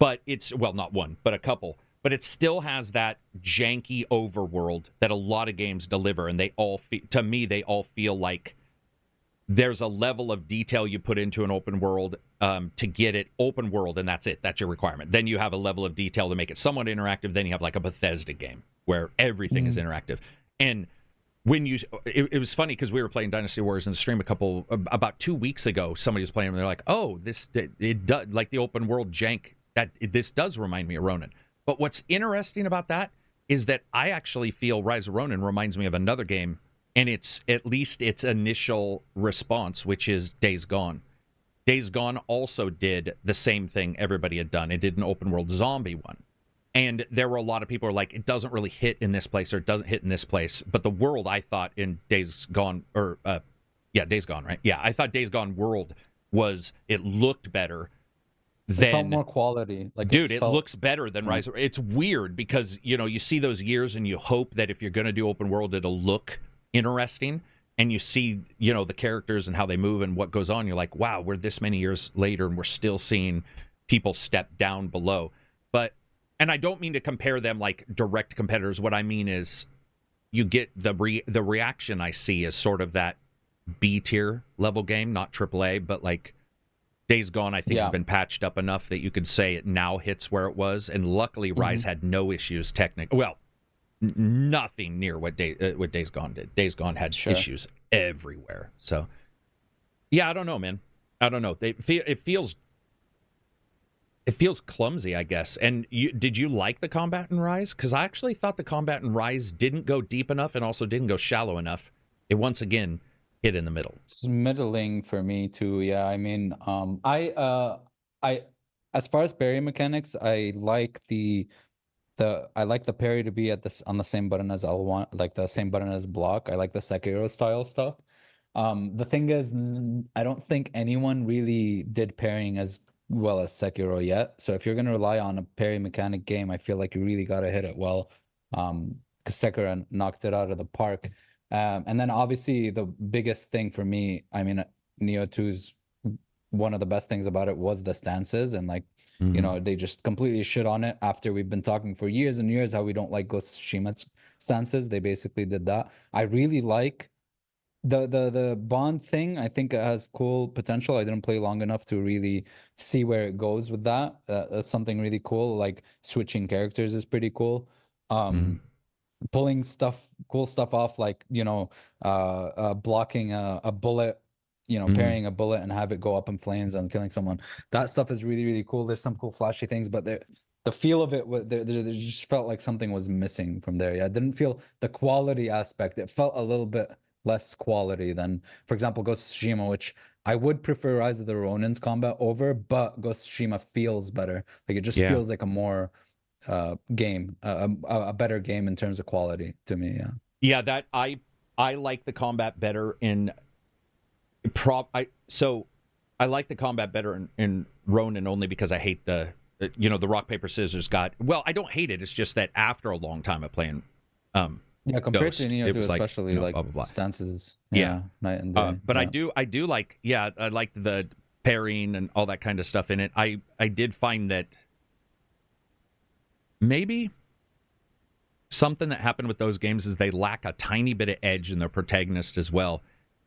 but it's, well, not one, but a couple. But it still has that janky overworld that a lot of games deliver, and they all, to me, they all feel like there's a level of detail you put into an open world to get it open world, and that's it. That's your requirement. Then you have a level of detail to make it somewhat interactive. Then you have like a Bethesda game where everything is interactive. And when it was funny because we were playing Dynasty Warriors in the stream about 2 weeks ago. Somebody was playing, and they're like, "Oh, it does, like the open world jank. This does remind me of Ronin." But what's interesting about that is that I actually feel Rise of Ronin reminds me of another game, and it's at least its initial response, which is Days Gone. Days Gone also did the same thing everybody had done. It did an open world zombie one. And there were a lot of people who were like, it doesn't really hit in this place, or it doesn't hit in this place. But the world, I thought, in Days Gone, Days Gone, right? Yeah, I thought Days Gone world it looked better than... It felt more quality. Like, dude, it looks better than Rise. It's weird because, you know, you see those years and you hope that if you're going to do open world, it'll look interesting. And you see, you know, the characters and how they move and what goes on. You're like, wow, we're this many years later and we're still seeing people step down below. But... And I don't mean to compare them like direct competitors. What I mean is you get the reaction I see is sort of that B-tier level game, not AAA, but like Days Gone, I think, has been patched up enough that you could say it now hits where it was. And luckily, Rise had no issues technically. Well, nothing near what Days Gone did. Days Gone had issues everywhere. So, yeah, I don't know, man. I don't know. It feels clumsy, I guess. And did you like the combat in Rise? Because I actually thought the combat in Rise didn't go deep enough and also didn't go shallow enough. It once again hit in the middle. It's middling for me too. Yeah, I mean, I as far as parry mechanics, I like the parry to be on the same button as L1, like the same button as block. I like the Sekiro style stuff. The thing is, I don't think anyone really did parrying as well as Sekiro yet. So if you're going to rely on a parry mechanic game, I feel like you really got to hit it well, because Sekiro knocked it out of the park. And then obviously the biggest thing for me, I mean, Neo 2's one of the best things about it was the stances, and like, you know, they just completely shit on it after we've been talking for years and years how we don't like Ghost of Tsushima's stances. They basically did that. I really like the Bond thing. I think it has cool potential. I didn't play long enough to really see where it goes with that. That's something really cool. Like switching characters is pretty cool. Pulling cool stuff off, like, you know, blocking a bullet, you know, parrying a bullet and have it go up in flames and killing someone. That stuff is really, really cool. There's some cool flashy things, but the feel of it, there just felt like something was missing from there. Yeah, it didn't feel the quality aspect. It felt a little bit less quality than, for example, Ghost of Tsushima, which I would prefer Rise of the Ronin's combat over, but Ghost of Tsushima feels better. Like, it just feels like a more game, a better game in terms of quality to me. Yeah, that I like the combat better in so I like the combat better in Ronin only because I hate the rock paper scissors well, I don't hate it. It's just that after a long time of playing compared Ghost, to Neo 2 especially, blah, blah, blah. stances night and day. But I like the pairing and all that kind of stuff in it. I did find that maybe something that happened with those games is they lack a tiny bit of edge in their protagonist as well.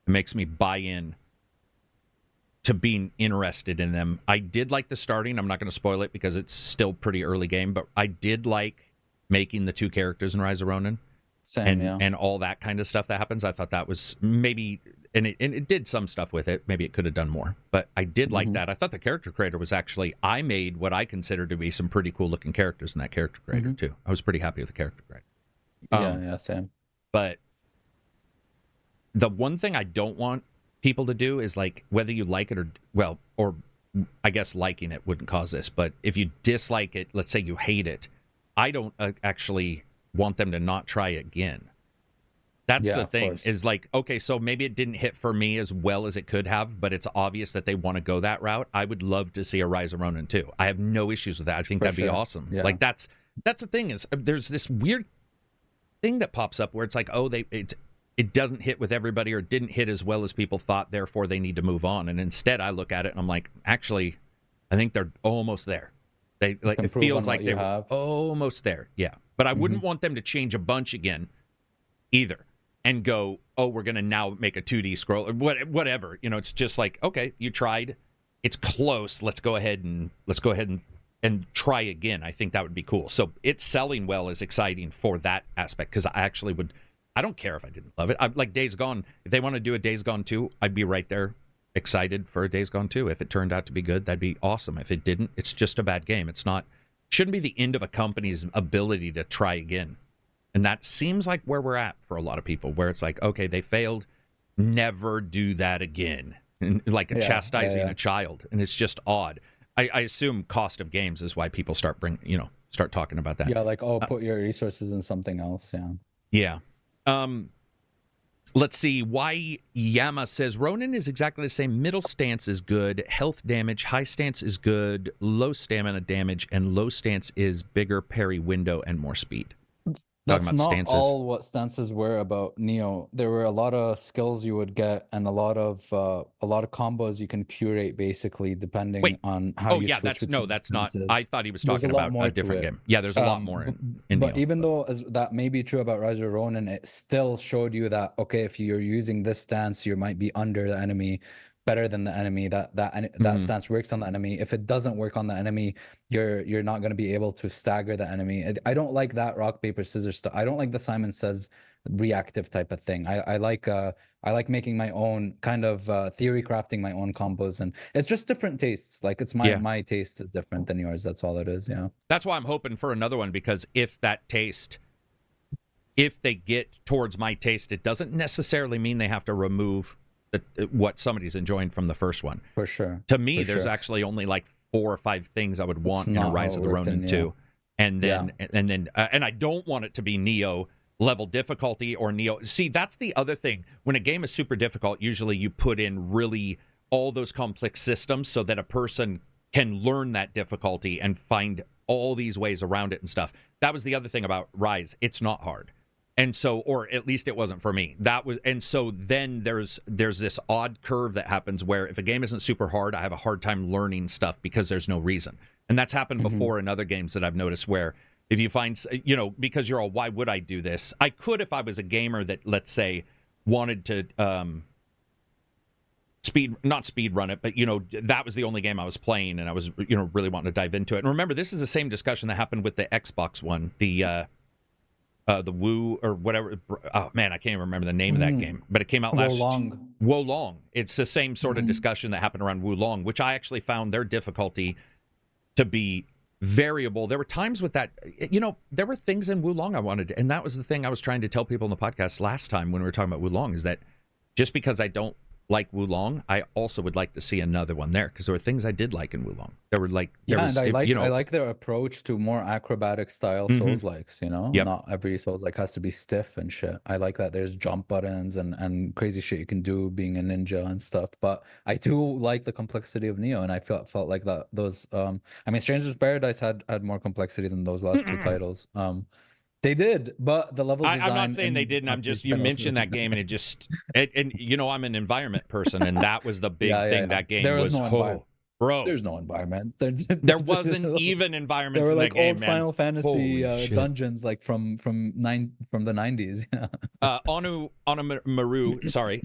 It makes me buy in to being interested in them. I did like the starting. I'm not going to spoil it because it's still pretty early game, but I did like making the 2 characters in Rise of Ronin. Same, and all that kind of stuff that happens. I thought that was maybe, and it did some stuff with it. Maybe it could have done more, but I did like that. I thought the character creator was actually, I made what I consider to be some pretty cool looking characters in that character creator too. I was pretty happy with the character creator. Same. But the one thing I don't want people to do is like, whether you like it or I guess liking it wouldn't cause this, but if you dislike it, let's say you hate it, I don't actually want them to not try again. That's the thing, is like, okay, so maybe it didn't hit for me as well as it could have, but it's obvious that they want to go that route. I would love to see a Rise of Ronin 2. I have no issues with that. I think that'd be awesome. Yeah. Like that's the thing, is there's this weird thing that pops up where it's like, oh, it doesn't hit with everybody, or didn't hit as well as people thought, therefore they need to move on. And instead I look at it and I'm like, actually, I think they're almost there. They like, it feels like they're almost there. Yeah. But I wouldn't want them to change a bunch again either and go, oh, we're going to now make a 2D scroll or whatever. It's just like, okay, you tried. It's close. Let's go ahead and try again. I think that would be cool. So it's selling well is exciting for that aspect, because I don't care if I didn't love it. Like Days Gone, if they want to do a Days Gone 2, I'd be right there excited for a Days Gone 2. If it turned out to be good, that'd be awesome. If it didn't, it's just a bad game. Shouldn't be the end of a company's ability to try again. And that seems like where we're at for a lot of people, where it's like, okay, they failed, never do that again. And like chastising a child. And it's just odd. I assume cost of games is why people start talking about that. Yeah, like, put your resources in something else. Yeah. Let's see. Why Yama says Ronin is exactly the same. Middle stance is good. Health damage. High stance is good. Low stamina damage. And low stance is bigger parry window and more speed. That's not stances. All what stances were about Neo. There were a lot of skills you would get, and a lot of combos you can curate, basically, depending on how you switch between that's stances. Not. I thought he was talking about a different game. Yeah, there's a lot more in but Neo. Even though that may be true about Rise of Ronin, it still showed you that, okay, if you're using this stance, you might be under the enemy, better than the enemy. That stance works on the enemy. If it doesn't work on the enemy, you're not going to be able to stagger the enemy. I don't like that rock paper scissors stuff. I don't like the Simon Says reactive type of thing. I like making my own kind of theory crafting my own combos, and it's just different tastes. Like, it's my taste is different than yours. That's all it is. Yeah. That's why I'm hoping for another one, because if they get towards my taste, it doesn't necessarily mean they have to remove what somebody's enjoying from the first one. For sure. To me, there's actually only like 4 or 5 things I would want in a Rise of the Ronin 2. And then and I don't want it to be Neo level difficulty or Neo. See, that's the other thing. When a game is super difficult, usually you put in really all those complex systems so that a person can learn that difficulty and find all these ways around it and stuff. That was the other thing about Rise. It's not hard. And so, or at least it wasn't for me. And so then there's this odd curve that happens where if a game isn't super hard, I have a hard time learning stuff because there's no reason. And that's happened before in other games that I've noticed, where if you find, because you're all, why would I do this? I could if I was a gamer that, let's say, wanted to not speed run it, but that was the only game I was playing and I was really wanting to dive into it. And remember, this is the same discussion that happened with the Xbox one, the Wu or whatever. Oh man, I can't even remember the name of that game, but it came out last. Wolong. It's the same sort of discussion that happened around Wolong, which I actually found their difficulty to be variable. There were times with that, there were things in Wolong I wanted to, and that was the thing I was trying to tell people in the podcast last time when we were talking about Wolong, is that just because I don't like Wulong, I also would like to see another one there, because there were things I did like in Wulong. There were like, and I like their approach to more acrobatic style Souls-likes. Not every Souls-like has to be stiff and shit. I like that there's jump buttons and crazy shit you can do being a ninja and stuff. But I do like the complexity of Neo, and I felt like that those Strangers Paradise had more complexity than those last two titles. They did, but the level design... I'm not saying they didn't. I'm just, you mentioned that game, and it just... and I'm an environment person, and that was the big thing. That game there was... no environment. Bro. There's no environment. There wasn't even environments in that game, man. There were like old Final Fantasy dungeons, like from the 90s. Maru,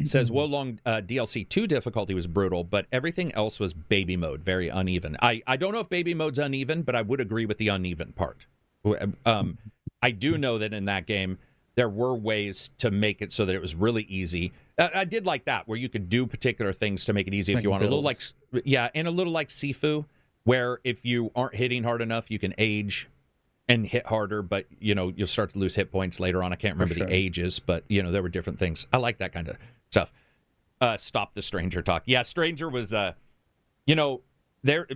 says, Wolong DLC 2 difficulty was brutal, but everything else was baby mode, very uneven. I don't know if baby mode's uneven, but I would agree with the uneven part. I do know that in that game, there were ways to make it so that it was really easy. I did like that, where you could do particular things to make it easy if you want. And a little like Sifu, where if you aren't hitting hard enough, you can age and hit harder, but you'll start to lose hit points later on. I can't remember the ages, but there were different things. I like that kind of stuff. Stop the Stranger talk. Yeah, Stranger was, there,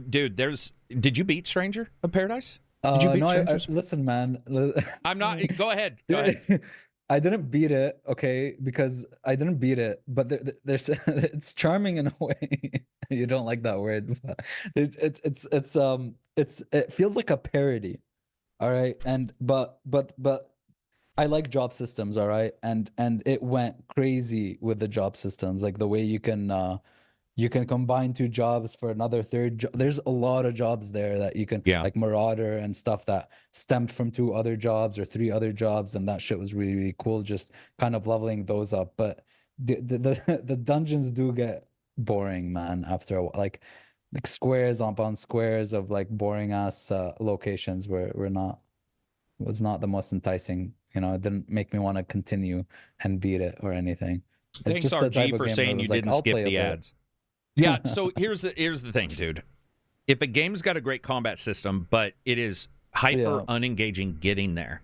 dude. Did you beat Stranger of Paradise? Did you beat listen, man. I'm not. Go ahead. Go ahead. I didn't beat it, okay, because I didn't beat it, but there's it's charming in a way. You don't like that word, but it feels like a parody, all right. But I like job systems, all right, and it went crazy with the job systems, like the way you can combine two jobs for another third job. There's a lot of jobs there that you can, like Marauder and stuff that stemmed from 2 other jobs or 3 other jobs, and that shit was really, really cool, just kind of leveling those up. But the dungeons do get boring, man, after a while. Like squares upon squares of like boring ass locations was not the most enticing. It didn't make me want to continue and beat it or anything. Thanks, it's just RG, for saying you didn't skip the ads. Yeah, so here's the thing, dude. If a game's got a great combat system, but it is hyper unengaging getting there,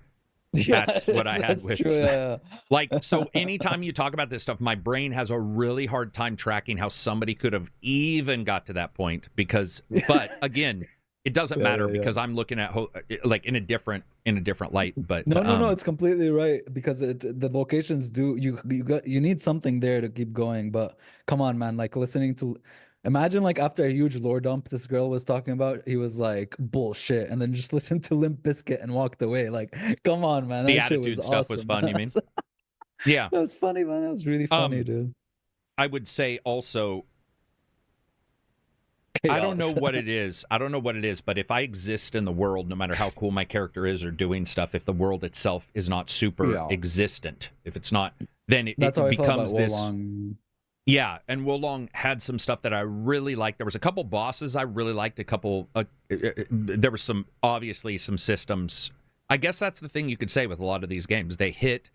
that's what I had with it. Like, so anytime you talk about this stuff, my brain has a really hard time tracking how somebody could have even got to that point, but again, it doesn't matter because I'm looking at like in a different light. But no, it's completely right, because the locations do you need something there to keep going. But come on, man, like imagine like after a huge lore dump this girl was talking about, he was like bullshit, and then just listened to Limp Bizkit and walked away. Like, come on, man, the attitude stuff was fun. You mean? Yeah, that was funny, man. That was really funny, dude. I would say also, Chaos. I don't know what it is, but if I exist in the world, no matter how cool my character is or doing stuff, if the world itself is not super existent, if it's not, then it becomes this. Wolong. Yeah, and Wolong had some stuff that I really liked. There was a couple bosses I really liked. There was obviously some systems. I guess that's the thing you could say with a lot of these games. They hit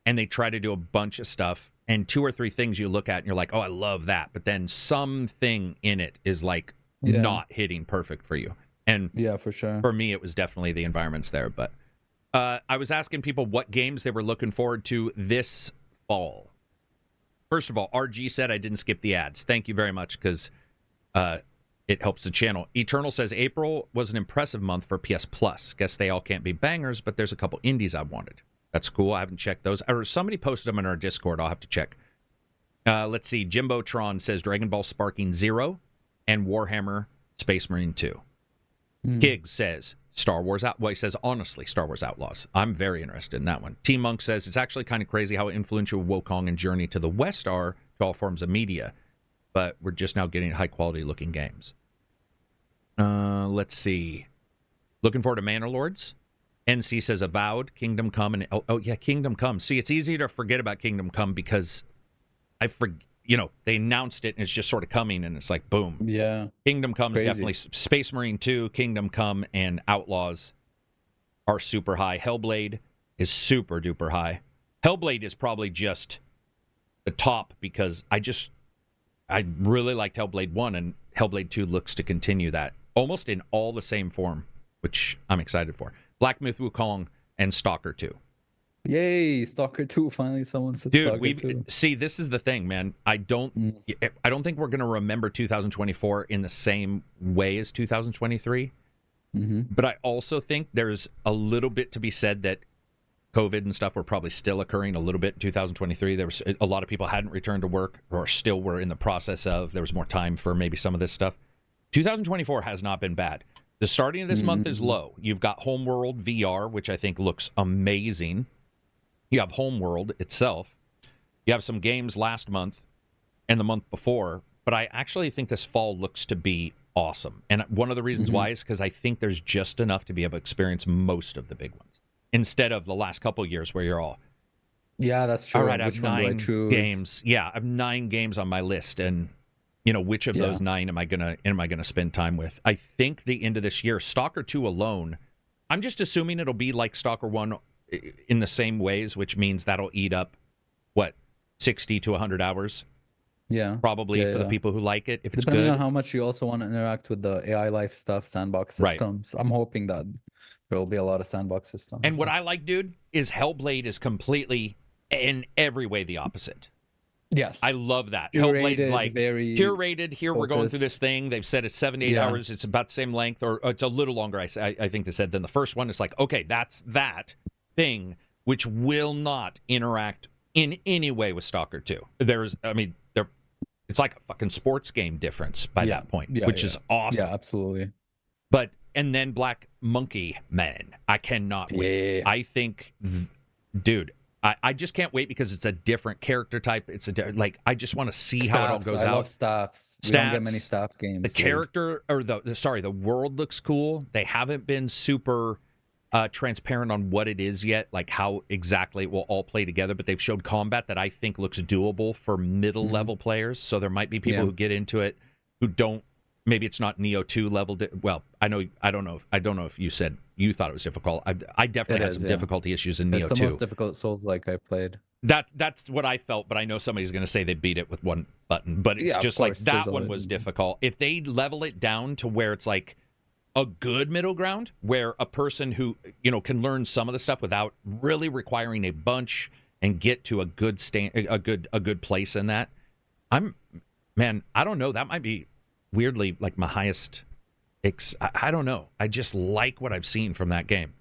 and they try to do a bunch of stuff, and 2 or 3 things you look at and you're like, oh, I love that. But then something in it is like not hitting perfect for you. And for sure. For me, it was definitely the environments there. But I was asking people what games they were looking forward to this fall. First of all, RG said I didn't skip the ads. Thank you very much, because it helps the channel. Eternal says April was an impressive month for PS Plus. Guess they all can't be bangers, but there's a couple indies I wanted. That's cool. I haven't checked those. Or somebody posted them in our Discord. I'll have to check. Let's see. Jimbotron says Dragon Ball Sparking 0 and Warhammer Space Marine 2. Higgs says Star Wars Outlaws. Well, he says, honestly, Star Wars Outlaws. I'm very interested in that one. T Monk says it's actually kind of crazy how influential Wukong and Journey to the West are to all forms of media, but we're just now getting high-quality looking games. Let's see. Looking forward to Manor Lords. NC says Avowed, Kingdom Come, and Kingdom Come. See, it's easy to forget about Kingdom Come because they announced it and it's just sort of coming and it's like boom. Yeah. Kingdom Come is definitely Space Marine 2, Kingdom Come, and Outlaws are super high. Hellblade is super duper high. Hellblade is probably just the top because I really liked Hellblade 1, and Hellblade 2 looks to continue that almost in all the same form, which I'm excited for. Black Myth Wukong and Stalker 2. Yay, Stalker 2. Finally, someone said Dude, Stalker 2. See, this is the thing, man. I don't think we're going to remember 2024 in the same way as 2023. But I also think there's a little bit to be said that COVID and stuff were probably still occurring a little bit in 2023. There was a lot of people hadn't returned to work or still were in the process of. There was more time for maybe some of this stuff. 2024 has not been bad. The starting of this month is low. You've got Homeworld VR, which I think looks amazing. You have Homeworld itself. You have some games last month and the month before, but I actually think this fall looks to be awesome. And one of the reasons why is because I think there's just enough to be able to experience most of the big ones instead of the last couple of years where you're all, yeah, that's true. All right, I have Which one do I 9 choose? games. Yeah, I have 9 games on my list, and which of those 9 am I gonna spend time with? I think the end of this year, Stalker 2 alone, I'm just assuming it'll be like Stalker 1 in the same ways, which means that'll eat up 60 to 100 hours. Yeah, probably for the people who like it. If it's depending good, on how much you also want to interact with the AI life stuff, sandbox systems. Right. I'm hoping that there will be a lot of sandbox systems. And what I like, dude, is Hellblade is completely in every way the opposite. Yes, I love that. Hellblade's like very curated. Here focused. We're going through this thing. They've said it's 7 to 8 hours. It's about the same length, or it's a little longer. I think they said than the first one. It's like, okay, that's that thing which will not interact in any way with Stalker 2. It's like a fucking sports game difference by that point, which is awesome. Yeah, absolutely. But and then Black Monkey Man, I cannot wait. I think, dude. I just can't wait because it's a different character type. It's I just want to see how it all goes out. I love staffs. We don't get many staff games. The character, or the world looks cool. They haven't been super transparent on what it is yet, like how exactly it will all play together. But they've showed combat that I think looks doable for middle level players. So there might be people who get into it who don't. Maybe it's not Neo 2 level. Well, I don't know if you said you thought it was difficult. I definitely had some difficulty issues in Neo 2. It's the most difficult Souls-like I've played. That's what I felt, but I know somebody's going to say they beat it with one button. But it's just like that one was difficult. If they level it down to where it's like a good middle ground, where a person who can learn some of the stuff without really requiring a bunch and get to a good place in that, I don't know. That might be weirdly like my highest I don't know. I just like what I've seen from that game.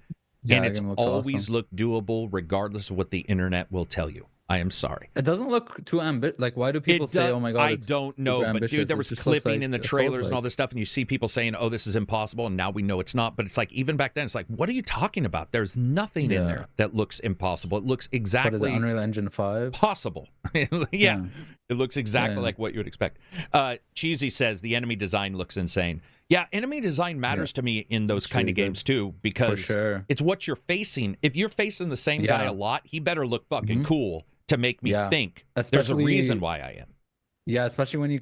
And it's always looked doable regardless of what the internet will tell you. I am sorry. It doesn't look too ambitious. Like, why do people say, oh my God, I don't know. But dude, there was clipping in the trailers and all this stuff, and you see people saying, oh, this is impossible, and now we know it's not. But it's like, even back then, it's like, what are you talking about? There's nothing in there that looks impossible. It looks exactly... What is it, Unreal Engine 5? Possible. Yeah. It looks exactly like what you would expect. Cheesy says, the enemy design looks insane. Yeah, enemy design matters to me in those kind of games too, because it's what you're facing. If you're facing the same guy a lot, he better look fucking cool to make me think there's a reason why I am. Yeah, especially when you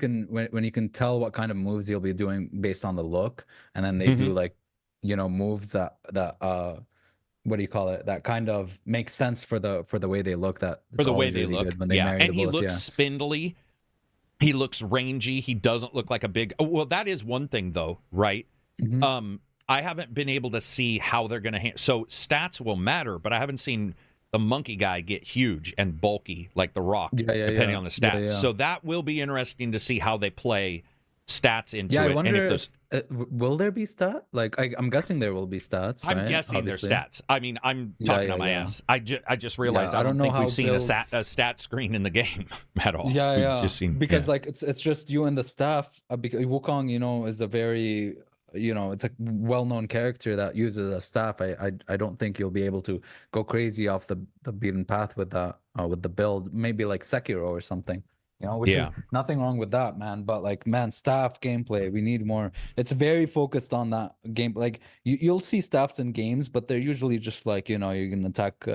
can tell what kind of moves you'll be doing based on the look, and then they do moves that what do you call it? That kind of makes sense for the way they look. That for the way they look. When they and he looks spindly. He looks rangy. He doesn't look like a big... Well, that is one thing, though, right? I haven't been able to see how they're going to... So stats will matter, but I haven't seen the monkey guy get huge and bulky like The Rock, depending on the stats. So that will be interesting to see how they play stats into it. I wonder if will there be stat? Like, I'm guessing there will be stats. I'm guessing there's stats. I mean, I'm talking on my ass. I just realized I don't think we've seen a stat screen in the game at all. Because like it's just you and the staff. Because Wukong, is a very it's a well-known character that uses a staff. I don't think you'll be able to go crazy off the beaten path with that with the build. Maybe like Sekiro or something. Which is nothing wrong with that, man. But like, staff gameplay, we need more. It's very focused on that game. Like you'll see staffs in games, but they're usually just like, you can attack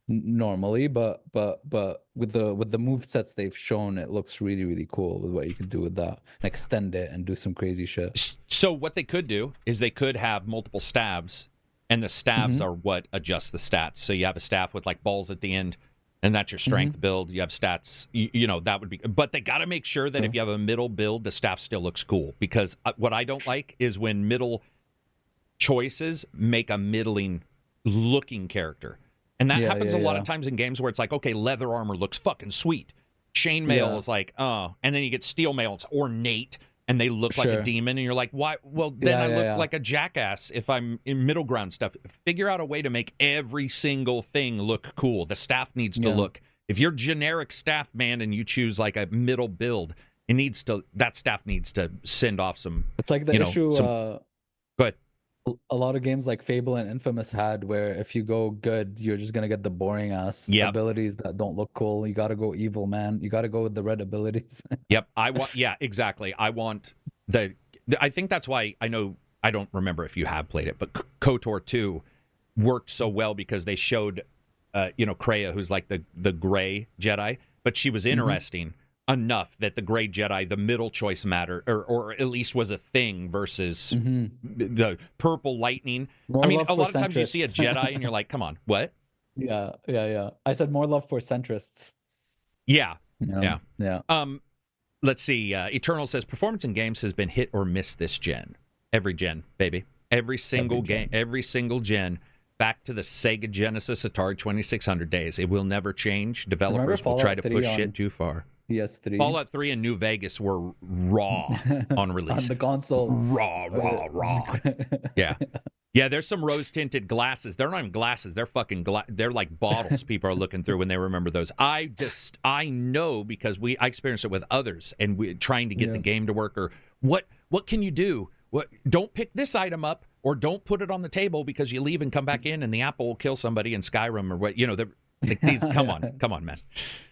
normally. But with the move sets they've shown, it looks really, really cool with what you can do with that. And extend it and do some crazy shit. So what they could do is they could have multiple stabs, and the stabs are what adjust the stats. So you have a staff with like balls at the end, and that's your strength build. You have stats, that would be... But they got to make sure that if you have a middle build, the staff still looks cool. Because what I don't like is when middle choices make a middling-looking character. And that happens a lot of times in games where it's like, okay, leather armor looks fucking sweet. Chainmail is like, oh. And then you get steel mail, it's ornate, and they look like a demon, and you're like, why? Well, then I look like a jackass if I'm in middle ground stuff. Figure out a way to make every single thing look cool. The staff needs to look. If you're generic staff, man, and you choose like a middle build, that staff needs to send off some. It's like the issue. Go ahead. A lot of games like Fable and Infamous had, where if you go good, you're just gonna get the boring ass abilities that don't look cool. You gotta go evil, man. You gotta go with the red abilities. Yep, exactly. I want I think that's why I don't remember if you have played it, but KOTOR 2 worked so well because they showed, Kreia, who's like the gray Jedi, but she was interesting enough that the gray Jedi, the middle choice mattered, or at least was a thing versus the purple lightning. More I mean, a lot of times you see a Jedi and you're like, come on, what? Yeah. I said more love for centrists. Yeah. Let's see. Eternal says performance in games has been hit or miss this gen. Every gen, baby. Every single game, every single gen. Back to the Sega Genesis Atari 2600 days. It will never change. Developers will try to push shit too far. PS3. Fallout 3 and New Vegas were raw on release. On the console. Raw. Yeah, there's some rose-tinted glasses. They're not even glasses. They're fucking they're like bottles people are looking through when they remember those. I know because I experienced it with others, and we trying to get the game to work, or what can you do? Don't pick this item up, or don't put it on the table because you leave and come back in and the apple will kill somebody in Skyrim, or what, these come on, man.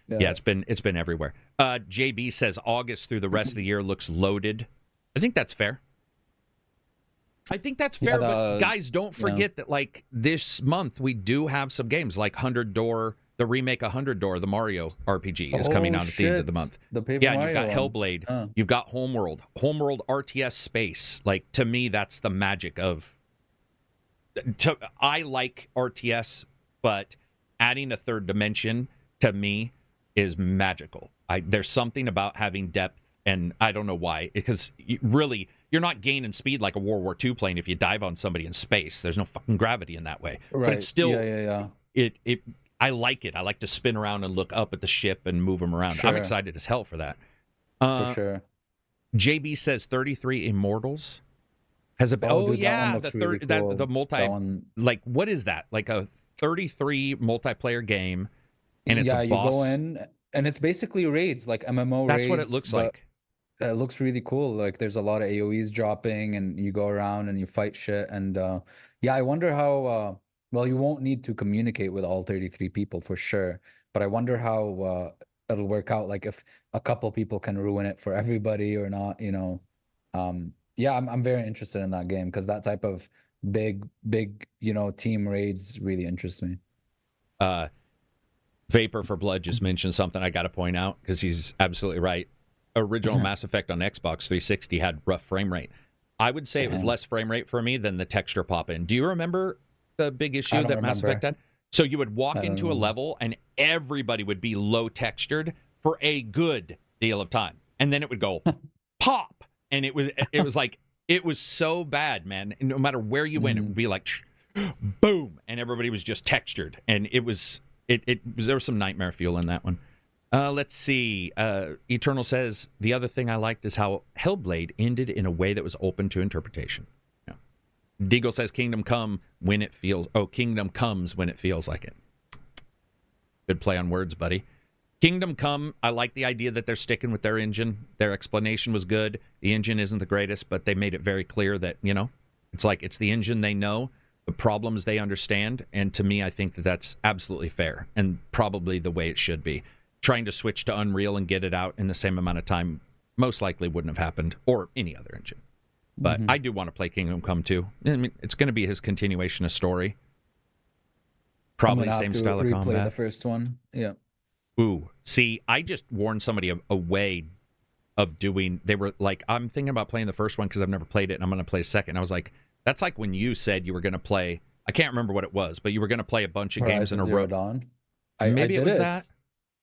Yeah, it's been everywhere. JB says August through the rest of the year looks loaded. I think that's fair. But guys, don't forget that like this month we do have some games like 100 Door, the remake 100 Door, the Mario RPG is coming out at the end of the month. You've got Hellblade, you've got Homeworld RTS Space. Like, to me, that's the magic of. I like RTS, but adding a third dimension to me is magical. There's something about having depth, and I don't know why, because you're not gaining speed like a World War II plane if you dive on somebody in space. There's no fucking gravity in that way. Right. But it's still I like it. I like to spin around and look up at the ship and move them around. Sure. I'm excited as hell for that. For sure. JB says 33 Immortals has a the multi like, what is that? Like a 33 multiplayer game, and it's a boss. You go in and it's basically raids, like MMO raids. That's what it looks like. It looks really cool. Like, there's a lot of AoEs dropping, and you go around and you fight shit. And I wonder how. Well, you won't need to communicate with all 33 people for sure, but I wonder how it'll work out. Like, if a couple people can ruin it for everybody or not. I'm very interested in that game because that type of big team raids really interests me. Vapor for Blood just mentioned something I got to point out because he's absolutely right. Original Mass Effect on Xbox 360 had rough frame rate. I would say it was less frame rate for me than the texture pop in. Do you remember the big issue that Mass Effect had? So you would walk into a level and everybody would be low textured for a good deal of time, and then it would go pop, and it was like, it was so bad, man. And no matter where you went, it would be like boom, and everybody was just textured, and there was some nightmare fuel in that one. Let's see. Eternal says, the other thing I liked is how Hellblade ended in a way that was open to interpretation. Yeah. Deagle says, Kingdom comes when it feels like it. Good play on words, buddy. Kingdom Come, I like the idea that they're sticking with their engine. Their explanation was good. The engine isn't the greatest, but they made it very clear that, it's like it's the engine they know, the problems they understand, and to me, I think that that's absolutely fair and probably the way it should be. Trying to switch to Unreal and get it out in the same amount of time most likely wouldn't have happened, or any other engine. But I do want to play Kingdom Come 2. I mean, it's going to be his continuation of story. Probably same style of combat. Replay the first one. Yeah. Ooh, see, I just warned somebody away of doing. They were like, I'm thinking about playing the first one because I've never played it, and I'm going to play a second. I was like, that's like when you said you were going to play. I can't remember what it was, but you were going to play a bunch of games in a row. Dawn. Maybe it was that.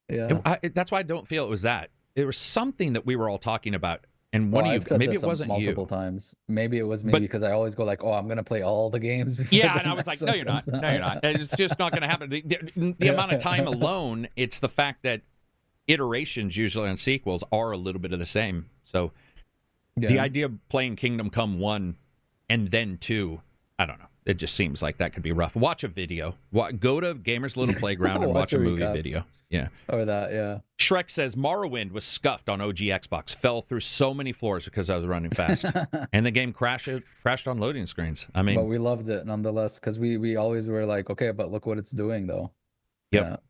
Yeah. That's why I don't feel it was that. There was something that we were all talking about And one of you, maybe it wasn't multiple times. Maybe it was me because I always go like, "Oh, I'm gonna play all the games." Yeah, and I was like, "No, you're not. No, you're not. It's just not gonna happen." The amount of time alone, it's the fact that iterations usually on sequels are a little bit of the same. So the idea of playing Kingdom Come 1 and then 2, I don't know. It just seems like that could be rough. Watch a video. Go to Gamer's Little Playground and watch a movie video. Yeah. Or that, yeah. Shrek says, Morrowind was scuffed on OG Xbox. Fell through so many floors because I was running fast. And the game crashed on loading screens. I mean... But we loved it nonetheless, because we always were like, okay, but look what it's doing, though. Yep.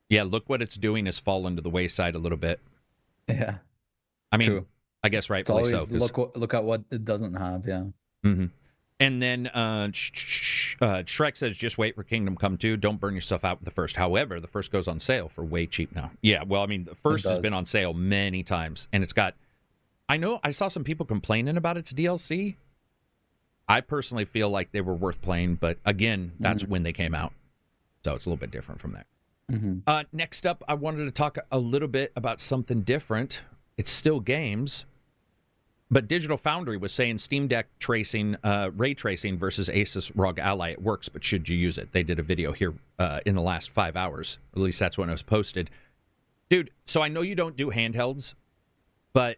Yeah, look what it's doing has fallen to the wayside a little bit. Yeah. I mean, true. I guess rightfully so. Look at what it doesn't have, yeah. Mm-hmm. And then Shrek says, just wait for Kingdom Come 2. Don't burn yourself out with the first. However, the first goes on sale for way cheap now. Yeah, well, I mean, the first has been on sale many times. And it's got... I know I saw some people complaining about its DLC. I personally feel like they were worth playing. But again, that's when they came out. So it's a little bit different from that. Next up, I wanted to talk a little bit about something different. It's still games. But Digital Foundry was saying Steam Deck tracing, ray tracing versus Asus ROG Ally, it works, but should you use it? They did a video here in the last 5 hours. At least that's when it was posted. Dude, so I know you don't do handhelds, but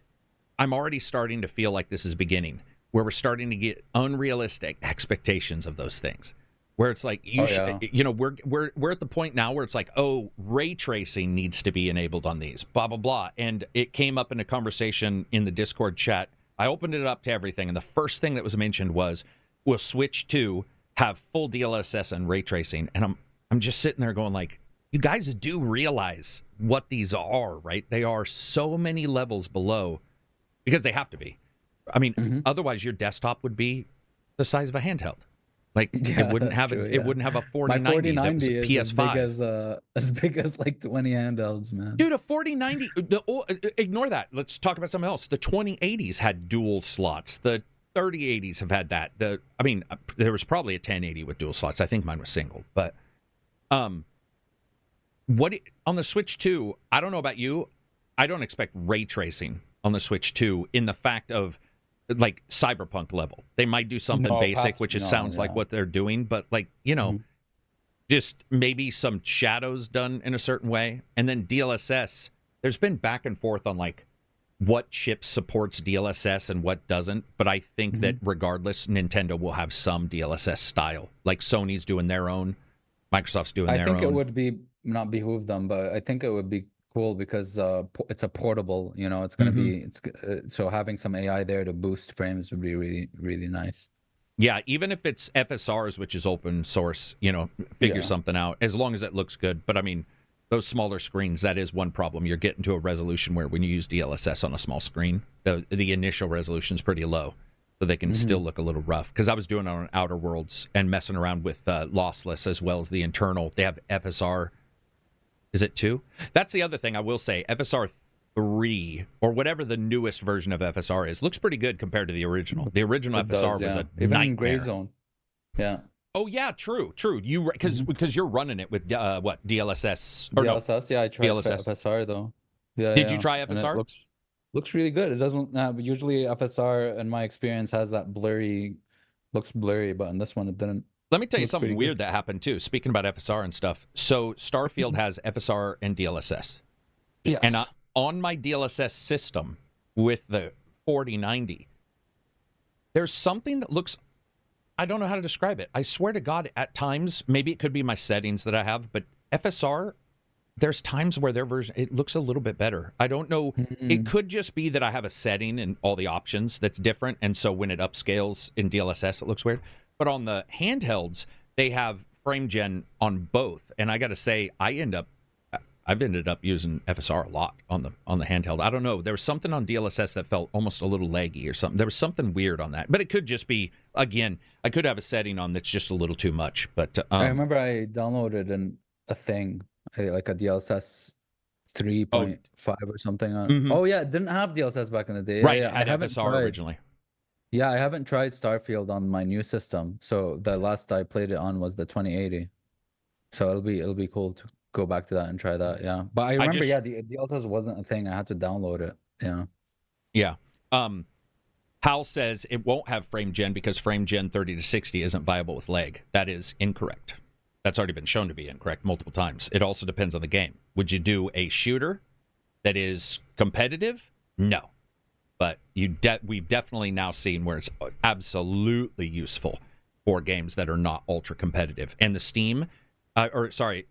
I'm already starting to feel like this is beginning, where we're starting to get unrealistic expectations of those things. Where it's like, we're at the point now where it's like, oh, ray tracing needs to be enabled on these, blah, blah, blah. And it came up in a conversation in the Discord chat. I opened it up to everything, and the first thing that was mentioned was, will Switch 2 have full DLSS and ray tracing? And I'm just sitting there going like, you guys do realize what these are, right? They are so many levels below, because they have to be. I mean, otherwise your desktop would be the size of a handheld. Like it wouldn't have it wouldn't have a 4090 that was a PS5. As big as like 20 handhelds, man. Dude, a 4090. Ignore that. Let's talk about something else. The 2080s had dual slots. The 3080s have had that. There was probably a 1080 with dual slots. I think mine was single. But on the Switch 2, I don't know about you. I don't expect ray tracing on the Switch 2 in the fact of like Cyberpunk level. They might do something basic, which sounds like what they're doing, but like, just maybe some shadows done in a certain way. And then DLSS, there's been back and forth on like what chip supports DLSS and what doesn't. But I think that regardless, Nintendo will have some DLSS style. Like Sony's doing their own, Microsoft's doing their own. I think it would be not behoove them, but I think it would be cool because it's a portable, it's going to be, so having some AI there to boost frames would be really, really nice. Yeah, even if it's FSRs, which is open source, figure something out, as long as it looks good. But I mean, those smaller screens, that is one problem. You're getting to a resolution where when you use DLSS on a small screen, the initial resolution is pretty low, so they can still look a little rough. Because I was doing it on Outer Worlds and messing around with lossless as well as the internal. They have FSR. Is it 2? That's the other thing I will say. FSR 3, or whatever the newest version of FSR is, looks pretty good compared to the original. The original FSR was a even nightmare. In Gray Zone. Yeah. Oh, yeah, true. You because you're running it with, what, DLSS? Or DLSS, yeah, I tried FSR, though. Yeah. Did you try FSR? It looks really good. It doesn't usually FSR, in my experience, has that looks blurry, but in this one, it didn't. Let me tell you something weird that happened, too. Speaking about FSR and stuff. So Starfield has FSR and DLSS. Yes. And on my DLSS system with the 4090, there's something that looks... I don't know how to describe it. I swear to God, at times, maybe it could be my settings that I have, but FSR, there's times where their version, it looks a little bit better. I don't know. It could just be that I have a setting in all the options that's different, and so when it upscales in DLSS, it looks weird. But on the handhelds, they have frame gen on both, and I got to say, I've ended up using FSR a lot on the handheld. I don't know. There was something on DLSS that felt almost a little laggy or something. There was something weird on that, but it could just be, again, I could have a setting on that's just a little too much. But I remember I downloaded a thing, like a DLSS 3.5 or something. Oh yeah, it didn't have DLSS back in the day. Right, yeah, I had FSR originally. Yeah, I haven't tried Starfield on my new system. So the last I played it on was the 2080. So it'll be cool to go back to that and try that. Yeah, but I remember, the DLSS wasn't a thing. I had to download it. Yeah. Yeah. Hal says it won't have frame gen because frame gen 30 to 60 isn't viable with lag. That is incorrect. That's already been shown to be incorrect multiple times. It also depends on the game. Would you do a shooter that is competitive? No. But we've definitely now seen where it's absolutely useful for games that are not ultra competitive. And the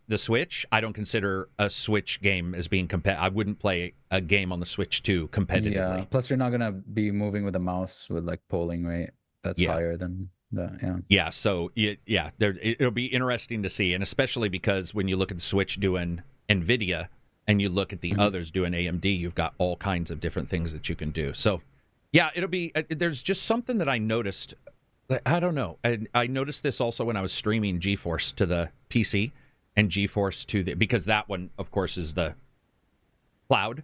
the Switch, I don't consider a Switch game as being competitive. I wouldn't play a game on the Switch 2 competitively. Yeah, plus you're not going to be moving with a mouse with like polling rate that's higher than that, Yeah, so, it'll be interesting to see, and especially because when you look at the Switch doing NVIDIA and you look at the others doing AMD, you've got all kinds of different things that you can do. So, yeah, it'll be, there's just something that I noticed. I don't know. I noticed this also when I was streaming GeForce to the PC and GeForce to the, because that one, of course, is the cloud.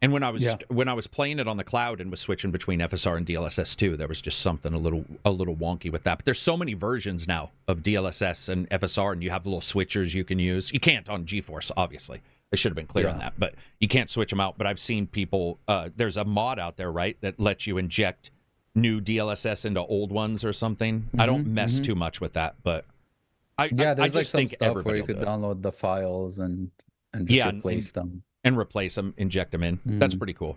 And when I was playing it on the cloud and was switching between FSR and DLSS 2, there was just something a little wonky with that. But there's so many versions now of DLSS and FSR, and you have little switchers you can use. You can't on GeForce, obviously. I should have been clear on that, but you can't switch them out. But I've seen people. There's a mod out there, right, that lets you inject new DLSS into old ones or something. I don't mess too much with that, but there's I like just some think stuff where you could download the files and just replace them and replace them, inject them in. That's pretty cool.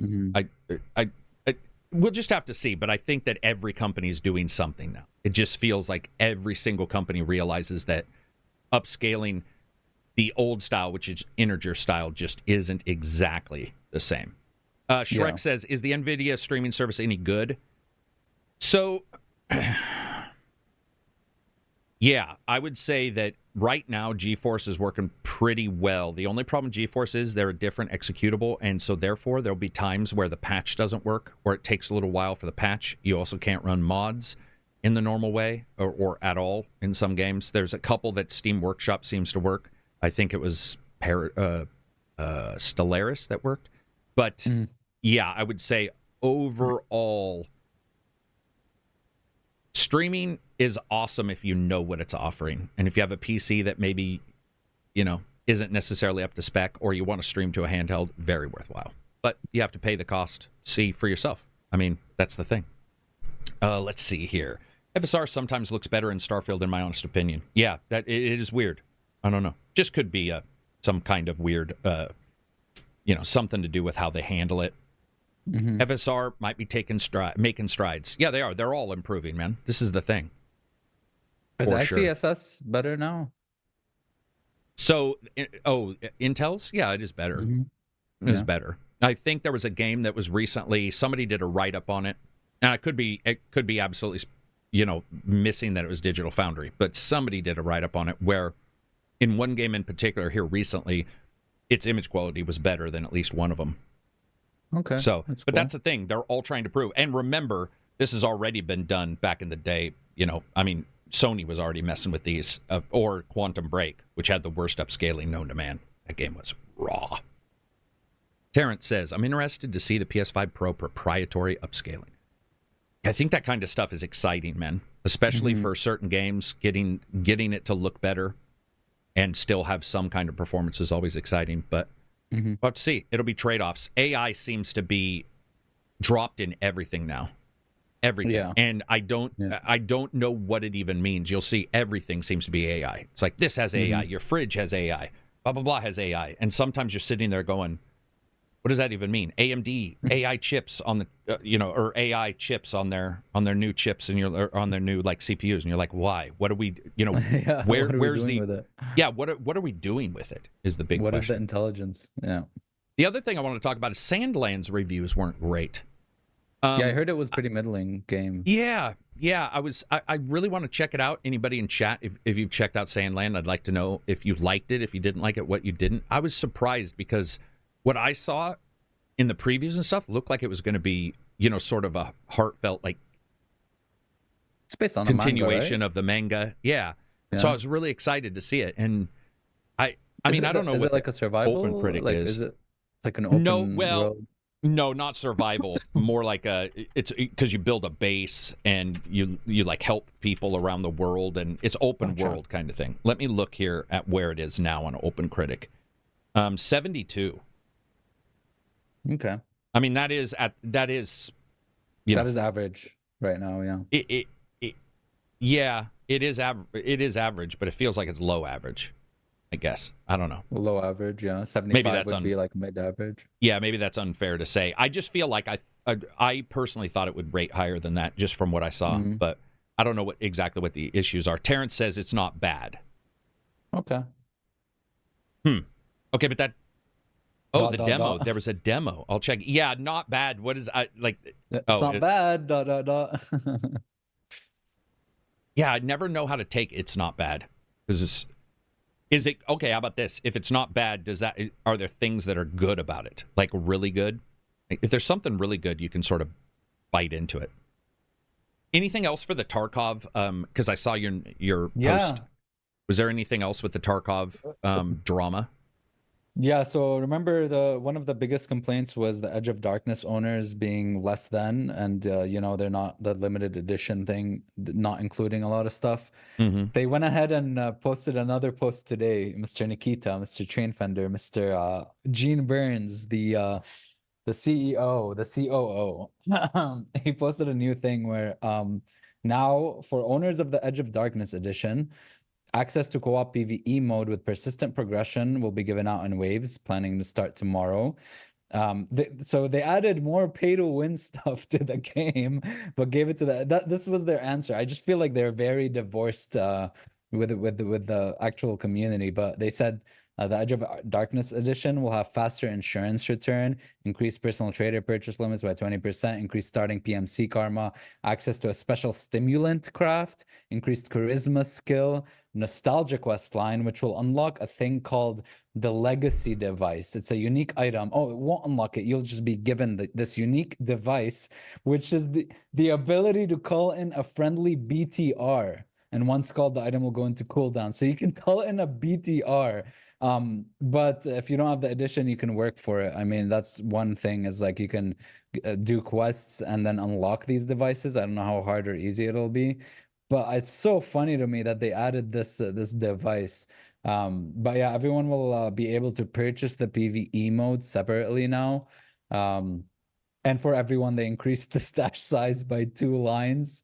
We'll just have to see, but I think that every company is doing something now. It just feels like every single company realizes that upscaling the old style, which is integer style, just isn't exactly the same. Shrek says, is the NVIDIA streaming service any good? So, yeah, I would say that right now GeForce is working pretty well. The only problem with GeForce is they're a different executable, and so therefore there'll be times where the patch doesn't work, or it takes a little while for the patch. You also can't run mods in the normal way, or at all in some games. There's a couple that Steam Workshop seems to work. I think it was Stellaris that worked. But, yeah, I would say overall, streaming is awesome if you know what it's offering. And if you have a PC that maybe, isn't necessarily up to spec, or you want to stream to a handheld, very worthwhile. But you have to pay the cost, see for yourself. I mean, that's the thing. Let's see here. FSR sometimes looks better in Starfield, in my honest opinion. Yeah, it is weird. I don't know. Just could be some kind of weird, something to do with how they handle it. FSR might be making strides. Yeah, they are. They're all improving, man. This is the thing. Is XeSS better now? So, Intel's? Yeah, it is better. It is better. I think there was a game that was recently, somebody did a write-up on it, and it could be absolutely, missing that it was Digital Foundry, but somebody did a write-up on it where, in one game in particular here recently, its image quality was better than at least one of them. Okay. So, but that's the thing. They're all trying to prove. And remember, this has already been done back in the day. Sony was already messing with these, or Quantum Break, which had the worst upscaling known to man. That game was raw. Terrence says, I'm interested to see the PS5 Pro proprietary upscaling. I think that kind of stuff is exciting, man. Especially for certain games, getting it to look better and still have some kind of performance is always exciting. But we'll have to see. It'll be trade-offs. AI seems to be dropped in everything now. Everything. Yeah. And I don't know what it even means. You'll see everything seems to be AI. It's like, this has AI. Your fridge has AI. Blah, blah, blah has AI. And sometimes you're sitting there going, what does that even mean? AMD AI chips on the, or AI chips on their new chips and on their new CPUs, and you're like, why? What are we, where's the? With it? Yeah, what are we doing with it? Is the big question. What is the intelligence? Yeah. The other thing I want to talk about is Sandland's reviews weren't great. I heard it was pretty middling game. Yeah. I really want to check it out. Anybody in chat, if you've checked out Sandland, I'd like to know if you liked it, if you didn't like it, what you didn't. I was surprised because what I saw in the previews and stuff looked like it was going to be, sort of a heartfelt, it's based on continuation a manga, right? of the manga. Yeah. So I was really excited to see it. And I mean, I don't know what it like a survival open critic is. Is it like an open world? No, not survival. More like it's because you build a base and you help people around the world, and it's open world kind of thing. Let me look here at where it is now on Open Critic. 72. Okay. I mean, that is That is average right now. Yeah. Yeah, it is average, but it feels like it's low average, I guess. I don't know. Low average, yeah. 75 maybe that's would be like mid average. Yeah, maybe that's unfair to say. I just feel like I personally thought it would rate higher than that just from what I saw, but I don't know exactly what the issues are. Terrence says it's not bad. Okay. Okay, but that the demo. There was a demo. I'll check. Yeah, not bad. What is like? It's not bad. Yeah, I never know how to take it's not bad. Is it okay? How about this? If it's not bad, are there things that are good about it? Like really good? If there's something really good, you can sort of bite into it. Anything else for the Tarkov? Because I saw your post. Was there anything else with the Tarkov drama? Yeah, so remember one of the biggest complaints was the Edge of Darkness owners being less than, and they're not the limited edition thing, not including a lot of stuff. They went ahead and posted another post today. Mr. Nikita, Mr. Trainfender, Mr. Gene Burns, the CEO, the COO. He posted a new thing where now for owners of the Edge of Darkness edition, access to co-op PvE mode with persistent progression will be given out in waves, planning to start tomorrow. So they added more pay-to-win stuff to the game, but gave it to this was their answer. I just feel like they're very divorced with the actual community, but they said the Edge of Darkness edition will have faster insurance return, increased personal trader purchase limits by 20%, increased starting PMC karma, access to a special stimulant craft, increased charisma skill, nostalgia quest line, which will unlock a thing called the legacy device. It's a unique item. Oh, it won't unlock it. You'll just be given this unique device, which is the ability to call in a friendly BTR. And once called, the item will go into cooldown. So you can call in a BTR. But if you don't have the edition, you can work for it. I mean, that's one thing, is like you can do quests and then unlock these devices. I don't know how hard or easy it'll be, but it's so funny to me that they added this device. But yeah, everyone will be able to purchase the PvE mode separately now. And for everyone, they increased the stash size by 2 lines.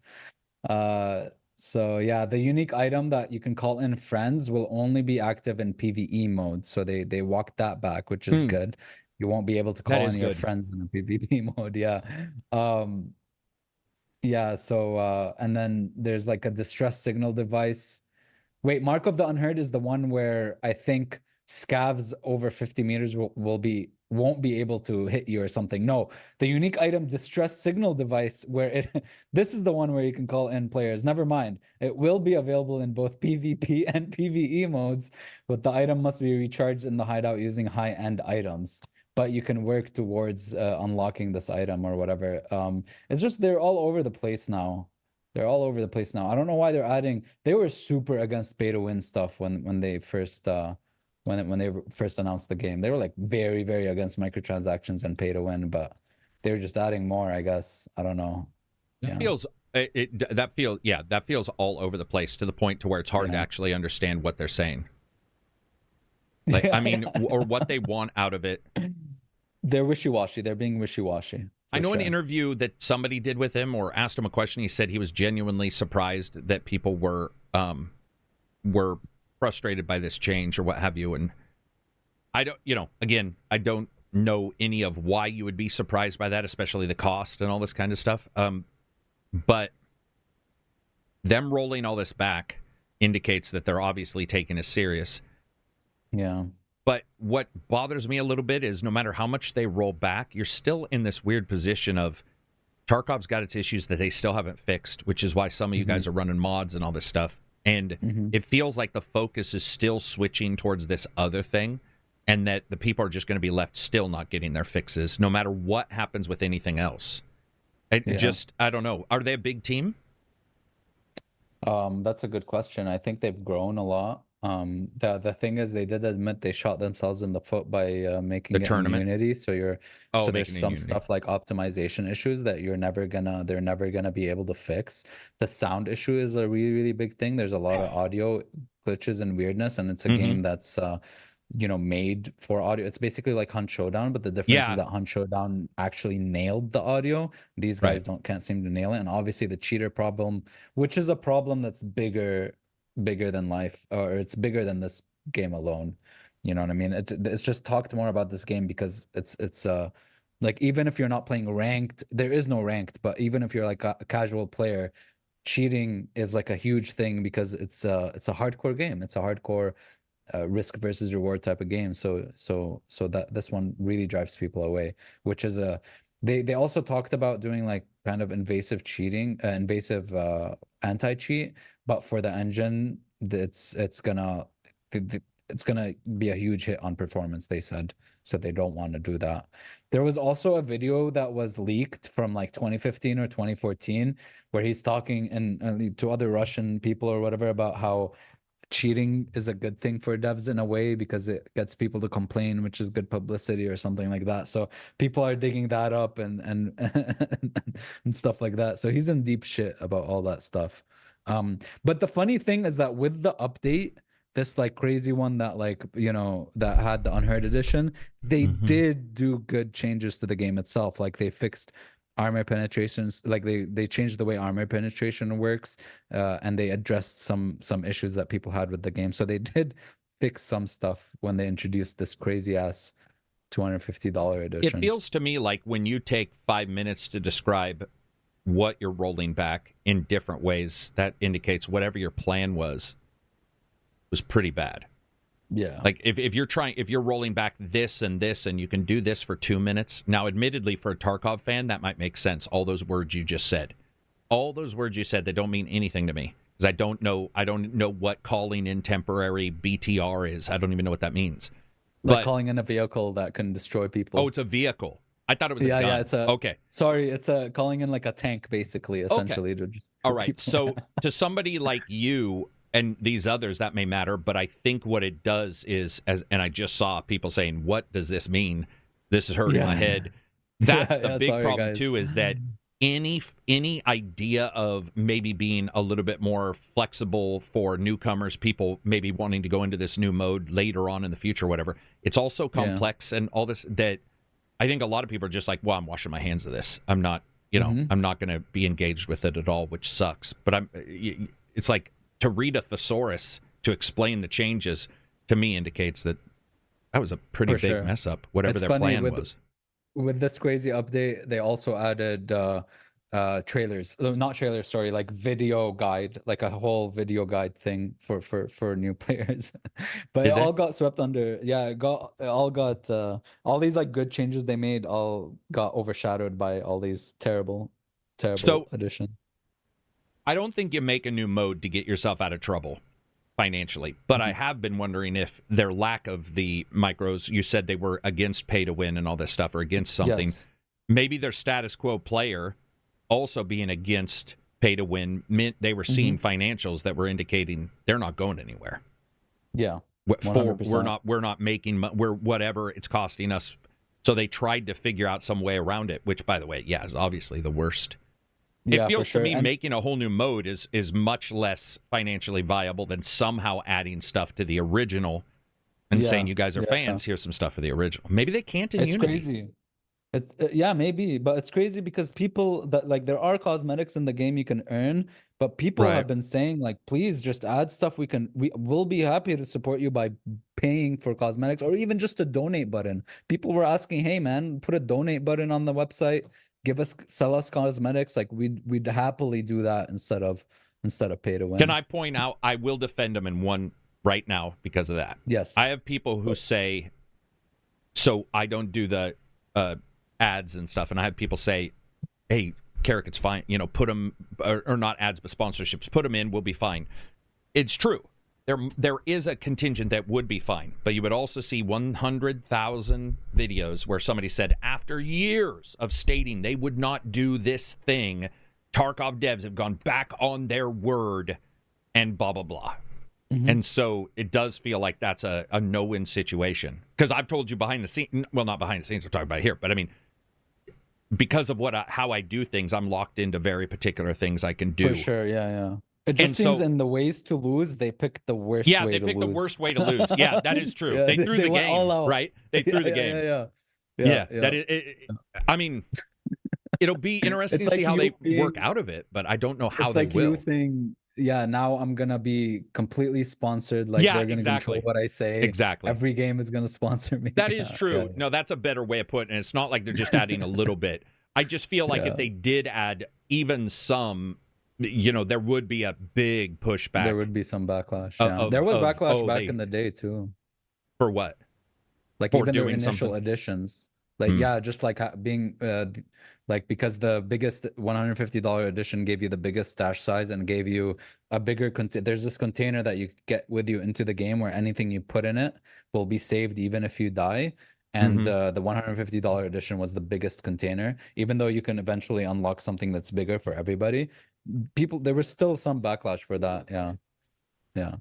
So yeah, the unique item that you can call in friends will only be active in PvE mode. So they walked that back, which is good. You won't be able to call in your friends in a PvP mode. Yeah. Yeah, so and then there's like a distress signal device. Wait, Mark of the Unheard is the one where I think scavs over 50 meters won't be able to hit you or something. No, the unique item distress signal device, where this is the one where you can call in players. Never mind. It will be available in both PvP and PvE modes, but the item must be recharged in the hideout using high-end items. But you can work towards unlocking this item or whatever. It's just they're all over the place now. They're all over the place now. I don't know why they're adding. They were super against pay-to-win stuff when they first when they first announced the game. They were like very, very against microtransactions and pay to win, but they were just adding more, I guess. I don't know. That feels all over the place, to the point to where it's hard to actually understand what they're saying. Like, I mean, or what they want out of it. They're wishy-washy. They're being wishy-washy. I know an interview that somebody did with him, or asked him a question. He said he was genuinely surprised that people were frustrated by this change or what have you. And I don't, again, I don't know any of why you would be surprised by that, especially the cost and all this kind of stuff. But them rolling all this back indicates that they're obviously taking it serious. Yeah. But what bothers me a little bit is no matter how much they roll back, you're still in this weird position of Tarkov's got its issues that they still haven't fixed, which is why some of you guys are running mods and all this stuff. And it feels like the focus is still switching towards this other thing, and that the people are just going to be left still not getting their fixes, no matter what happens with anything else. I don't know. Are they a big team? That's a good question. I think they've grown a lot. The thing is, they did admit they shot themselves in the foot by making it in Unity. So there's some stuff like optimization issues that they're never gonna be able to fix. The sound issue is a really, really big thing. There's a lot of audio glitches and weirdness, and it's a game that's made for audio. It's basically like Hunt Showdown, but the difference is that Hunt Showdown actually nailed the audio. These guys can't seem to nail it. And obviously the cheater problem, which is a problem that's bigger than life, or it's bigger than this game alone. You know what I mean? It's just talked more about this game because it's like, even if you're not playing ranked, there is no ranked, but even if you're like a casual player, cheating is like a huge thing because it's a hardcore game. It's a hardcore risk versus reward type of game. So that this one really drives people away, which is they also talked about doing like kind of invasive cheating, invasive anti-cheat, but for the engine, it's gonna be a huge hit on performance, they said. So they don't want to do that. There was also a video that was leaked from like 2015 or 2014 where he's talking and to other Russian people or whatever about how cheating is a good thing for devs in a way because it gets people to complain, which is good publicity or something like that. So people are digging that up and and stuff like that. So he's in deep shit about all that stuff. But the funny thing is that with the update, this like crazy one that like that had the unheard edition, they did do good changes to the game itself. Like they fixed armor penetrations, like they changed the way armor penetration works, and they addressed some issues that people had with the game. So they did fix some stuff when they introduced this crazy ass $250 edition. It feels to me like when you take 5 minutes to describe what you're rolling back in different ways, that indicates whatever your plan was pretty bad. Yeah. Like if you're rolling back this and this and you can do this for 2 minutes. Now, admittedly, for a Tarkov fan, that might make sense. All those words you just said. They don't mean anything to me. Because I don't know what calling in temporary BTR is. I don't even know what that means. Like calling in a vehicle that can destroy people. Oh, it's a vehicle. I thought it was a gun. Yeah, it's a okay. Sorry, it's a calling in like a tank, basically, essentially. Okay. All right. So to somebody like you and these others, that may matter, but I think what it does is, and I just saw people saying, "What does this mean? This is hurting my head." That's the big problem too, is that any idea of maybe being a little bit more flexible for newcomers, people maybe wanting to go into this new mode later on in the future, whatever. It's also complex and all this, that I think a lot of people are just like, well, I'm washing my hands of this. I'm not, I'm not going to be engaged with it at all, which sucks. But it's like, to read a thesaurus to explain the changes, to me, indicates that was a pretty big mess up, whatever their plan was. With this crazy update, they also added trailers, not trailers, sorry, like video guide, like a whole video guide thing for new players. But it all got swept under. Yeah, all these like good changes they made all got overshadowed by all these terrible additions. I don't think you make a new mode to get yourself out of trouble financially, but I have been wondering if their lack of the micros, you said they were against pay to win and all this stuff, or against something. Yes. Maybe their status quo player also being against pay to win meant they were seeing financials that were indicating they're not going anywhere. Yeah. 100%. We're not making, we're whatever it's costing us. So they tried to figure out some way around it, which, by the way, is obviously the worst. It feels to me making a whole new mode is much less financially viable than somehow adding stuff to the original and saying, you guys are fans, here's some stuff for the original. Maybe they can't in Unity. It's crazy. It's maybe, but it's crazy because people that like, there are cosmetics in the game you can earn, but people have been saying like, please just add stuff. We'll be happy to support you by paying for cosmetics, or even just a donate button. People were asking, hey man, put a donate button on the website. Sell us cosmetics. Like we'd happily do that instead of pay to win. Can I point out, I will defend them in one right now because of that. Yes. I have people who say, so I don't do the ads and stuff, and I have people say, hey, KARAK, it's fine, put them, or not ads but sponsorships, put them in, we'll be fine. It's true. There is a contingent that would be fine, but you would also see 100,000 videos where somebody said, after years of stating they would not do this thing, Tarkov devs have gone back on their word, and blah, blah, blah. And so it does feel like that's a no-win situation. Because I've told you behind the scenes, well, not behind the scenes, we're talking about here, but I mean, because of how I do things, I'm locked into very particular things I can do. For sure, yeah. It just seems in the ways to lose, they picked the worst way to lose. Yeah, they picked the worst way to lose. Yeah, that is true. They threw the game, right? They threw the game. Yeah. That is, I mean, it'll be interesting to see how they work out of it, but I don't know how they will. It's like you saying, now I'm going to be completely sponsored. Like, they're going to control what I say. Exactly. Every game is going to sponsor me. That is true. No, that's a better way of putting it. It's not like they're just adding a little bit. I just feel like if they did add even some, there would be a big pushback. There would be some backlash. There was backlash back in the day too. For what? Like even the initial editions. Like just like being like, because the biggest $150 edition gave you the biggest stash size and gave you a bigger there's this container that you get with you into the game where anything you put in it will be saved even if you die. And the $150 edition was the biggest container, even though you can eventually unlock something that's bigger for everybody. There was still some backlash for that. Yeah.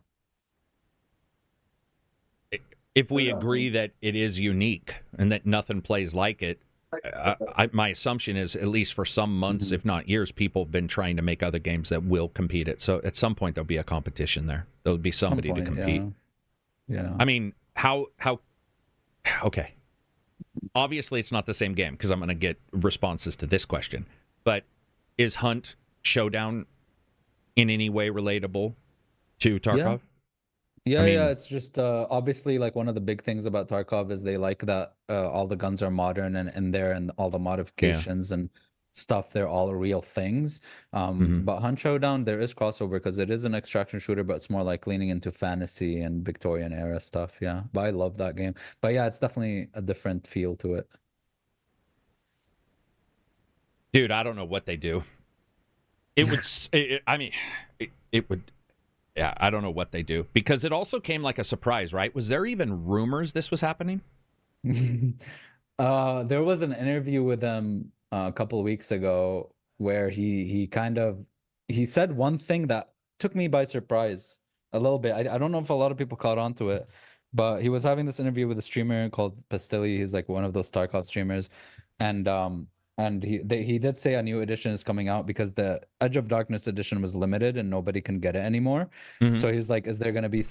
If we agree that it is unique and that nothing plays like it, my assumption is, at least for some months, if not years, people have been trying to make other games that will compete it. So at some point, there'll be a competition there. There'll be somebody to compete. Yeah. I mean, how? Okay. Obviously, it's not the same game, because I'm going to get responses to this question. But is Hunt Showdown in any way relatable to Tarkov? Yeah, it's just obviously, like, one of the big things about Tarkov is they like that all the guns are modern and all the modifications and stuff, they're all real things. But Hunt Showdown, there is crossover because it is an extraction shooter, but it's more like leaning into fantasy and Victorian era stuff. Yeah, but I love that game. But yeah, it's definitely a different feel to it. Dude, I don't know what they do. It would. It would. Yeah, I don't know what they do, because it also came like a surprise, right? Was there even rumors this was happening? There was an interview with him a couple of weeks ago where he said one thing that took me by surprise a little bit. I don't know if a lot of people caught on to it, but he was having this interview with a streamer called Pastilli. He's like one of those Tarkov streamers, and he did say a new edition is coming out because the Edge of Darkness edition was limited and nobody can get it anymore. So he's like, is there going to be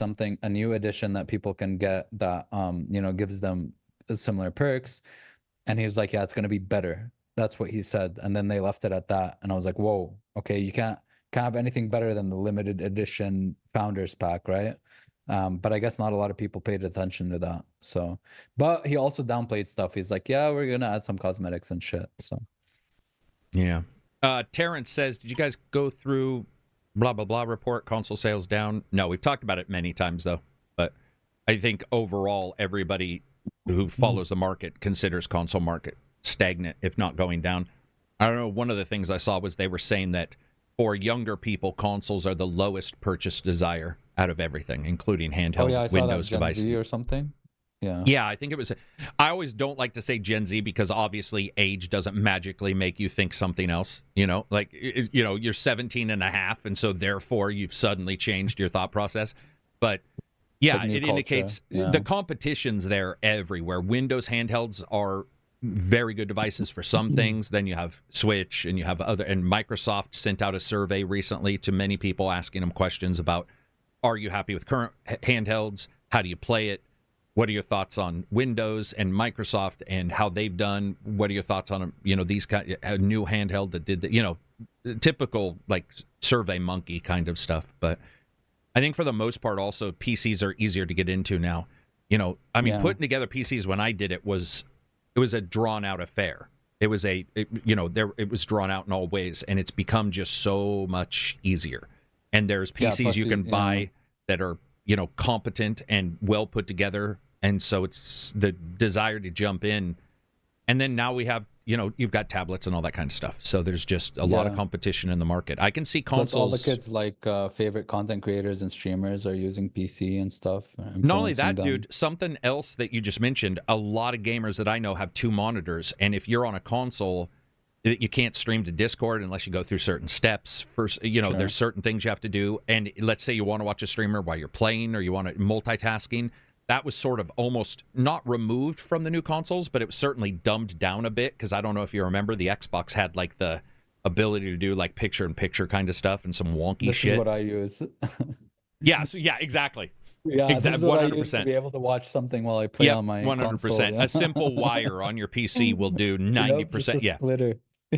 a new edition that people can get that gives them similar perks? And he's like, yeah, it's going to be better. That's what he said. And then they left it at that. And I was like, whoa, okay, you can't have anything better than the limited edition Founders Pack, right? But I guess not a lot of people paid attention to that. So, but he also downplayed stuff. He's like, yeah, we're going to add some cosmetics and shit. So, yeah. Terrence says, did you guys go through blah, blah, blah report, console sales down? No, we've talked about it many times, though. But I think overall, everybody who follows the market considers console market stagnant, if not going down. I don't know. One of the things I saw was they were saying that for younger people, consoles are the lowest purchase desire out of everything, including handheld Windows devices. Gen Z or something. Yeah, I think it was. I always don't like to say Gen Z because obviously age doesn't magically make you think something else. Like you're 17 and a half, and so therefore you've suddenly changed your thought process. But yeah, it indicates the competition's there everywhere. Windows handhelds are very good devices for some things. Then you have Switch, and you have other. And Microsoft sent out a survey recently to many people asking them questions about, are you happy with current handhelds? How do you play it? What are your thoughts on Windows and Microsoft and how they've done? What are your thoughts on these kind a new handheld that did typical like Survey Monkey kind of stuff? But I think for the most part, also PCs are easier to get into now. Putting together PCs when I did it was a drawn out affair. It was it was drawn out in all ways, and it's become just so much easier. And there's PCs you can buy that are competent and well put together, and so it's the desire to jump in. And then now we have you've got tablets and all that kind of stuff. So there's just a lot of competition in the market. I can see consoles. Plus all the kids like favorite content creators and streamers are using PC and stuff. Not only that, dude, something else that you just mentioned, a lot of gamers that I know have 2 monitors. And if you're on a console, you can't stream to Discord unless you go through certain steps. First, there's certain things you have to do. And let's say you want to watch a streamer while you're playing, or you want to multitasking. That was sort of almost not removed from the new consoles, but it was certainly dumbed down a bit, because I don't know if you remember, the Xbox had like the ability to do like picture-in-picture kind of stuff and some wonky shit. This is what I use. Yeah, so yeah, exactly. Yeah, exactly. This is what 100%. I use to be able to watch something while I play on my 100%. Console, yeah. A simple wire on your PC will do 90%. Just a splitter.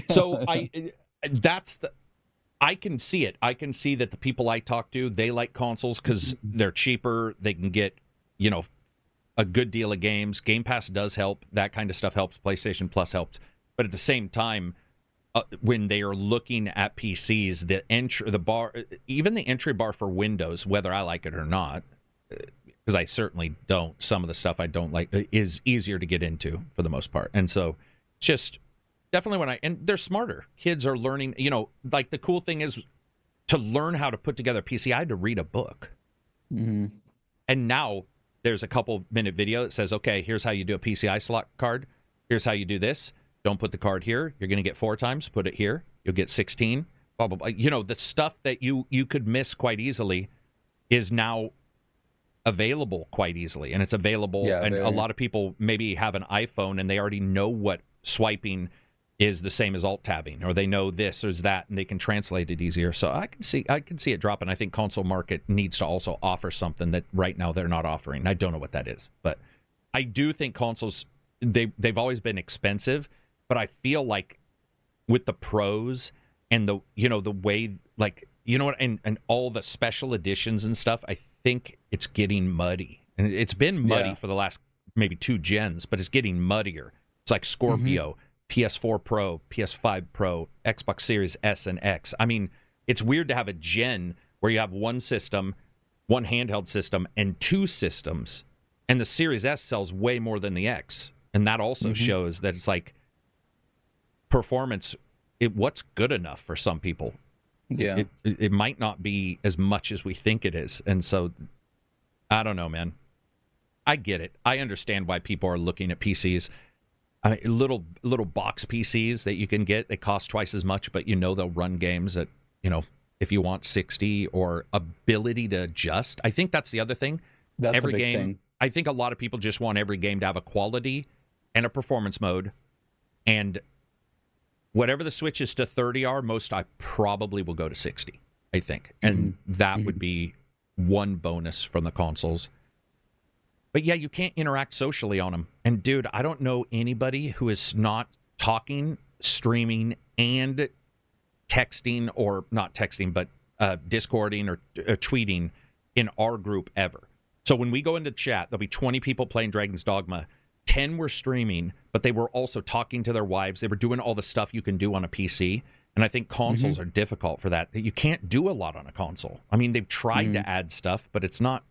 So I can see it. I can see that the people I talk to, they like consoles because they're cheaper. They can get, a good deal of games. Game Pass does help. That kind of stuff helps. PlayStation Plus helps. But at the same time, when they are looking at PCs, even the entry bar for Windows, whether I like it or not, because I certainly don't. Some of the stuff I don't like is easier to get into for the most part. And so just definitely and they're smarter. Kids are learning, like the cool thing is to learn how to put together a PC, I had to read a book. Mm-hmm. And now there's a couple-minute video that says, okay, here's how you do a PCI slot card. Here's how you do this. Don't put the card here. You're going to get 4 times. Put it here. You'll get 16. Blah, blah, blah. The stuff that you could miss quite easily is now available quite easily. And it's available. Yeah, and a lot of people maybe have an iPhone and they already know what swiping is the same as alt-tabbing, or they know this or that, and they can translate it easier. So I can see it dropping. I think console market needs to also offer something that right now they're not offering. I don't know what that is, but I do think consoles, they've always been expensive, but I feel like with the pros and the way, like, and all the special editions and stuff, I think it's getting muddy. And it's been muddy for the last maybe 2 gens, but it's getting muddier. It's like Scorpio, PS4 Pro, PS5 Pro, Xbox Series S and X. I mean, it's weird to have a gen where you have one system, one handheld system, and 2 systems, and the Series S sells way more than the X. And that also shows that it's like performance, what's good enough for some people. Yeah. It might not be as much as we think it is. And so, I don't know, man. I get it. I understand why people are looking at PCs. Little box PCs that you can get, they cost twice as much, but they'll run games at, if you want 60 or ability to adjust. I think that's the other thing. That's every a big game. Thing. I think a lot of people just want every game to have a quality and a performance mode, and whatever the switches to 30 are, most I probably will go to 60, I think. And that would be one bonus from the consoles. But yeah, you can't interact socially on them. And dude, I don't know anybody who is not talking, streaming, and texting, or not texting, but Discording or tweeting in our group ever. So when we go into chat, there'll be 20 people playing Dragon's Dogma. 10 were streaming, but they were also talking to their wives. They were doing all the stuff you can do on a PC. And I think consoles are difficult for that. You can't do a lot on a console. I mean, they've tried to add stuff, but it's not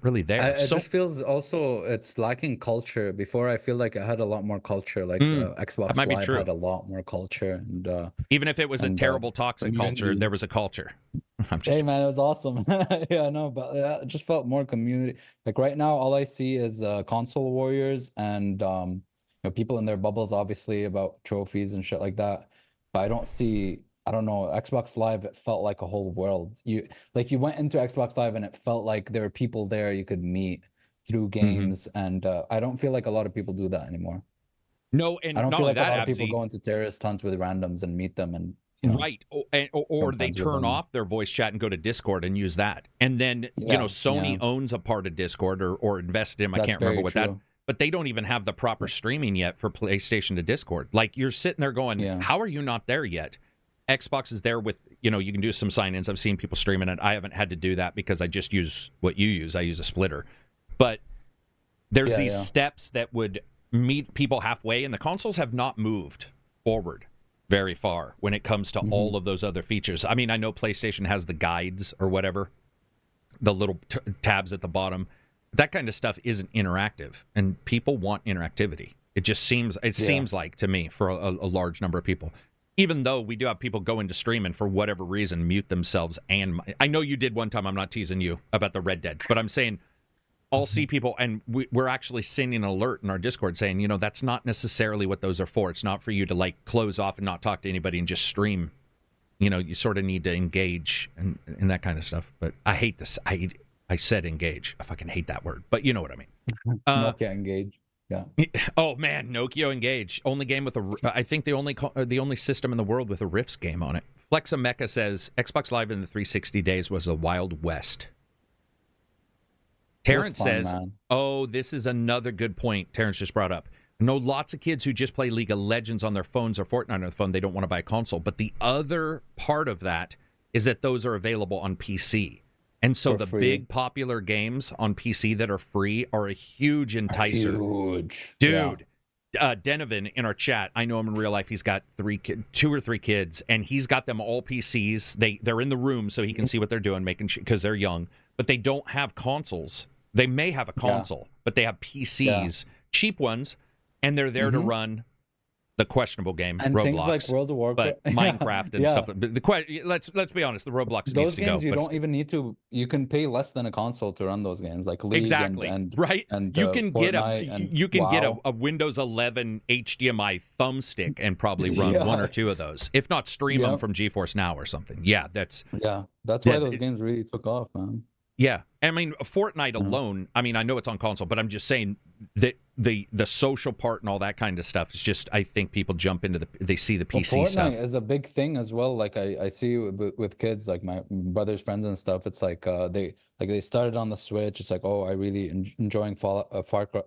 really there. It just feels also it's lacking culture. Before, I feel like it had a lot more culture. Like Xbox Live had a lot more culture, and even if it was a terrible toxic culture, there was a culture. Hey man, it was awesome. Yeah, no, but it just felt more community. Like right now, all I see is console warriors and people in their bubbles, obviously about trophies and shit like that. But I don't see. I don't know, Xbox Live, it felt like a whole world. You went into Xbox Live and it felt like there were people there you could meet through games, and I don't feel like a lot of people do that anymore. No, and I don't not feel like that, a lot of people go into terrorist hunts with randoms and meet them, and right, or they turn off their voice chat and go to Discord and use that. And then Sony owns a part of Discord or invested in them. I can't remember what that. But they don't even have the proper streaming yet for PlayStation to Discord. Like, you're sitting there going, how are you not there yet? Xbox is there with, you can do some sign-ins. I've seen people streaming it. I haven't had to do that because I just use what you use. I use a splitter. But there's these steps that would meet people halfway, and the consoles have not moved forward very far when it comes to all of those other features. I mean, I know PlayStation has the guides or whatever, the little tabs at the bottom. That kind of stuff isn't interactive, and people want interactivity. It just seems like, to me, for a large number of people. Even though we do have people go into stream and for whatever reason mute themselves. And I know you did one time. I'm not teasing you about the Red Dead, but I'm saying I'll see people, and we're actually sending an alert in our Discord saying, that's not necessarily what those are for. It's not for you to like close off and not talk to anybody and just stream. You sort of need to engage and that kind of stuff. But I hate this. I said engage. I fucking hate that word, but you know what I mean. Nokia engage. Yeah. Oh man, Nokia Engage, only game with I think the only system in the world with a Rifts game on it. Flexamecha says Xbox Live in the 360 days was a Wild West. Terrence says, man. Oh, this is another good point Terrence just brought up. I know lots of kids who just play League of Legends on their phones or Fortnite on their phone. They don't want to buy a console. But the other part of that is that those are available on PC. And so the big popular games on PC that are free are a huge enticer. Huge. Dude, Denovan in our chat, I know him in real life. He's got 2 or 3 kids, and he's got them all PCs. They're in the room so he can see what they're doing, making because they're young. But they don't have consoles. They may have a console, but they have PCs, cheap ones, and they're there to run the questionable game, and Roblox, things like World of Warcraft, but Minecraft and stuff. But let's be honest, the Roblox those needs to go. Those games you don't even need to. You can pay less than a console to run those games, like League and right. And you can Fortnite get a Windows 11 HDMI thumbstick and probably run 1 or 2 of those, if not stream them from GeForce Now or something. Yeah, that's why those games really took off, man. Yeah, I mean, Fortnite alone, I mean, I know it's on console, but I'm just saying that the social part and all that kind of stuff is just, I think people jump into they see the PC Fortnite stuff. Fortnite is a big thing as well. Like I see with kids, like my brother's friends and stuff. It's like they started on the Switch. It's like, oh, I really enjoying Fortnite,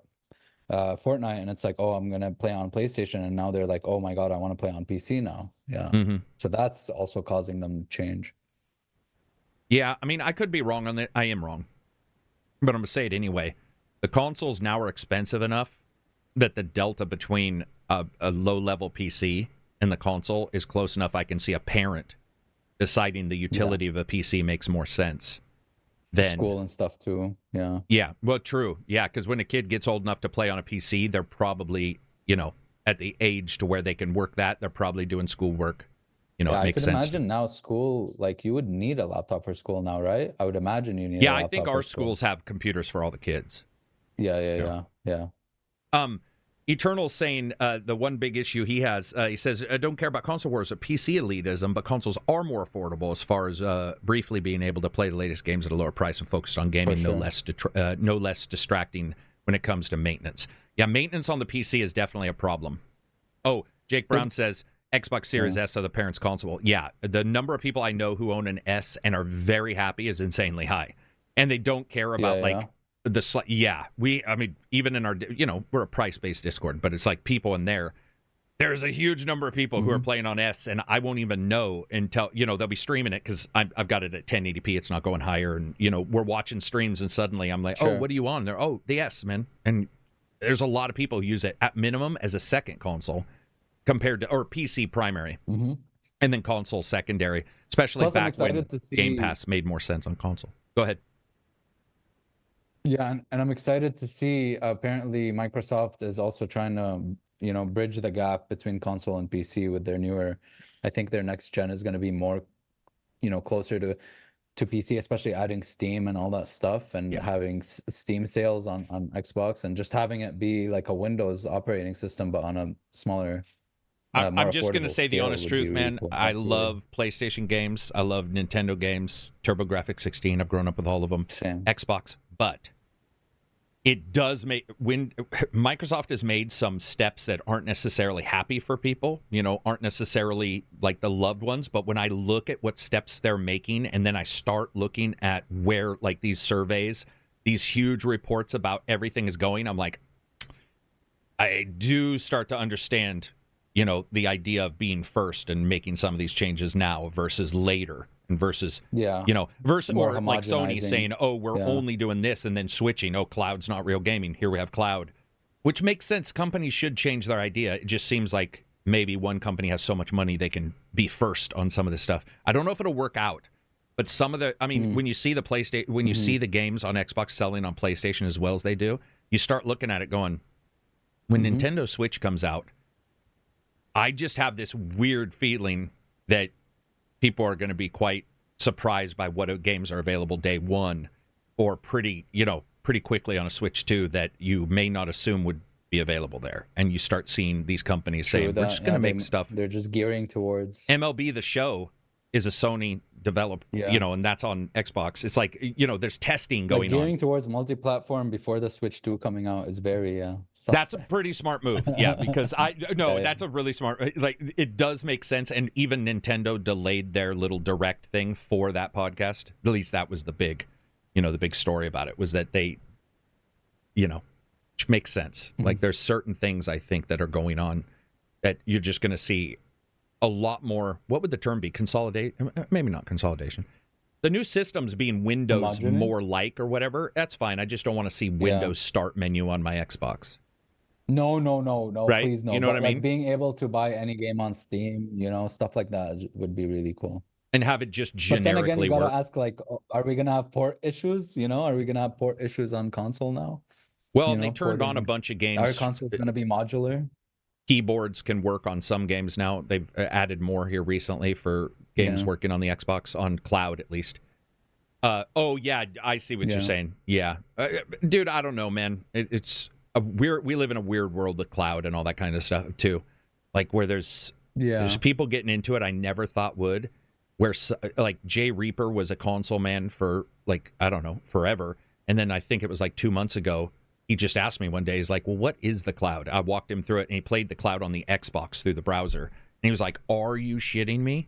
and it's like, oh, I'm gonna play on PlayStation, and now they're like, oh my god, I want to play on PC now. Yeah, so that's also causing them to change. Yeah, I mean, I could be wrong on that. I am wrong. But I'm going to say it anyway. The consoles now are expensive enough that the delta between a low-level PC and the console is close enough I can see a parent deciding the utility of a PC makes more sense than school and stuff too. Yeah. Yeah, well, true. Yeah, because when a kid gets old enough to play on a PC, they're probably, at the age to where they can work that. They're probably doing schoolwork. It makes sense. I could imagine now school, like you would need a laptop for school now, right? I would imagine you need a laptop. I think our schools have computers for all the kids. Yeah. Eternal's saying the one big issue he has, he says, I don't care about console wars or PC elitism, but consoles are more affordable as far as briefly being able to play the latest games at a lower price and focused on gaming, no less distracting when it comes to maintenance. Yeah, maintenance on the PC is definitely a problem. Oh, Jake Brown says, Xbox Series S are the parents' console. Yeah, the number of people I know who own an S and are very happy is insanely high. And they don't care about I mean, even in our, we're a price-based Discord, but it's like people in there's a huge number of people who are playing on S, and I won't even know until, they'll be streaming it because I've got it at 1080p. It's not going higher. And, we're watching streams and suddenly I'm like, oh, what are you on? They're, oh, the S, man. And there's a lot of people who use it at minimum as a second console. Compared to, or PC primary, and then console secondary, especially plus back when Game Pass made more sense on console. Go ahead. Yeah, and I'm excited to see, apparently Microsoft is also trying to, bridge the gap between console and PC with their newer, I think their next gen is going to be more, closer to PC, especially adding Steam and all that stuff, and having Steam sales on Xbox, and just having it be like a Windows operating system, but on a smaller... I'm just going to say the honest truth, man. Cool. I love PlayStation games. I love Nintendo games. TurboGrafx 16. I've grown up with all of them. Same. Xbox. But it does make... when Microsoft has made some steps that aren't necessarily happy for people, aren't necessarily like the loved ones. But when I look at what steps they're making, and then I start looking at where, like, these surveys, these huge reports about everything is going, I'm like, I do start to understand... the idea of being first and making some of these changes now versus later, and versus, versus or like Sony saying, oh, we're only doing this and then switching. Oh, cloud's not real gaming. Here we have cloud, which makes sense. Companies should change their idea. It just seems like maybe one company has so much money they can be first on some of this stuff. I don't know if it'll work out, but some of the, I mean, when you see the PlayStation, when you see the games on Xbox selling on PlayStation as well as they do, you start looking at it going, when Nintendo Switch comes out, I just have this weird feeling that people are going to be quite surprised by what games are available day one, or pretty quickly on a Switch 2 that you may not assume would be available there. And you start seeing these companies saying, we're just going to make stuff. They're just gearing towards MLB The Show. is a Sony develop, and that's on Xbox. It's like, there's testing going gearing on. Towards multi-platform before the Switch 2 coming out is very suspect. That's a pretty smart move, because that's a really smart, like, it does make sense, and even Nintendo delayed their little direct thing for that podcast. At least that was the big story about it, was that they, which makes sense. Like, there's certain things I think that are going on that you're just going to see a lot more. What would the term be? Consolidate? Maybe not consolidation. The new systems being Windows more like or whatever, that's fine. I just don't want to see Windows start menu on my Xbox. No, right? Please no. You know what I mean? Being able to buy any game on Steam, stuff like that would be really cool. And have it just generically But then again, you gotta work. ask, like, are we gonna have port issues? Are we gonna have port issues on console now? Well, they turned on a bunch of games. Our console's gonna be modular. Keyboards can work on some games now. They've added more here recently for games working on the Xbox, on cloud at least. I see what you're saying. Yeah. Dude, I don't know, man. We live in a weird world with cloud and all that kind of stuff too. Like, where there's people getting into it I never thought would. Where, like, Jay Reaper was a console man for, like, I don't know, forever. And then I think it was like 2 months ago, he just asked me one day, he's like, well, what is the cloud? I walked him through it, and he played the cloud on the Xbox through the browser. And he was like, are you shitting me?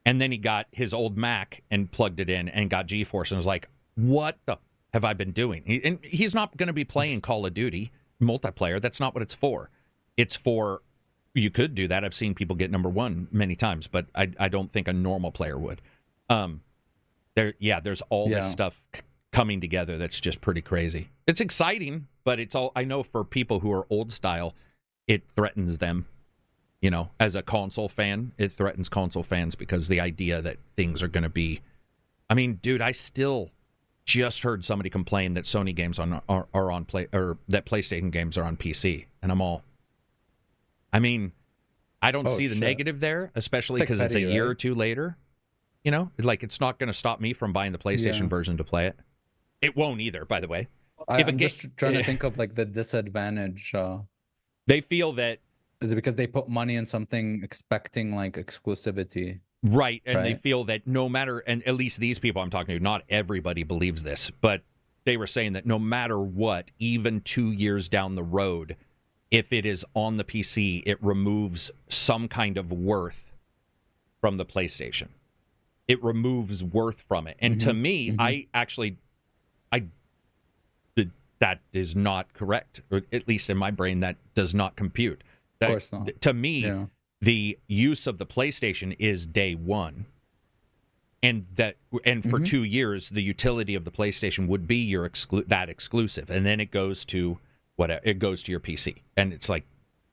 And then he got his old Mac and plugged it in and got GeForce and was like, what the have I been doing? And he's not going to be playing Call of Duty multiplayer. That's not what it's for. It's for, you could do that. I've seen people get number one many times, but I don't think a normal player would. There's all this stuff coming together that's just pretty crazy. It's exciting, but it's all, I know for people who are old style, it threatens them. As a console fan, it threatens console fans, because the idea that things are going to be, I mean, dude, I still just heard somebody complain that Sony games are on play, or that PlayStation games are on PC, and I'm all, I mean, I don't see the negative there, especially because it's a year or two later. Like, it's not going to stop me from buying the PlayStation version to play it. It won't either, by the way. I'm just trying to think of, like, the disadvantage. They feel that, is it because they put money in something expecting, like, exclusivity? Right, and they feel that no matter, and at least these people I'm talking to, not everybody believes this, but they were saying that no matter what, even 2 years down the road, if it is on the PC, it removes some kind of worth from the PlayStation. It removes worth from it. And to me, that is not correct. Or at least in my brain, that does not compute. Of course not. To me, the use of the PlayStation is day one. And for 2 years, the utility of the PlayStation would be your exclusive. And then it goes to it goes to your PC. And it's like,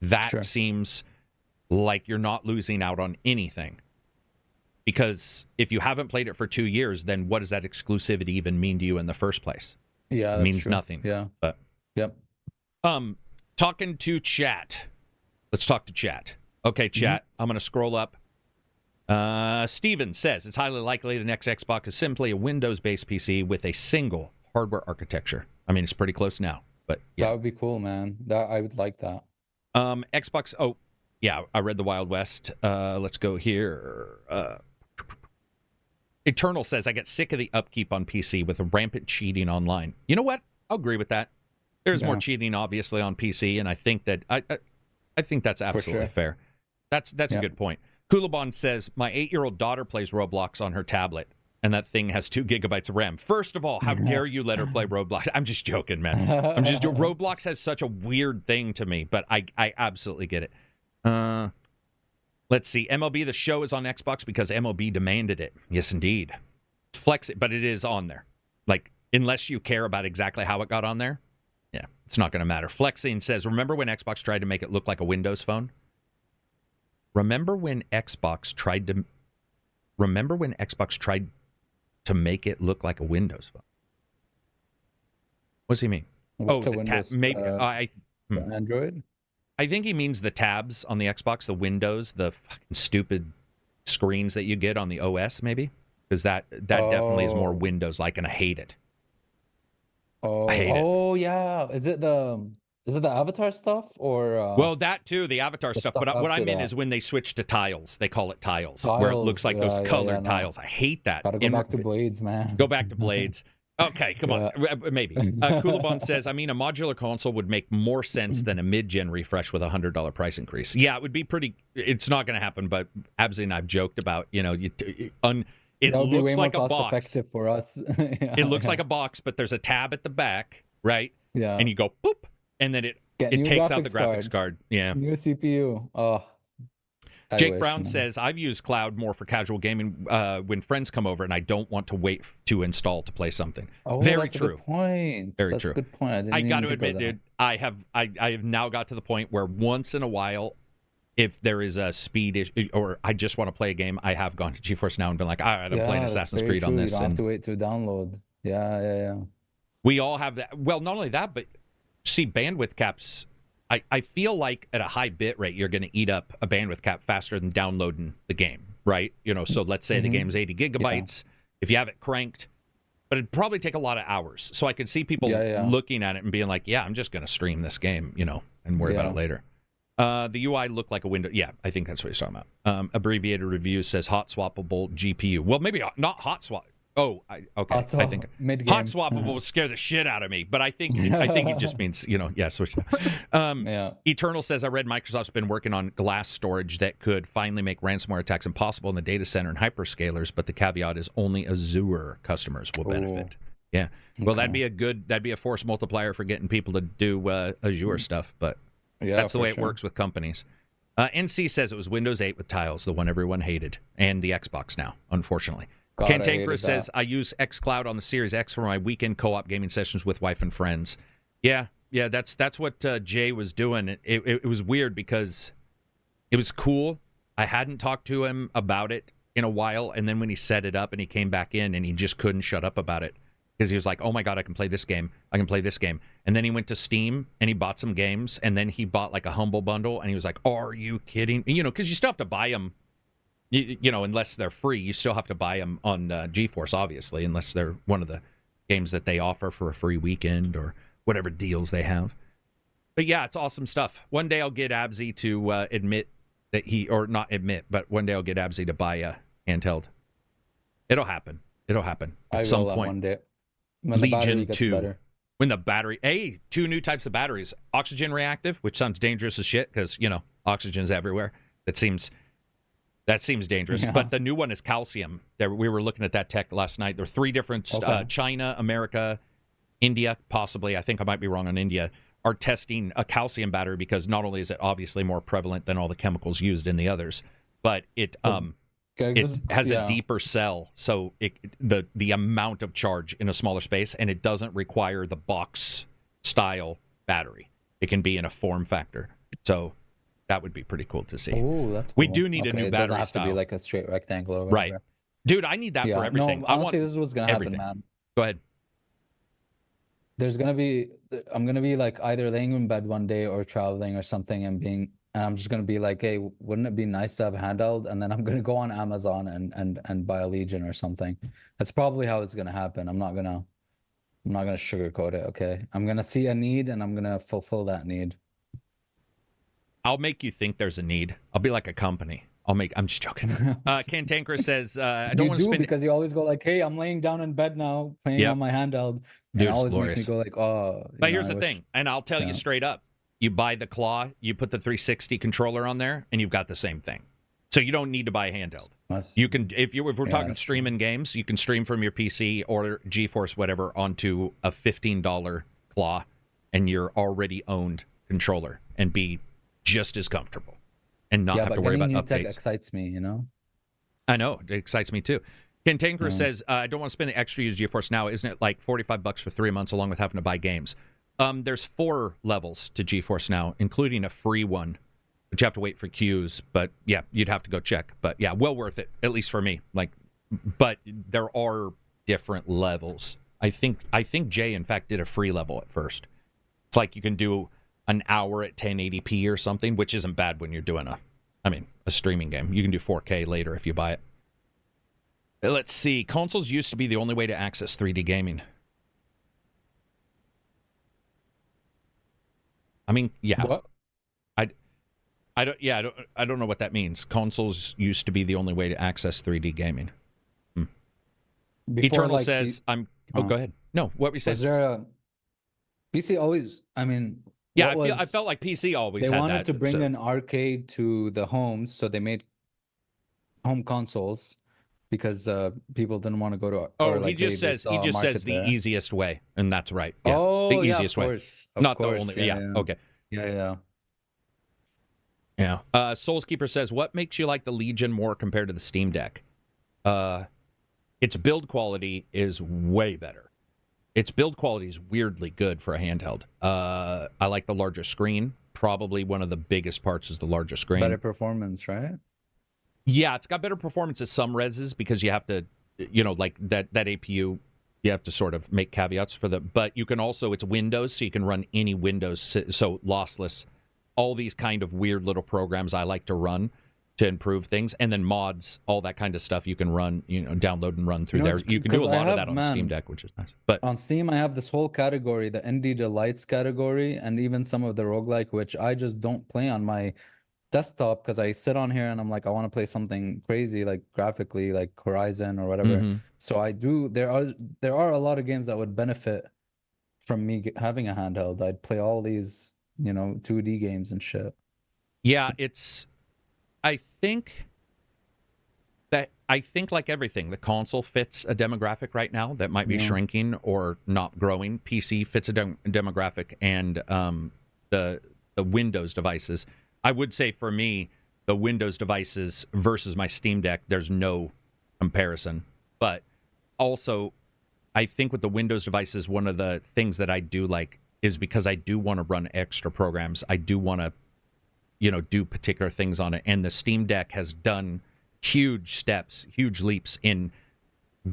that seems like you're not losing out on anything. Because if you haven't played it for 2 years, then what does that exclusivity even mean to you in the first place? Yeah, it means nothing. Yeah. But talking to chat. Let's talk to chat. Okay, chat. I'm going to scroll up. Steven says, it's highly likely the next Xbox is simply a Windows-based PC with a single hardware architecture. I mean, it's pretty close now, but that would be cool, man. I would like that. Xbox. Oh, yeah. I read the Wild West. Let's go here. Eternal says, I get sick of the upkeep on PC with rampant cheating online. You know what? I'll agree with that. There's more cheating, obviously, on PC, and I think that I think that's absolutely fair. That's a good point. Kulabon says, my 8-year-old daughter plays Roblox on her tablet, and that thing has 2 gigabytes of RAM. First of all, how dare you let her play Roblox? I'm just joking, man. Roblox has such a weird thing to me, but I absolutely get it. Let's see. MLB The Show is on Xbox because MLB demanded it. Yes, indeed. Flex it, but it is on there. Like, unless you care about exactly how it got on there, yeah, it's not going to matter. Flexing says, remember when Xbox tried to make it look like a Windows phone? Remember when Xbox tried to make it look like a Windows phone? What does he mean? What's Windows, maybe Android? I think he means the tabs on the Xbox, the Windows, the fucking stupid screens that you get on the OS, maybe? Because that definitely is more Windows-like, and I hate it. I hate it. Yeah. Is it the Is it the Avatar stuff or? Well, that too, the Avatar stuff. But what I mean is when they switch to tiles, they call it tiles, where it looks like those colored tiles. I hate that. Gotta go back to Blades, man. Go back to Blades. Okay, come on. Maybe. Kulabon says, I mean, a modular console would make more sense than a mid-gen refresh with a $100 price increase. Yeah, it would be pretty... It's not going to happen, but Absy and I've joked about, it looks like a box. Effective for us. It looks like a box, but there's a tab at the back, right? Yeah. And you go, boop, and then it takes out the graphics card. Yeah. New CPU. Oh. Jake Brown says, I've used cloud more for casual gaming when friends come over and I don't want to wait to install to play something. Oh, very that's true. A good point. Very that's true. A good point. I got to admit, dude, I have now got to the point where once in a while, if there is a speed issue or I just want to play a game, I have gone to GeForce Now and been like, all right, I'm playing Assassin's Creed on this. You don't have to wait to download. Yeah. We all have that. Well, not only that, but see, bandwidth caps... I feel like at a high bit rate, you're going to eat up a bandwidth cap faster than downloading the game, right? So let's say the game's 80 gigabytes. Yeah. If you have it cranked, but it'd probably take a lot of hours. So I could see people looking at it and being like, yeah, I'm just going to stream this game, and worry about it later. The UI looked like a window. Yeah, I think that's what he's talking about. Abbreviated review says hot swappable GPU. Well, maybe not hot swap. Oh, okay. I think mid-game. Hot swappable will scare the shit out of me, but I think it just means switch. Eternal says, I read Microsoft's been working on glass storage that could finally make ransomware attacks impossible in the data center and hyperscalers, but the caveat is only Azure customers will benefit. Yeah, well, that'd be a force multiplier for getting people to do Azure stuff, but that's the way it works with companies. NC says it was Windows 8 with tiles, the one everyone hated, and the Xbox now, unfortunately. Cantankerous says, I use xCloud on the Series X for my weekend co-op gaming sessions with wife and friends. Yeah, that's what Jay was doing. It was weird because it was cool. I hadn't talked to him about it in a while, and then when he set it up and he came back in and he just couldn't shut up about it because he was like, oh my God, I can play this game. I can play this game. And then he went to Steam and he bought some games, and then he bought like a Humble Bundle, and he was like, are you kidding? Because you still have to buy them. Unless they're free, you still have to buy them on GeForce, obviously, unless they're one of the games that they offer for a free weekend or whatever deals they have. But yeah, it's awesome stuff. One day I'll get Absy to admit that but one day I'll get Absy to buy a handheld. It'll happen. At some point. One day. When Legion 2. When the battery... two new types of batteries. Oxygen reactive, which sounds dangerous as shit because, oxygen's everywhere. That seems dangerous, but the new one is calcium. We were looking at that tech last night. There are 3 different, China, America, India, possibly, I think I might be wrong on India, are testing a calcium battery because not only is it obviously more prevalent than all the chemicals used in the others, but it has a deeper cell, so the amount of charge in a smaller space, and it doesn't require the box-style battery. It can be in a form factor, so... That would be pretty cool to see. Oh, that's cool. We do need a new battery style. It doesn't have to be like a straight rectangle. Right. Dude, I need that for everything. No, honestly, this is what's going to happen, man. Go ahead. I'm going to be like either laying in bed one day or traveling or something and I'm just going to be like, hey, wouldn't it be nice to have a handheld? And then I'm going to go on Amazon and buy a Legion or something. That's probably how it's going to happen. I'm not going to sugarcoat it, okay? I'm going to see a need and I'm going to fulfill that need. I'll make you think there's a need. I'll be like a company. I'm just joking. Cantankerous says, I don't want to spend... because you always go like, hey, I'm laying down in bed now playing on my handheld. And it always makes me go like, oh. But here's the thing, and I'll tell you straight up. You buy the Claw, you put the 360 controller on there, and you've got the same thing. So you don't need to buy a handheld. You can, if we're talking streaming games, you can stream from your PC or GeForce, whatever, onto a $15 Claw, and your already owned controller, and be just as comfortable and not have to worry about updates. Tech excites me, I know, it excites me too. Cantanker says, I don't want to spend the extra use GeForce Now. Isn't it like $45 for 3 months along with having to buy games? There's 4 levels to GeForce Now, including a free one, but you have to wait for queues. But yeah, you'd have to go check. But yeah, well worth it, at least for me. But there are different levels. I think Jay, in fact, did a free level at first. It's like you can do an hour at 1080p or something, which isn't bad when you're doing a streaming game. You can do 4K later if you buy it. Let's see. Consoles used to be the only way to access 3D gaming. I mean, yeah. What? I don't know what that means. Consoles used to be the only way to access 3D gaming. Before, Eternal says, "I'm." Oh, go ahead. No, what we said. Was there a PC always? I mean, yeah, I felt like PC always. They had wanted that, to bring an arcade to the homes, so they made home consoles because people didn't want to go to. Oh, he just says the easiest way, and that's right. Yeah, oh, the easiest way, not the only. Yeah, okay. Yeah. Soulskeeper says, "What makes you like the Legion more compared to the Steam Deck?" Its build quality is way better. Its build quality is weirdly good for a handheld. I like the larger screen. Probably one of the biggest parts is the larger screen. Better performance, right? Yeah, it's got better performance at some reses because you have to, like that APU, you have to sort of make caveats for the. But you can also, it's Windows, so you can run any Windows, so lossless. All these kind of weird little programs I like to run to improve things, and then mods, all that kind of stuff you can run, download and run through there. You can do a lot of that on Steam Deck, which is nice. But on Steam, I have this whole category, the Indie Delights category, and even some of the roguelike, which I just don't play on my desktop because I sit on here and I'm like, I want to play something crazy, like graphically, like Horizon or whatever. Mm-hmm. So I do. There are a lot of games that would benefit from me having a handheld. I'd play all these, 2D games and shit. Yeah, I think like everything, the console fits a demographic right now that might be shrinking or not growing. PC fits a demographic, and the Windows devices. I would say for me, the Windows devices versus my Steam Deck, there's no comparison. But also, I think with the Windows devices, one of the things that I do like is because I do want to run extra programs. I do want to do particular things on it. And the Steam Deck has done huge steps, huge leaps in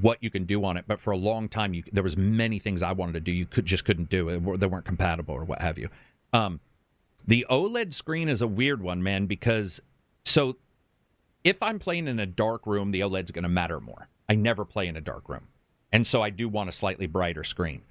what you can do on it. But for a long time, there was many things I wanted to do you just couldn't do. They weren't compatible or what have you. The OLED screen is a weird one, man, because if I'm playing in a dark room, the OLED's going to matter more. I never play in a dark room. And so I do want a slightly brighter screen.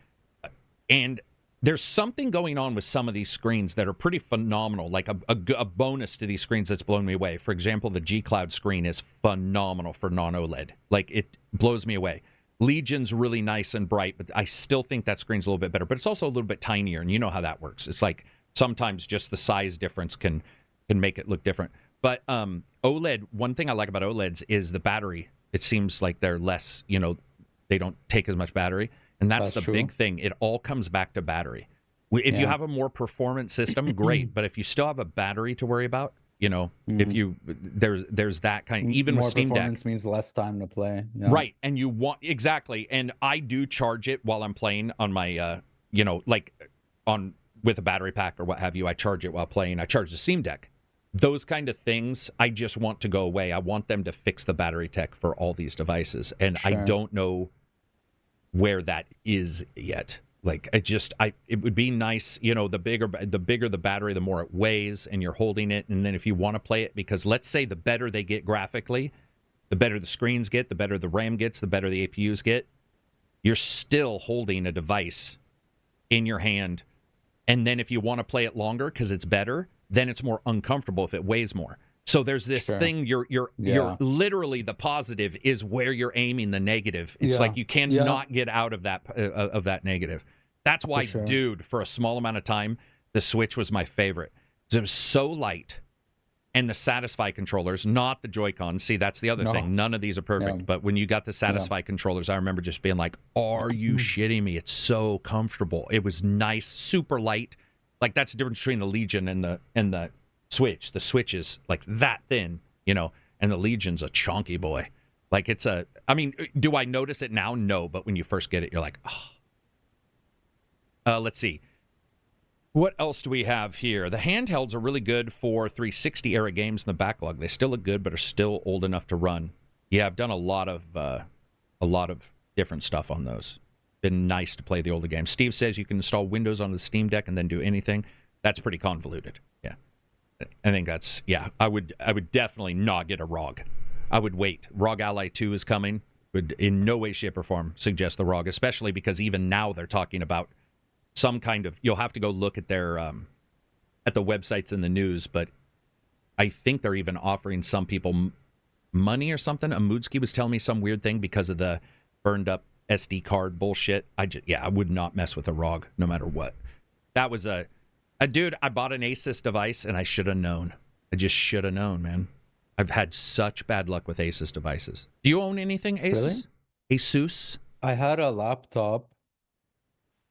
And there's something going on with some of these screens that are pretty phenomenal, like a bonus to these screens that's blown me away. For example, the G Cloud screen is phenomenal for non-OLED. Like, it blows me away. Legion's really nice and bright, but I still think that screen's a little bit better. But it's also a little bit tinier, and you know how that works. It's like sometimes just the size difference can make it look different. But OLED, one thing I like about OLEDs is the battery. It seems like they're less, they don't take as much battery. And that's the true. Big thing. It all comes back to battery. If you have a more performance system, great. But if you still have a battery to worry about, if you there's that kind. Even more with Steam Deck, performance means less time to play. Yeah. Right? And you want exactly. And I do charge it while I'm playing on my, with a battery pack or what have you. I charge it while playing. I charge the Steam Deck. Those kind of things, I just want to go away. I want them to fix the battery tech for all these devices, and I don't know where that is yet. Like, it would be nice, the bigger the battery, the more it weighs, and you're holding it. And then if you want to play it, because let's say the better they get graphically, the better the screens get, the better the RAM gets, the better the APUs get, you're still holding a device in your hand. And then if you want to play it longer because it's better, then it's more uncomfortable if it weighs more. So there's this thing, you're literally, the positive is where you're aiming the negative. It's like you cannot get out of that negative. That's why, dude, for a small amount of time, the Switch was my favorite. It was so light. And the Satisfy controllers, not the Joy-Cons. See, that's the other thing. None of these are perfect. But when you got the Satisfy controllers, I remember just being like, are you shitting me? It's so comfortable. It was nice, super light. Like, that's the difference between the Legion and the Switch. The Switch is like that thin, and the Legion's a chonky boy. Like, do I notice it now? No, but when you first get it, you're like, oh. Let's see. What else do we have here? The handhelds are really good for 360 era games in the backlog. They still look good, but are still old enough to run. Yeah, I've done a lot of different stuff on those. Been nice to play the older games. Steve says you can install Windows on the Steam Deck and then do anything. That's pretty convoluted. Yeah, I think that's I would definitely not get a ROG. I would wait. ROG Ally 2 is coming. Would in no way, shape, or form suggest the ROG, especially because even now they're talking about some kind of, you'll have to go look at their at the websites and the news, but I think they're even offering some people money or something. Amudski was telling me some weird thing because of the burned up SD card bullshit. I would not mess with a ROG no matter what. That was a dude, I bought an Asus device and I should have known. I just should have known, man. I've had such bad luck with Asus devices. Do you own anything Asus? Really? Asus? I had a laptop,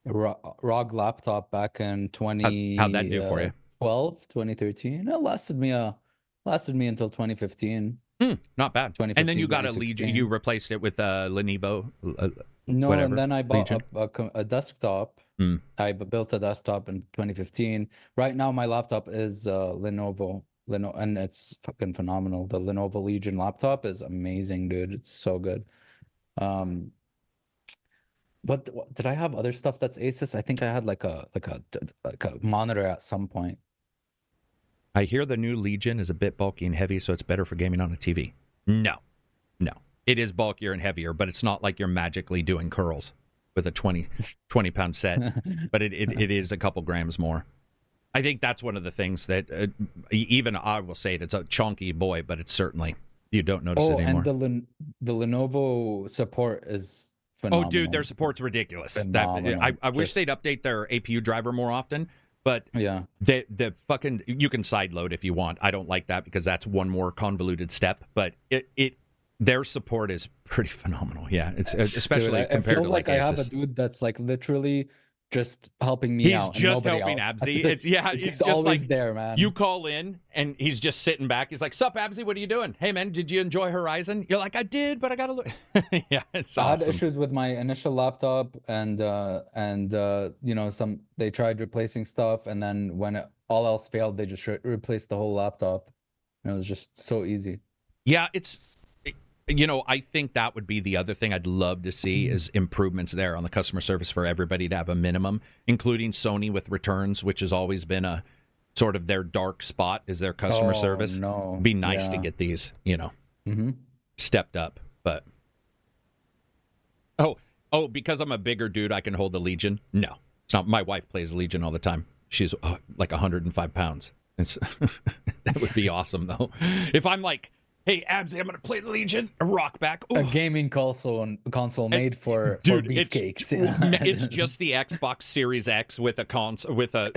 ROG laptop back in How'd that do for you? 2013. It lasted me until 2015. Not bad. And then you got a Legion. You replaced it with a Lenovo. No, whatever. And then I bought a desktop. I built a desktop in 2015. Right now, my laptop is Lenovo, and it's fucking phenomenal. The Lenovo Legion laptop is amazing, dude. It's so good. What did I have other stuff that's Asus? I think I had like a monitor at some point. I hear the new Legion is a bit bulky and heavy, so it's better for gaming on a TV. No. It is bulkier and heavier, but it's not like you're magically doing curls with a 20-pound set. But it is a couple grams more. I think that's one of the things that even I will say it's a chunky boy, but it's certainly, you don't notice it anymore. And the Lenovo support is phenomenal. Oh, dude, their support's ridiculous. I wish they'd update their APU driver more often. But yeah, the fucking, you can sideload if you want. I don't like that because that's one more convoluted step. But their support is pretty phenomenal. Yeah, it's especially compared to like Asus. I have a dude that's like literally just helping me out. He's just helping Abzi. He's just always like, there, man. You call in and he's just sitting back. He's like, "Sup, Abzi? What are you doing? Hey, man, did you enjoy Horizon?" You're like, "I did, but I gotta look." Yeah, it's awesome. I had issues with my initial laptop, and they tried replacing stuff, and then when all else failed, they just replaced the whole laptop, and it was just so easy. Yeah, I think that would be the other thing I'd love to see is improvements there on the customer service for everybody to have a minimum, including Sony with returns, which has always been a sort of their dark spot is their customer service. No. It'd be nice to get these, stepped up. But because I'm a bigger dude, I can hold the Legion. No, it's not. My wife plays Legion all the time. She's like 105 pounds. That would be awesome though. If I'm like, "Hey, Abzi, I'm going to play the Legion, a rock back." Ooh. A gaming console made for beefcakes. It's just the Xbox Series X with a with the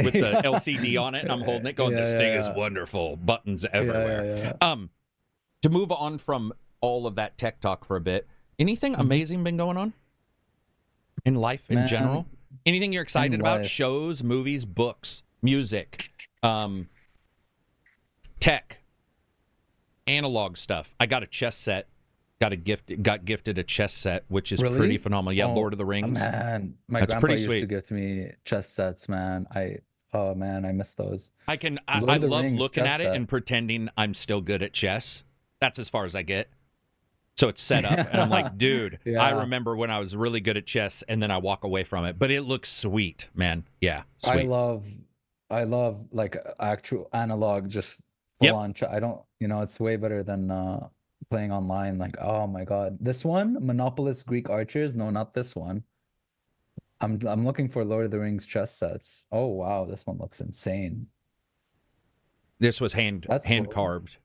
LCD on it, and I'm holding it going, this thing is wonderful. Buttons everywhere. To move on from all of that tech talk for a bit, anything amazing been going on in life in general? Anything you're excited about? Shows, movies, books, music, tech? Analog stuff. I got a chess set. Got gifted a chess set, which is pretty phenomenal. Yeah, Lord of the Rings. Man, my grandpa used to gift me chess sets, man. I miss those. I love looking at it and pretending I'm still good at chess. That's as far as I get. So it's set up, and I'm like, dude, I remember when I was really good at chess, and then I walk away from it. But it looks sweet, man. Yeah, sweet. I love like actual analog, just full on. I don't, it's way better than playing online. Like, oh my god, this one, Monopolies Greek Archers. No, not this one. I'm looking for Lord of the Rings chess sets. Oh wow, this one looks insane. This was hand carved.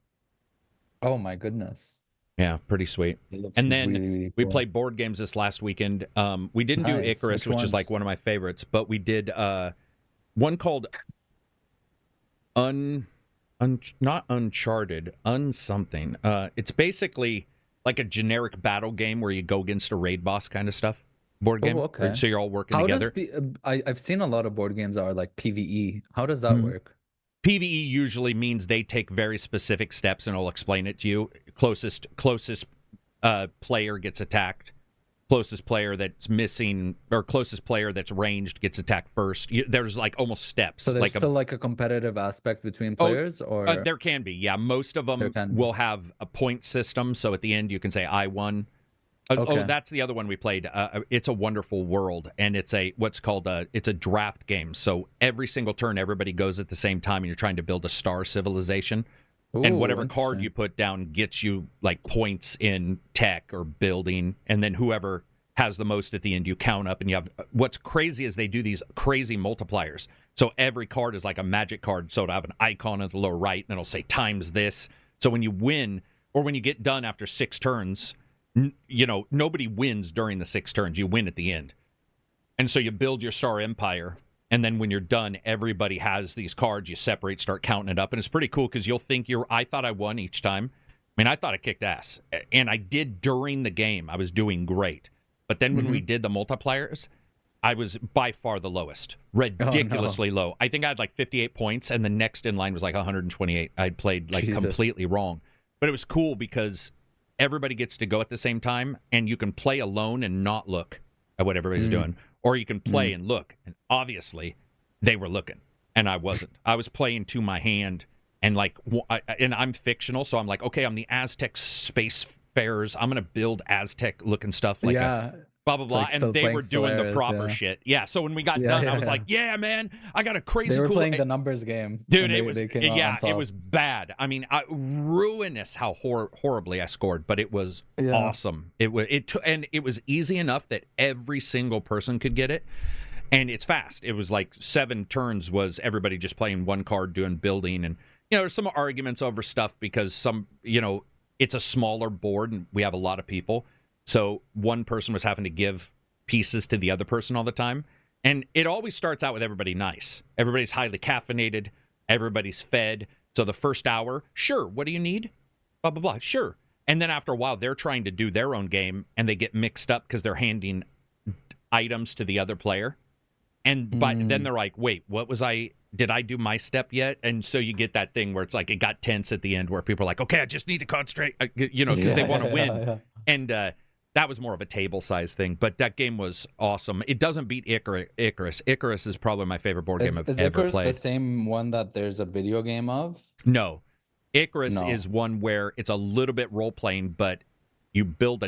Oh my goodness. Yeah, pretty sweet. And then really, really cool. We played board games this last weekend. We didn't do Icarus, which is like one of my favorites, but we did one called not Uncharted, something. It's basically like a generic battle game where you go against a raid boss kind of stuff. Board game. Okay. So you're all working together. I've seen a lot of board games are like PvE. How does that work? PvE usually means they take very specific steps, and I'll explain it to you. Closest player gets attacked. Closest player that's missing, or closest player that's ranged gets attacked first. There's like almost steps. So there's still like a competitive aspect between players, or there can be. Yeah, most of them will have a point system. So at the end, you can say I won. Oh, that's the other one we played. It's a Wonderful World, and it's what's called it's a draft game. So every single turn, everybody goes at the same time, and you're trying to build a star civilization. Ooh, and whatever card you put down gets you like points in tech or building, and then whoever has the most at the end. You count up, and you have what's crazy is they do these crazy multipliers. So every card is like a magic card. So it'll have an icon at the lower right, and it'll say times this. So when you win, or when you get done after 6 turns, nobody wins during the 6 turns. You win at the end. And so you build your Star Empire, and then when you're done, everybody has these cards. You separate, start counting it up, and it's pretty cool because you'll think I thought I won each time. I mean, I thought I kicked ass, and I did during the game. I was doing great. But then when we did the multipliers, I was by far the lowest, ridiculously low. I think I had like 58 points, and the next in line was like 128. I'd played like completely wrong. But it was cool because everybody gets to go at the same time, and you can play alone and not look at what everybody's doing. Or you can play and look. And obviously, they were looking, and I wasn't. I was playing to my hand, and and I'm fictional, so I'm like, okay, I'm the Aztec spacefarers. I'm going to build Aztec-looking stuff like blah, blah, blah. And they were doing the proper shit. Yeah, so when we got done, I was like, yeah, man, I got a crazy They were cool... playing the numbers game. Dude, it was bad. I mean, ruinous how horribly I scored, but it was awesome. It was easy enough that every single person could get it, and it's fast. It was like 7 turns was everybody just playing one card, doing building, and there's some arguments over stuff because it's a smaller board and we have a lot of people. So one person was having to give pieces to the other person all the time. And it always starts out with everybody nice. Everybody's highly caffeinated. Everybody's fed. So the first hour, sure, what do you need? Blah, blah, blah, sure. And then after a while, they're trying to do their own game, and they get mixed up because they're handing items to the other player. And then they're like, wait, did I do my step yet? And so you get that thing where it's like it got tense at the end where people are like, okay, I just need to concentrate, because they want to win. Yeah. And that was more of a table size thing, but that game was awesome. It doesn't beat Icarus. Icarus is probably my favorite board game I've ever played. Is Icarus the same one that there's a video game of? No. Icarus is one where it's a little bit role-playing, but you build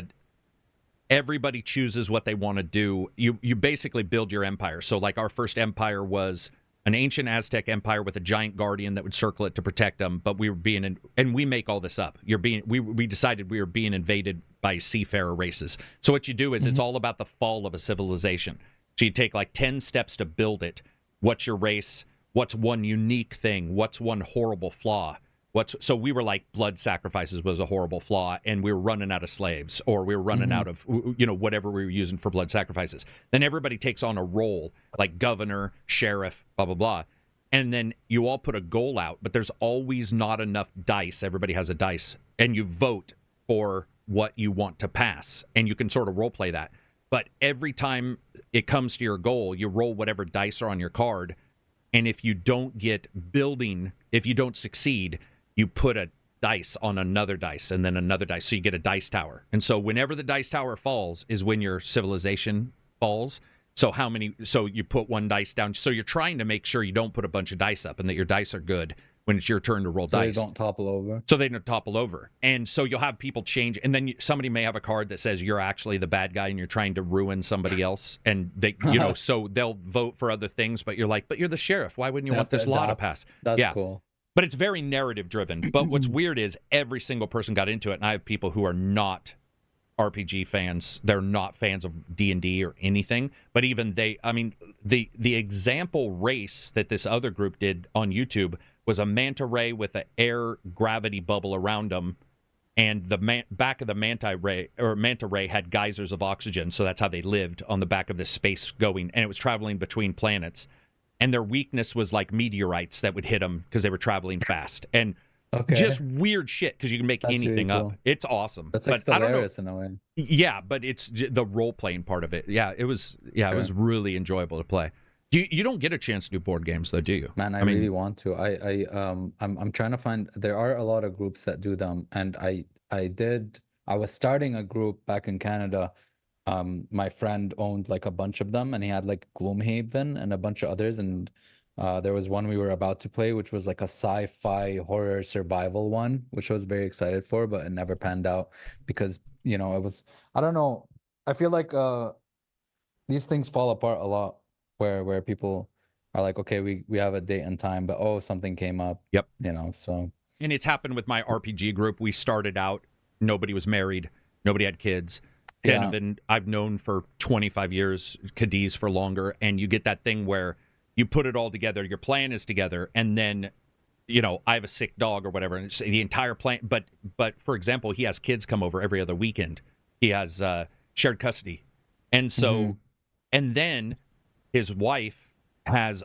everybody chooses what they want to do. You basically build your empire. So like our first empire was an ancient Aztec empire with a giant guardian that would circle it to protect them, but we were and we make all this up. We decided we were being invaded by seafarer races. So what you do is it's all about the fall of a civilization. So you take like 10 steps to build it. What's your race? What's one unique thing? What's one horrible flaw? So we were like blood sacrifices was a horrible flaw, and we were running out of slaves, or we were running out of whatever we were using for blood sacrifices. Then everybody takes on a role like governor, sheriff, blah blah blah, and then you all put a goal out, but there's always not enough dice. Everybody has a dice, and you vote for what you want to pass, and you can sort of role play that. But every time it comes to your goal, you roll whatever dice are on your card, and if you don't get building, if you don't succeed, you put a dice on another dice and then another dice, so you get a dice tower. And so whenever the dice tower falls is when your civilization falls. So you put one dice down. So you're trying to make sure you don't put a bunch of dice up and that your dice are good when it's your turn to roll dice. So they don't topple over. So they don't topple over. And so you'll have people change, and then somebody may have a card that says you're actually the bad guy and you're trying to ruin somebody else, and they so they'll vote for other things, but you're like, but you're the sheriff. Why wouldn't you want this law to pass? That's cool. But it's very narrative driven. But what's weird is every single person got into it, and I have people who are not RPG fans. They're not fans of D&D or anything. But even the the example race that this other group did on YouTube was a manta ray with an air gravity bubble around them, and the back of the manta ray had geysers of oxygen, so that's how they lived on the back of this space going, and it was traveling between planets. And their weakness was like meteorites that would hit them because they were traveling fast. And just weird shit because you can make anything really cool. up. It's awesome. That's like Stellaris in a way. Yeah, but it's the role-playing part of it. Yeah, it was it was really enjoyable to play. You don't get a chance to do board games, though, do you? Man, I really want to. I'm trying to find... There are a lot of groups that do them. And I was starting a group back in Canada. My friend owned like a bunch of them, and he had like Gloomhaven and a bunch of others, and there was one we were about to play, which was like a sci-fi horror survival one, which I was very excited for, but it never panned out because it was, I don't know, I feel like these things fall apart a lot where people are like, okay, we have a date and time, but something came up. Yep. So. And it's happened with my RPG group. We started out, nobody was married, nobody had kids. Denovan, I've known for 25 years, Cadiz for longer, and you get that thing where you put it all together, your plan is together, and then, I have a sick dog or whatever, and it's the entire plan. But for example, he has kids come over every other weekend. He has shared custody. And so, and then his wife has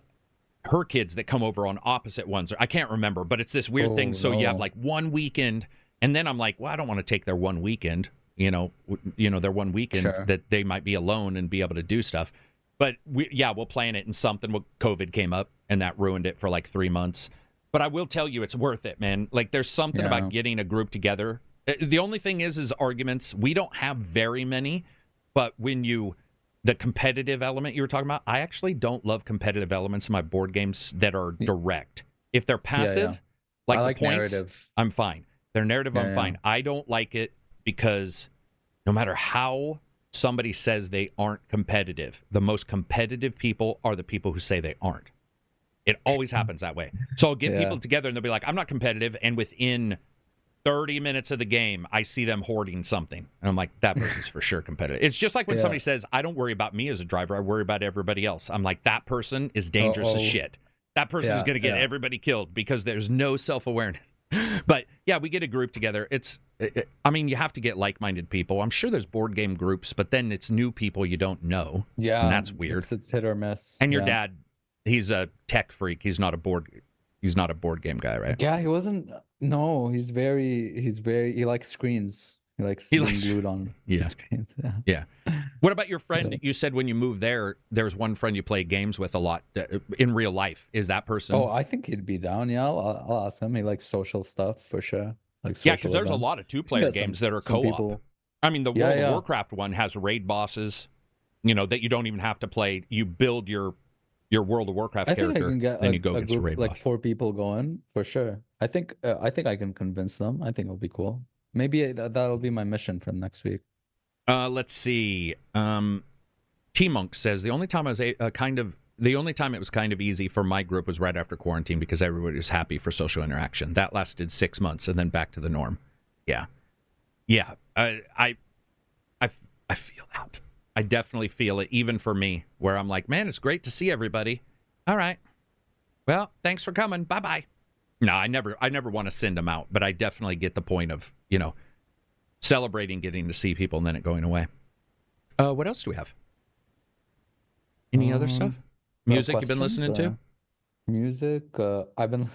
her kids that come over on opposite ones. I can't remember, but it's this weird thing. So you have like one weekend, and then I'm like, well, I don't want to take their one weekend, their one weekend that they might be alone and be able to do stuff. But we'll plan it, and COVID came up, and that ruined it for like 3 months. But I will tell you, it's worth it, man. Like, there's something about getting a group together. The only thing is arguments. We don't have very many, but the competitive element you were talking about, I actually don't love competitive elements in my board games that are direct. If they're passive, like the points, narrative. I'm fine. Their narrative, I'm fine. I don't like it because no matter how somebody says they aren't competitive, the most competitive people are the people who say they aren't. It always happens that way. So I'll get people together, and they'll be like, I'm not competitive, and within 30 minutes of the game, I see them hoarding something. And I'm like, that person's for sure competitive. It's just like when somebody says, I don't worry about me as a driver, I worry about everybody else. I'm like, that person is dangerous as shit. That person is going to get everybody killed because there's no self-awareness. But yeah, we get a group together. You have to get like-minded people. I'm sure there's board game groups, but then it's new people you don't know. Yeah. And that's weird. It's hit or miss. And your dad, he's a tech freak. He's not a board game guy, right? Yeah, he wasn't. No, he likes screens. He likes being glued on screens. Yeah. What about your friend? You said when you moved there's one friend you play games with a lot in real life. Is that person? Oh, I think he'd be down. Yeah, I'll ask him. He likes social stuff for sure. Like social because there's a lot of two-player games that are co-op. People... I mean, the World of Warcraft one has raid bosses, that you don't even have to play. You build your World of Warcraft character, I can get then you go get group, raid like boss. 4 people going for sure. I think I can convince them. I think it'll be cool. Maybe that'll be my mission for next week. Let's see. T-Monk says the only time it was kind of easy for my group was right after quarantine because everybody was happy for social interaction. That lasted 6 months and then back to the norm. Yeah. I feel that. I definitely feel it, even for me, where I'm like, man, it's great to see everybody. All right. Well, thanks for coming. Bye-bye. No, I never want to send them out, but I definitely get the point of, celebrating getting to see people and then it going away. What else do we have? Any other stuff? Music you've been listening to? Music? I've been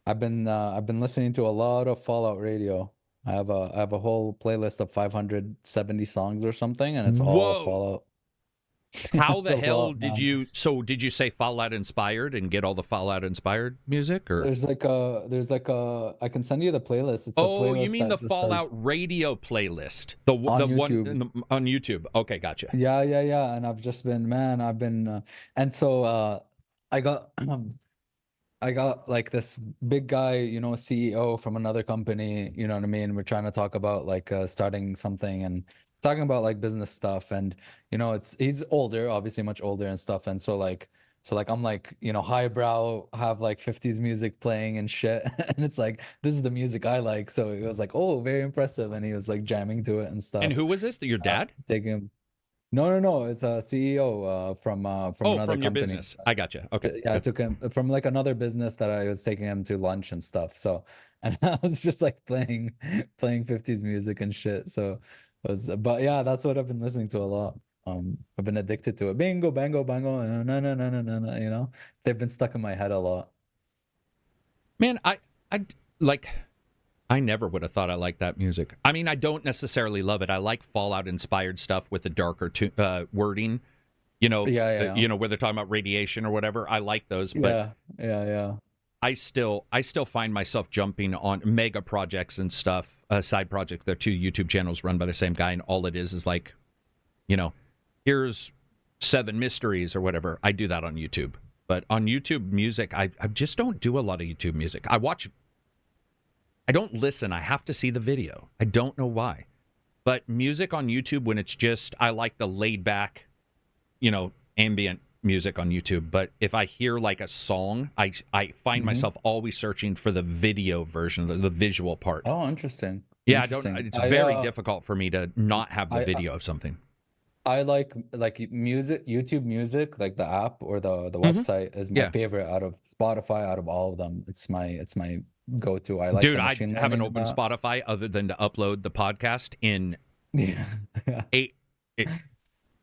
listening to a lot of Fallout radio. I have a whole playlist of 570 songs or something, and it's all Fallout. How the hell did you say Fallout inspired and get all the Fallout inspired music? Or there's like a I can send you the playlist. It's playlist you mean the Fallout radio playlist, the one on YouTube? Okay, gotcha. Yeah, and I've just been and so I got like this big guy, CEO from another company, you know what I mean? We're trying to talk about like starting something and talking about like business stuff. And, he's older, obviously much older and stuff. And so I'm like, highbrow, have like 50s music playing and shit. And it's like, this is the music I like. So it was like, oh, very impressive. And he was like jamming to it and stuff. And who was this? Your dad? Taking him. No. It's a CEO from another company. Your business. I gotcha. Okay. Yeah, I took him from like another business that I was taking him to lunch and stuff. So, and I was just like playing 50s music and shit. So, but yeah, that's what I've been listening to a lot. I've been addicted to it. Bingo, bango, bango. No. They've been stuck in my head a lot. Man, I never would have thought I liked that music. I mean, I don't necessarily love it. I like Fallout-inspired stuff with the darker wording, where they're talking about radiation or whatever. I like those, but yeah. I still find myself jumping on mega projects and stuff, side projects. They're 2 YouTube channels run by the same guy, and all it is like, here's 7 mysteries or whatever. I do that on YouTube. But on YouTube music, I just don't do a lot of YouTube music. I don't listen. I have to see the video. I don't know why. But music on YouTube, when it's just, I like the laid back, ambient music on YouTube. But if I hear like a song, I find myself always searching for the video version, the visual part. Oh, interesting. Yeah, I don't. It's very difficult for me to not have the video of something. I like music, YouTube Music, like the app or the website is my favorite out of Spotify, out of all of them. It's my go-to. I like Dude, I haven't opened Spotify other than to upload the podcast in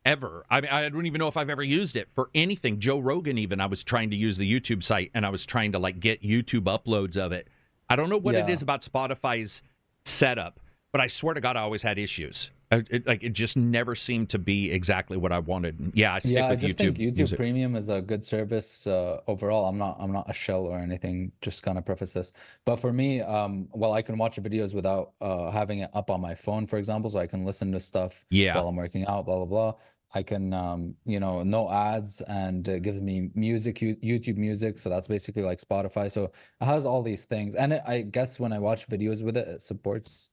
ever. I mean, I don't even know if I've ever used it for anything. Joe Rogan, even, I was trying to use the YouTube site and I was trying to like get YouTube uploads of it. I don't know what it is about Spotify's setup, but I swear to God, I always had issues. It just never seemed to be exactly what I wanted. Yeah, I stick with YouTube. Think YouTube Music. Premium is a good service overall. I'm not a shell or anything. Just kind of preface this, but for me, well, I can watch videos without having it up on my phone, for example, so I can listen to stuff while I'm working out. Blah blah blah. I can, no ads, and it gives me music, YouTube Music. So that's basically like Spotify. So it has all these things, and I guess when I watch videos with it, it supports.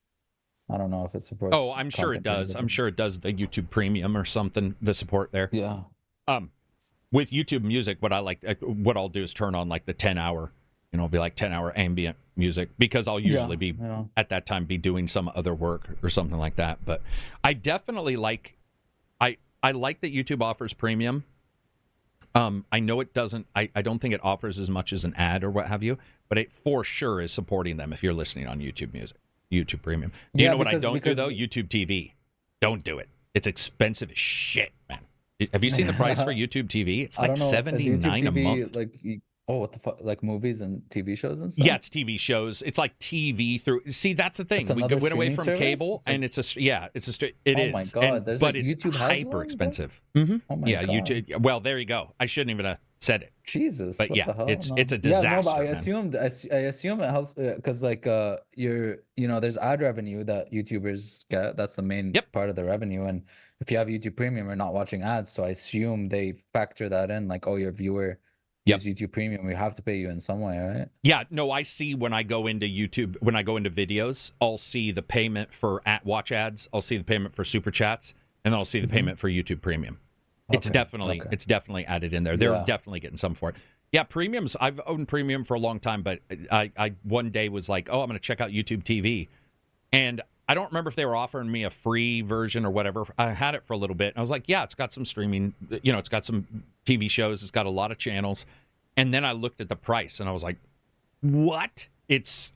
I don't know if it supports. Oh, I'm sure it does. I'm sure it does the YouTube Premium or something, the support there. Yeah. With YouTube Music, what I'll do is turn on like the 10-hour, it'll be like 10-hour ambient music, because I'll usually be at that time be doing some other work or something like that. But I definitely like, I like that YouTube offers Premium. I know it doesn't, I don't think it offers as much as an ad or what have you, but it for sure is supporting them if you're listening on YouTube Music. YouTube Premium. Do you know what I don't do, though? YouTube TV. Don't do it. It's expensive as shit, man. Have you seen the price for YouTube TV? It's like $79 a month. Like, what the fuck? Like movies and TV shows and stuff? Yeah, it's TV shows. It's like TV through. See, that's the thing. We went away from cable, and it's a straight. It is. Oh my God. But it's YouTube hyper expensive. Mm-hmm. Oh my God. YouTube. Well, there you go. I shouldn't even have said it. Jesus. But yeah, it's a disaster. Yeah, no, but I assume it helps because like there's ad revenue that YouTubers get. That's the main part of the revenue. And if you have YouTube Premium, you're not watching ads. So I assume they factor that in, like, oh, your viewer use YouTube Premium, we have to pay you in some way, right? Yeah, no, I see when I go into YouTube, when I go into videos, I'll see the payment for watch ads, I'll see the payment for super chats, and then I'll see the payment for YouTube Premium. It's definitely added in there. They're definitely getting some for it. Yeah, Premiums, I've owned Premium for a long time, but I one day was like, oh, I'm going to check out YouTube TV. And I don't remember if they were offering me a free version or whatever. I had it for a little bit. And I was like, yeah, it's got some streaming, it's got some TV shows. It's got a lot of channels. And then I looked at the price and I was like, what? It's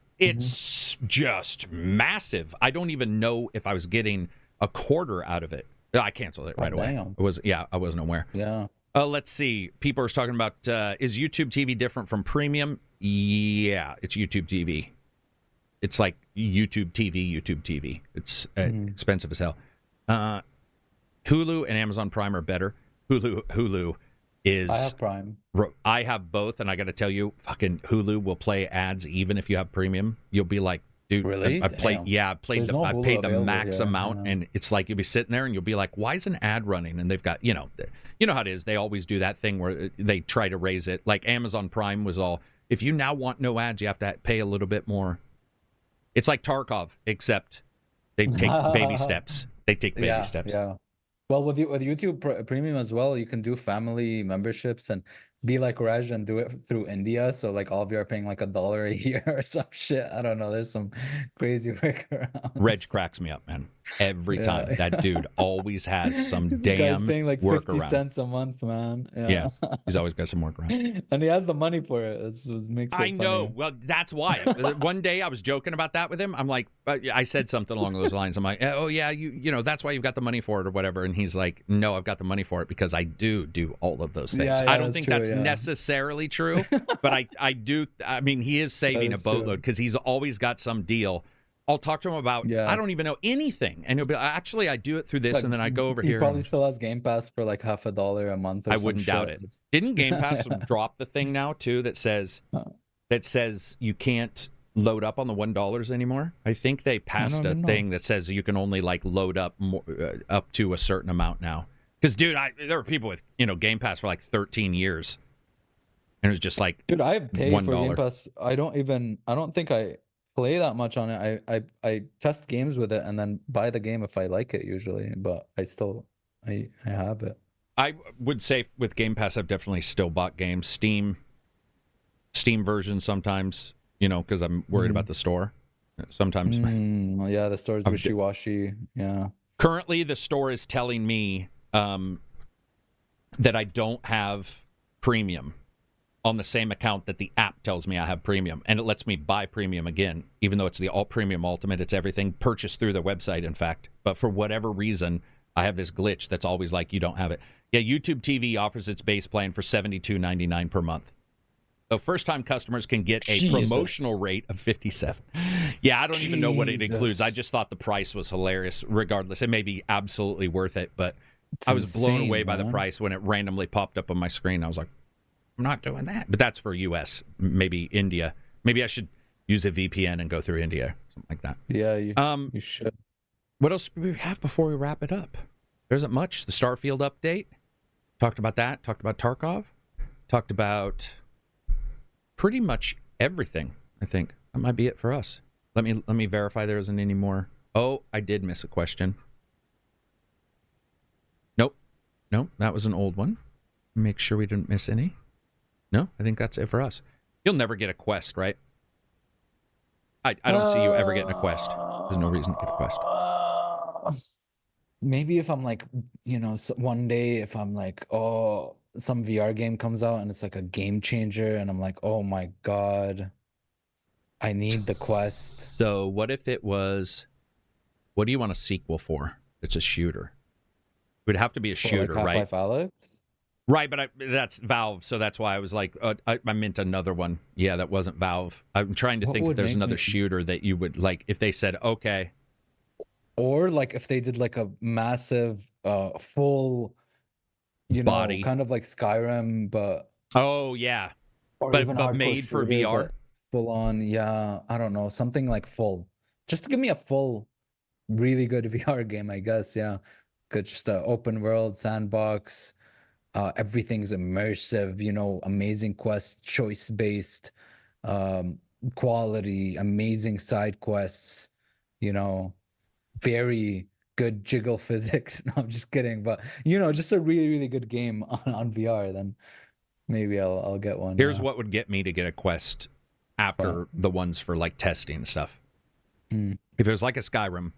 just massive. I don't even know if I was getting a quarter out of it. I canceled it right away. I wasn't aware. Yeah. Let's see. People are talking about, is YouTube TV different from Premium? Yeah, it's YouTube TV. It's like YouTube TV. It's expensive as hell. Hulu and Amazon Prime are better. Hulu is... I have Prime. I have both, and I got to tell you, fucking Hulu will play ads even if you have Premium. You'll be like, dude, really? I paid the max amount, and it's like you'll be sitting there and you'll be like, why is an ad running? And they've got, you know how it is. They always do that thing where they try to raise it. Like Amazon Prime was all, if you now want no ads, you have to pay a little bit more. It's like Tarkov, except they take baby steps. They take baby steps. Yeah. Well, with YouTube Premium as well, you can do family memberships and be like Raj and do it through India. So like all of you are paying like $1 a year or some shit. I don't know. There's some crazy workarounds. Reg cracks me up, man. Every time. That dude always has some damn guy's paying like 50 cents a month, man. Yeah. He's always got some workaround. And he has the money for it. That's what makes it I know. Funny. Well, that's why. One day I was joking about that with him. I'm like, I said something along those lines. I'm like, oh yeah, you that's why you've got the money for it or whatever. And he's like, no, I've got the money for it because I do all of those things. I don't think that's necessarily true, but I do. I mean, he is saving a boatload because he's always got some deal. I'll talk to him about, I don't even know anything. And he'll be, actually, I do it through this, like, and then I go over here. He probably still has Game Pass for like $50 a month or I wouldn't doubt it. Didn't Game Pass drop the thing now, too, that says you can't load up on the $1 anymore? I think they passed a thing that says you can only like load up more, up to a certain amount now. Because, dude, there were people with Game Pass for like 13 years. And it was just like, dude, I pay $1 for Game Pass. I don't think I play that much on it. I test games with it and then buy the game if I like it usually, but I have it. I would say with Game Pass I've definitely still bought games. Steam version sometimes, because I'm worried about the store. Sometimes. Yeah, the store is wishy-washy. Yeah. Currently, the store is telling me that I don't have premium on the same account that the app tells me I have premium, and it lets me buy premium again, even though it's the all premium ultimate. It's everything purchased through the website, in fact. But for whatever reason, I have this glitch that's always like, you don't have it. Yeah, YouTube TV offers its base plan for $72.99 per month. So first-time customers can get a promotional rate of $57. Yeah, I don't even know what it includes. I just thought the price was hilarious. Regardless, it may be absolutely worth it, but I was blown away by the price when it randomly popped up on my screen. I was like, I'm not doing that. But that's for US, maybe India. Maybe I should use a VPN and go through India, something like that. Yeah, you should. What else do we have before we wrap it up? There isn't much. The Starfield update. Talked about that. Talked about Tarkov. Talked about pretty much everything, I think. That might be it for us. Let me verify there isn't any more. Oh, I did miss a question. Nope, that was an old one. Make sure we didn't miss any. No, I think that's it for us. You'll never get a quest, right? I don't see you ever getting a quest. There's no reason to get a quest. Maybe if I'm like, one day if I'm like, oh, some VR game comes out and it's like a game changer and I'm like, oh my God, I need the quest. So what if it was, what do you want a sequel for? It's a shooter. It would have to be a shooter, like right? Half-Life Alyx? Right, but that's Valve, so that's why I was like, I meant another one. Yeah, that wasn't Valve. I'm trying to think if there's another shooter that you would like, if they said, okay. Or like if they did like a massive, full, body, kind of like Skyrim, but oh yeah, but made for VR, full on. Yeah, I don't know, something like full. Just to give me a full, really good VR game, I guess. Yeah, good, just an open world sandbox. Everything's immersive, amazing quests, choice based, quality, amazing side quests, very good jiggle physics. No, I'm just kidding, but just a really, really good game on VR. Then maybe I'll get one. Here's what would get me to get a quest after the ones for like testing and stuff. If it was like a Skyrim,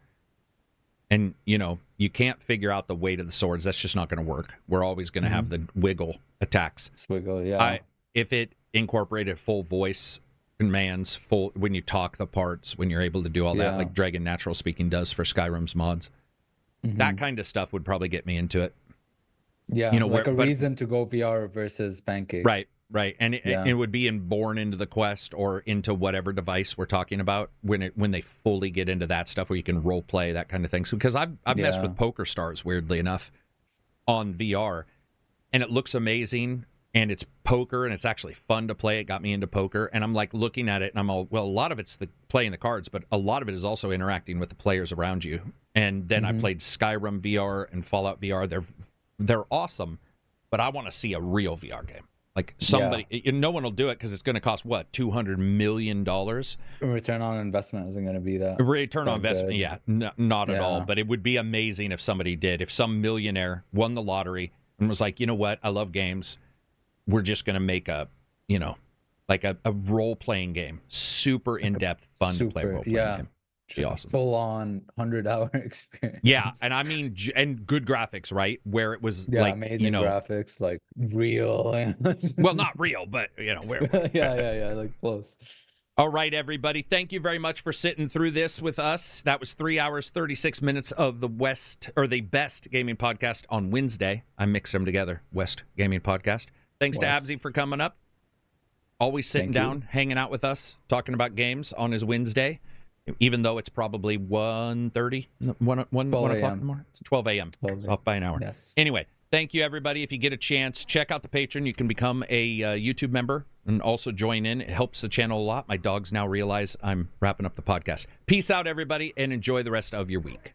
and you can't figure out the weight of the swords, that's just not going to work. We're always going to have the wiggle attacks. Wiggle, yeah. If it incorporated full voice commands, full when you talk the parts, when you're able to do all that, like Dragon Natural Speaking does for Skyrim's mods, that kind of stuff would probably get me into it. Yeah, like a reason to go VR versus Pancake. Right, and it would be born into the quest or into whatever device we're talking about when they fully get into that stuff where you can role play, that kind of thing. So, because I've messed with Poker Stars, weirdly enough, on VR, and it looks amazing, and it's poker, and it's actually fun to play. It got me into poker, and I'm like looking at it, and I'm all, well, a lot of it's the playing the cards, but a lot of it is also interacting with the players around you. And then I played Skyrim VR and Fallout VR. They're awesome, but I want to see a real VR game. Like somebody, no one will do it because it's going to cost what, $200 million. Return on investment isn't going to be that. Return on investment, not at all. But it would be amazing if somebody did. If some millionaire won the lottery and was like, you know what, I love games. We're just going to make a role playing game, super in depth, fun to play role playing game. Be awesome. Full on 100-hour experience. Yeah, and I mean, and good graphics, right? Where it was like amazing graphics, like real. Well, not real, but where. yeah, like close. All right, everybody. Thank you very much for sitting through this with us. That was 3 hours, 36 minutes of the best gaming podcast on Wednesday. I mixed them together. West Gaming Podcast. Thanks to Abzy for coming up. Always sitting down, hanging out with us, talking about games on his Wednesday. Even though it's probably 1:30, 1 o'clock in the morning. It's 12 a.m. It's off by an hour. Yes. Anyway, thank you, everybody. If you get a chance, check out the Patreon. You can become a YouTube member and also join in. It helps the channel a lot. My dogs now realize I'm wrapping up the podcast. Peace out, everybody, and enjoy the rest of your week.